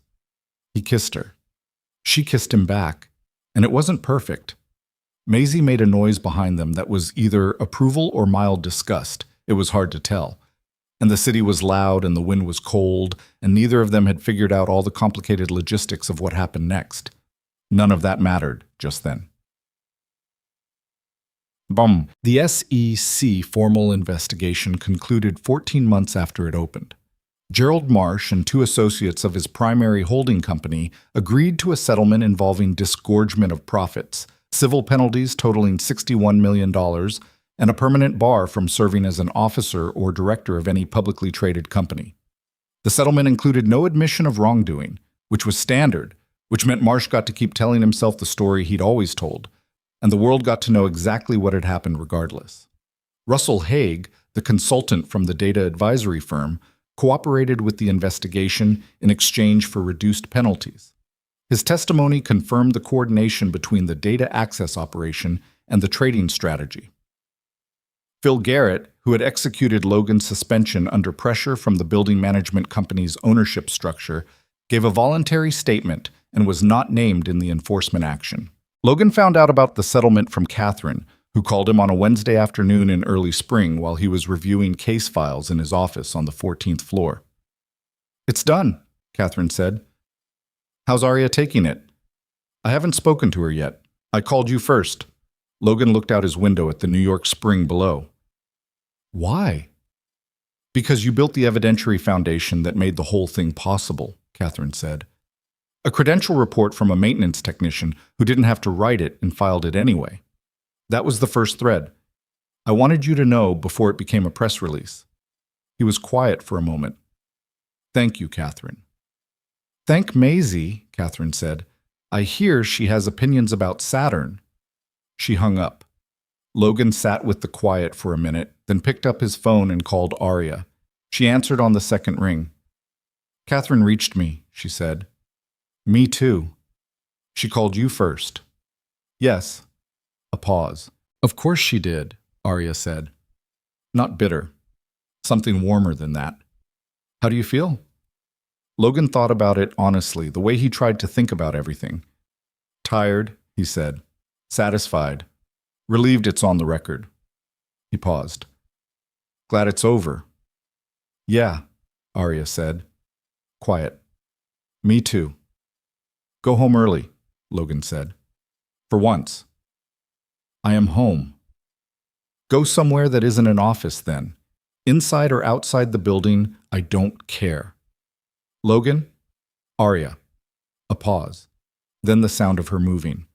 He kissed her. She kissed him back, and it wasn't perfect. Maisie made a noise behind them that was either approval or mild disgust. It was hard to tell. And the city was loud and the wind was cold, and neither of them had figured out all the complicated logistics of what happened next. None of that mattered just then. Bum. The SEC formal investigation concluded 14 months after it opened. Gerald Marsh and 2 associates of his primary holding company agreed to a settlement involving disgorgement of profits, civil penalties totaling $61 million, and a permanent bar from serving as an officer or director of any publicly traded company. The settlement included no admission of wrongdoing, which was standard, which meant Marsh got to keep telling himself the story he'd always told, and the world got to know exactly what had happened regardless. Russell Haig, the consultant from the data advisory firm, cooperated with the investigation in exchange for reduced penalties. His testimony confirmed the coordination between the data access operation and the trading strategy. Phil Garrett, who had executed Logan's suspension under pressure from the building management company's ownership structure, gave a voluntary statement and was not named in the enforcement action. Logan found out about the settlement from Catherine, who called him on a Wednesday afternoon in early spring while he was reviewing case files in his office on the 14th floor. "It's done," Catherine said. "How's Arya taking it?" "I haven't spoken to her yet. I called you first." Logan looked out his window at the New York spring below. "Why?" "Because you built the evidentiary foundation that made the whole thing possible," Catherine said. "A credential report from a maintenance technician who didn't have to write it and filed it anyway. That was the first thread. I wanted you to know before it became a press release." He was quiet for a moment. "Thank you, Catherine." "Thank Maisie," Catherine said. "I hear she has opinions about Saturn." She hung up. Logan sat with the quiet for a minute, then picked up his phone and called Arya. She answered on the second ring. "Catherine reached me," she said. "Me too." "She called you first." "Yes." A pause. "Of course she did," Arya said. Not bitter. Something warmer than that. "How do you feel?" Logan thought about it honestly, the way he tried to think about everything. "Tired," he said. "Satisfied. Relieved it's on the record." He paused. "Glad it's over." "Yeah," Arya said. Quiet. "Me too." "Go home early," Logan said. "For once." "I am home." "Go somewhere that isn't an office then. Inside or outside the building, I don't care." "Logan?" "Arya." A pause. Then the sound of her moving.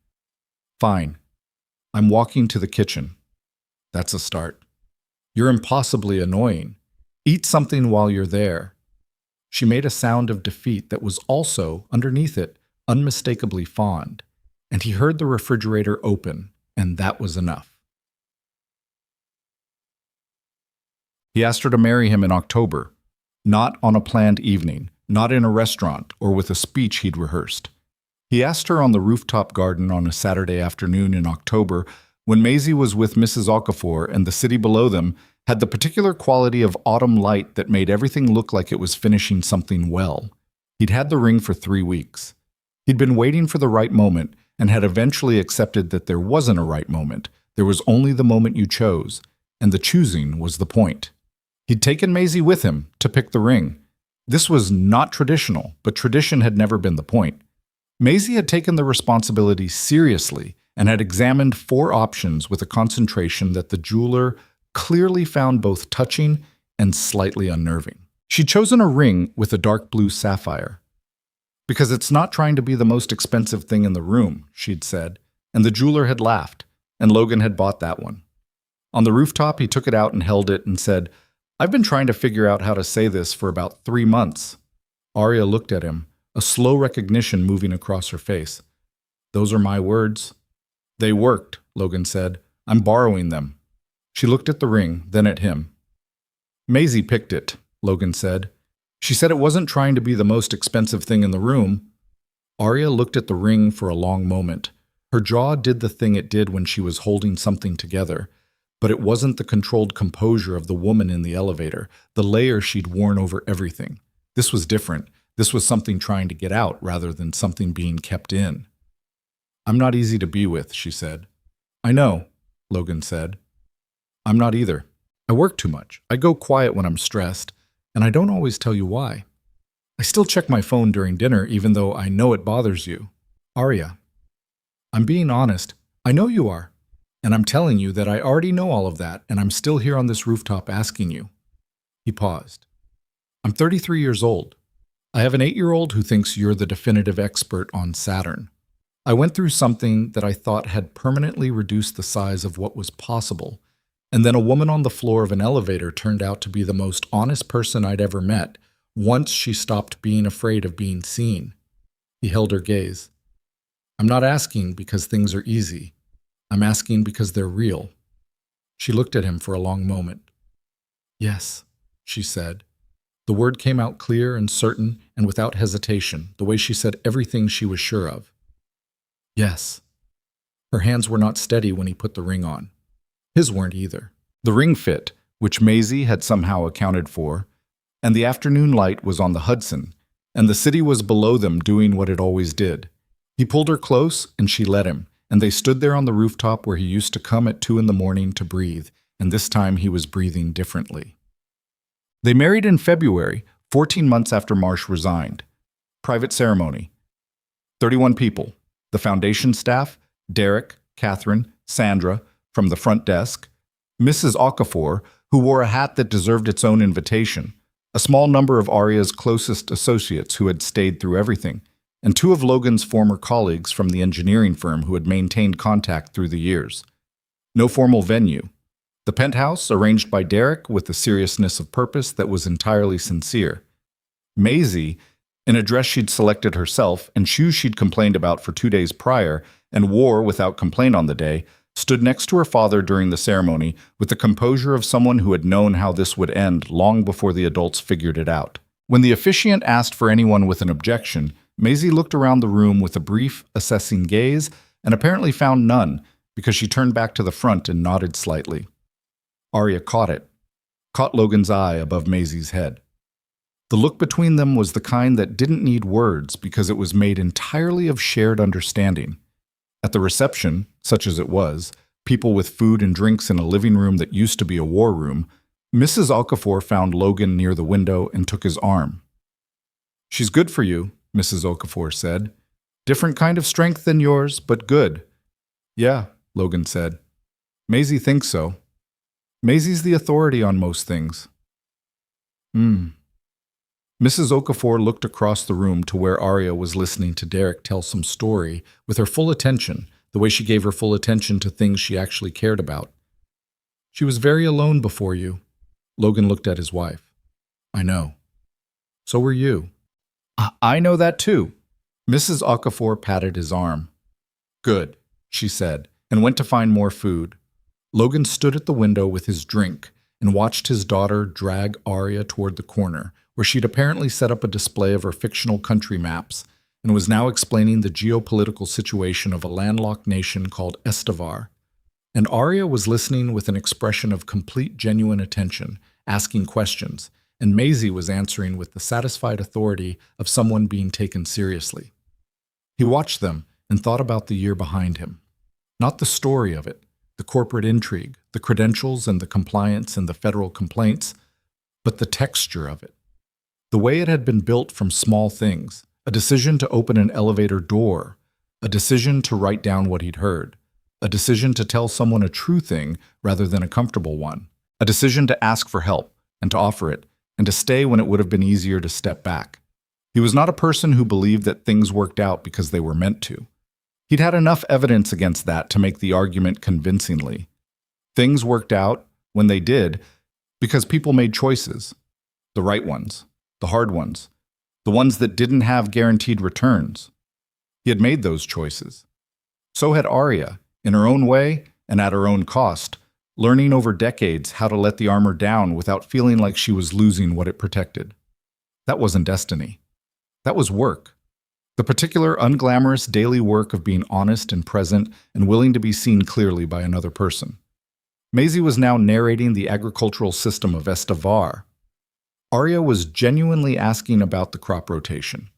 "Fine. I'm walking to the kitchen." "That's a start." "You're impossibly annoying. Eat something while you're there." She made a sound of defeat that was also, underneath it, unmistakably fond, and he heard the refrigerator open, and that was enough. He asked her to marry him in October, not on a planned evening, not in a restaurant or with a speech he'd rehearsed. He asked her on the rooftop garden on a Saturday afternoon in October when Maisie was with Mrs. Okafor and the city below them had the particular quality of autumn light that made everything look like it was finishing something well. He'd had the ring for 3 weeks. He'd been waiting for the right moment and had eventually accepted that there wasn't a right moment. There was only the moment you chose, and the choosing was the point. He'd taken Maisie with him to pick the ring. This was not traditional, but tradition had never been the point. Maisie had taken the responsibility seriously and had examined 4 options with a concentration that the jeweler clearly found both touching and slightly unnerving. She'd chosen a ring with a dark blue sapphire. "Because it's not trying to be the most expensive thing in the room," she'd said, and the jeweler had laughed, and Logan had bought that one. On the rooftop, he took it out and held it and said, "I've been trying to figure out how to say this for about 3 months." Arya looked at him, a slow recognition moving across her face. "Those are my words." "They worked," Logan said. "I'm borrowing them." She looked at the ring, then at him. "Maisie picked it," Logan said. "She said it wasn't trying to be the most expensive thing in the room." Arya looked at the ring for a long moment. Her jaw did the thing it did when she was holding something together, but it wasn't the controlled composure of the woman in the elevator, the layer she'd worn over everything. This was different. This was something trying to get out rather than something being kept in. "I'm not easy to be with," she said. "I know," Logan said. "I'm not either. I work too much. I go quiet when I'm stressed, and I don't always tell you why. I still check my phone during dinner even though I know it bothers you." "Arya, I'm being honest. I know you are. And I'm telling you that I already know all of that, and I'm still here on this rooftop asking you." He paused. "I'm 33 years old. I have an 8-year-old who thinks you're the definitive expert on Saturn. I went through something that I thought had permanently reduced the size of what was possible, and then a woman on the floor of an elevator turned out to be the most honest person I'd ever met, once she stopped being afraid of being seen." He held her gaze. "I'm not asking because things are easy. I'm asking because they're real." She looked at him for a long moment. "Yes," she said. The word came out clear and certain and without hesitation, the way she said everything she was sure of. "Yes." Her hands were not steady when he put the ring on. His weren't either. The ring fit, which Maisie had somehow accounted for, and the afternoon light was on the Hudson, and the city was below them doing what it always did. He pulled her close, and she let him, and they stood there on the rooftop where he used to come at 2 a.m. to breathe, and this time he was breathing differently. They married in February, 14 months after Marsh resigned. Private ceremony. 31 people. The foundation staff, Derek, Catherine, Sandra, from the front desk, Mrs. Okafor, who wore a hat that deserved its own invitation, a small number of Aria's closest associates who had stayed through everything, and 2 of Logan's former colleagues from the engineering firm who had maintained contact through the years. No formal venue. The penthouse, arranged by Derek with a seriousness of purpose that was entirely sincere. Maisie, in a dress she'd selected herself and shoes she'd complained about for 2 days prior and wore without complaint on the day, stood next to her father during the ceremony with the composure of someone who had known how this would end long before the adults figured it out. When the officiant asked for anyone with an objection, Maisie looked around the room with a brief, assessing gaze and apparently found none because she turned back to the front and nodded slightly. Aria caught Logan's eye above Maisie's head. The look between them was the kind that didn't need words because it was made entirely of shared understanding. At the reception, such as it was, people with food and drinks in a living room that used to be a war room, Mrs. Okafor found Logan near the window and took his arm. "She's good for you," Mrs. Okafor said. "Different kind of strength than yours, but good." "Yeah," Logan said. "Maisie thinks so. Maisie's the authority on most things." Mrs. Okafor looked across the room to where Aria was listening to Derek tell some story with her full attention, the way she gave her full attention to things she actually cared about. "She was very alone before you." Logan looked at his wife. "I know. So were you." "I know that too." Mrs. Okafor patted his arm. "Good," she said, and went to find more food. Logan stood at the window with his drink and watched his daughter drag Aria toward the corner, where she'd apparently set up a display of her fictional country maps and was now explaining the geopolitical situation of a landlocked nation called Estevar. And Aria was listening with an expression of complete genuine attention, asking questions, and Maisie was answering with the satisfied authority of someone being taken seriously. He watched them and thought about the year behind him. Not the story of it, the corporate intrigue, the credentials and the compliance and the federal complaints, but the texture of it. The way it had been built from small things, a decision to open an elevator door, a decision to write down what he'd heard, a decision to tell someone a true thing rather than a comfortable one, a decision to ask for help and to offer it, and to stay when it would have been easier to step back. He was not a person who believed that things worked out because they were meant to. He'd had enough evidence against that to make the argument convincingly. Things worked out, when they did, because people made choices. The right ones, the hard ones, the ones that didn't have guaranteed returns. He had made those choices. So had Aria, in her own way and at her own cost, learning over decades how to let the armor down without feeling like she was losing what it protected. That wasn't destiny. That was work. The particular unglamorous daily work of being honest and present and willing to be seen clearly by another person. Maisie was now narrating the agricultural system of Estevar. Aria was genuinely asking about the crop rotation.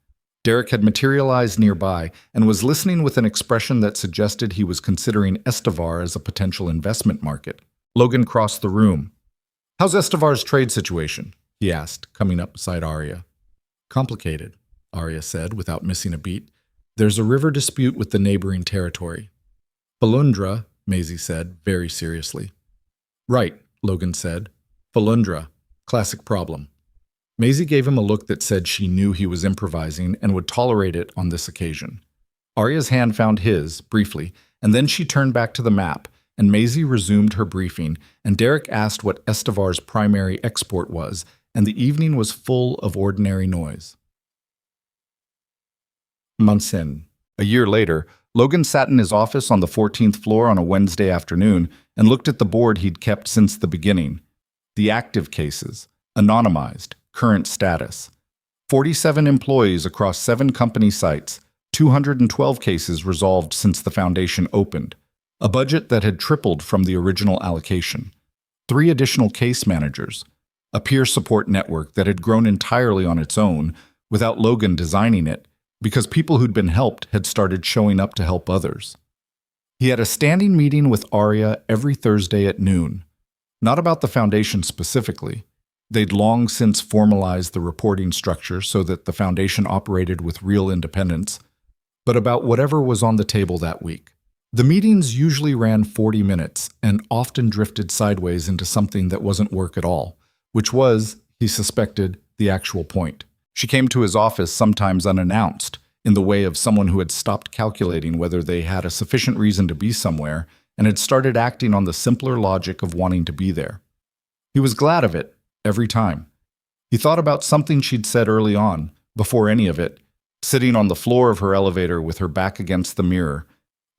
Derek had materialized nearby and was listening with an expression that suggested he was considering Estevar as a potential investment market. Logan crossed the room. "How's Estevar's trade situation?" he asked, coming up beside Aria. "Complicated," Aria said, without missing a beat. "There's a river dispute with the neighboring territory." "Falundra," Maisie said, very seriously. "Right," Logan said. "Falundra. Classic problem." Maisie gave him a look that said she knew he was improvising and would tolerate it on this occasion. Aria's hand found his, briefly, and then she turned back to the map, and Maisie resumed her briefing, and Derek asked what Estevar's primary export was, and the evening was full of ordinary noise. Months in. A year later, Logan sat in his office on the 14th floor on a Wednesday afternoon and looked at the board he'd kept since the beginning. The active cases, anonymized, current status. 47 employees across 7 company sites, 212 cases resolved since the foundation opened, A budget that had tripled from the original allocation. 3 additional case managers. A peer support network that had grown entirely on its own without Logan designing it, because people who'd been helped had started showing up to help others. He had a standing meeting with Arya every Thursday at noon. Not about the foundation specifically. They'd long since formalized the reporting structure so that the foundation operated with real independence, but about whatever was on the table that week. The meetings usually ran 40 minutes and often drifted sideways into something that wasn't work at all, which was, he suspected, the actual point. She came to his office sometimes unannounced, in the way of someone who had stopped calculating whether they had a sufficient reason to be somewhere and had started acting on the simpler logic of wanting to be there. He was glad of it, every time. He thought about something she'd said early on, before any of it, sitting on the floor of her elevator with her back against the mirror,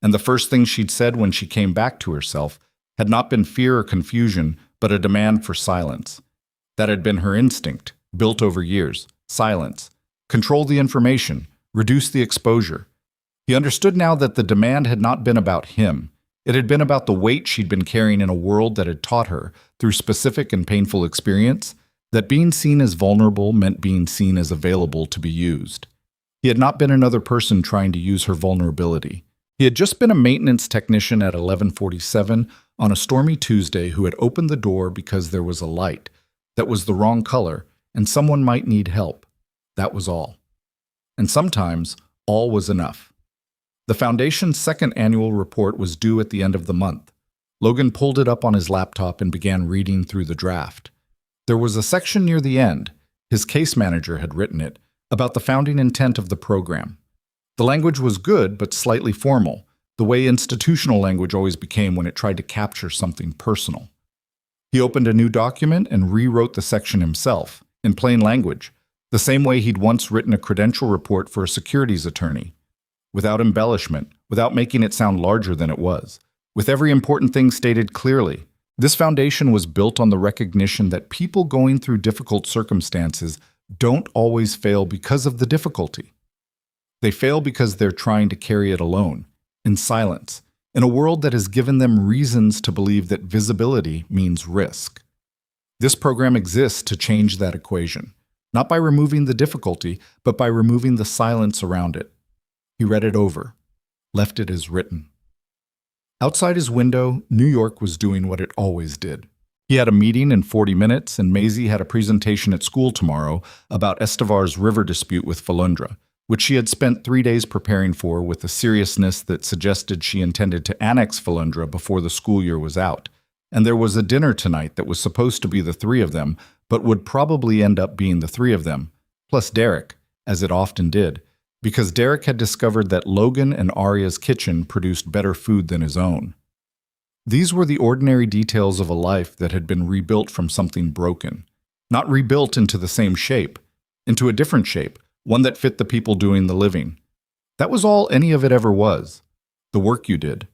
and the first thing she'd said when she came back to herself had not been fear or confusion, but a demand for silence. That had been her instinct, built over years. Silence. Control the information. Reduce the exposure. He understood now that the demand had not been about him. It had been about the weight she'd been carrying in a world that had taught her, through specific and painful experience, that being seen as vulnerable meant being seen as available to be used. He had not been another person trying to use her vulnerability. He had just been a maintenance technician at 11:47 on a stormy Tuesday who had opened the door because there was a light that was the wrong color and someone might need help. That was all. And sometimes, all was enough. The Foundation's second annual report was due at the end of the month. Logan pulled it up on his laptop and began reading through the draft. There was a section near the end, his case manager had written it, about the founding intent of the program. The language was good but slightly formal, the way institutional language always became when it tried to capture something personal. He opened a new document and rewrote the section himself, in plain language, the same way he'd once written a credential report for a securities attorney. Without embellishment, without making it sound larger than it was, with every important thing stated clearly. This foundation was built on the recognition that people going through difficult circumstances don't always fail because of the difficulty. They fail because they're trying to carry it alone, in silence, in a world that has given them reasons to believe that visibility means risk. This program exists to change that equation, not by removing the difficulty, but by removing the silence around it. He read it over, left it as written. Outside his window, New York was doing what it always did. He had a meeting in 40 minutes, and Maisie had a presentation at school tomorrow about Estevar's river dispute with Falundra, which she had spent 3 days preparing for with a seriousness that suggested she intended to annex Falundra before the school year was out. And there was a dinner tonight that was supposed to be the 3 of them, but would probably end up being the 3 of them, plus Derek, as it often did, because Derek had discovered that Logan and Arya's kitchen produced better food than his own. These were the ordinary details of a life that had been rebuilt from something broken, not rebuilt into the same shape, into a different shape, one that fit the people doing the living. That was all any of it ever was. The work you did,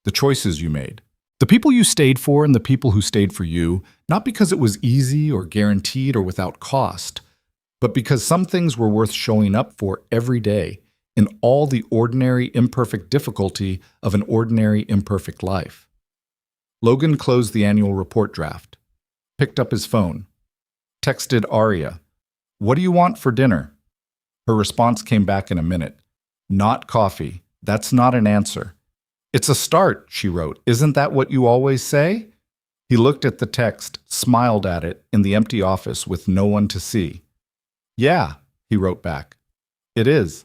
the choices you made, the people you stayed for and the people who stayed for you, not because it was easy or guaranteed or without cost, but because some things were worth showing up for every day in all the ordinary, imperfect difficulty of an ordinary, imperfect life. Logan closed the annual report draft, picked up his phone, texted Arya, "What do you want for dinner?" Her response came back in a minute. "Not coffee. That's not an answer." "It's a start," she wrote. "Isn't that what you always say?" He looked at the text, smiled at it in the empty office with no one to see. "Yeah," he wrote back. "It is."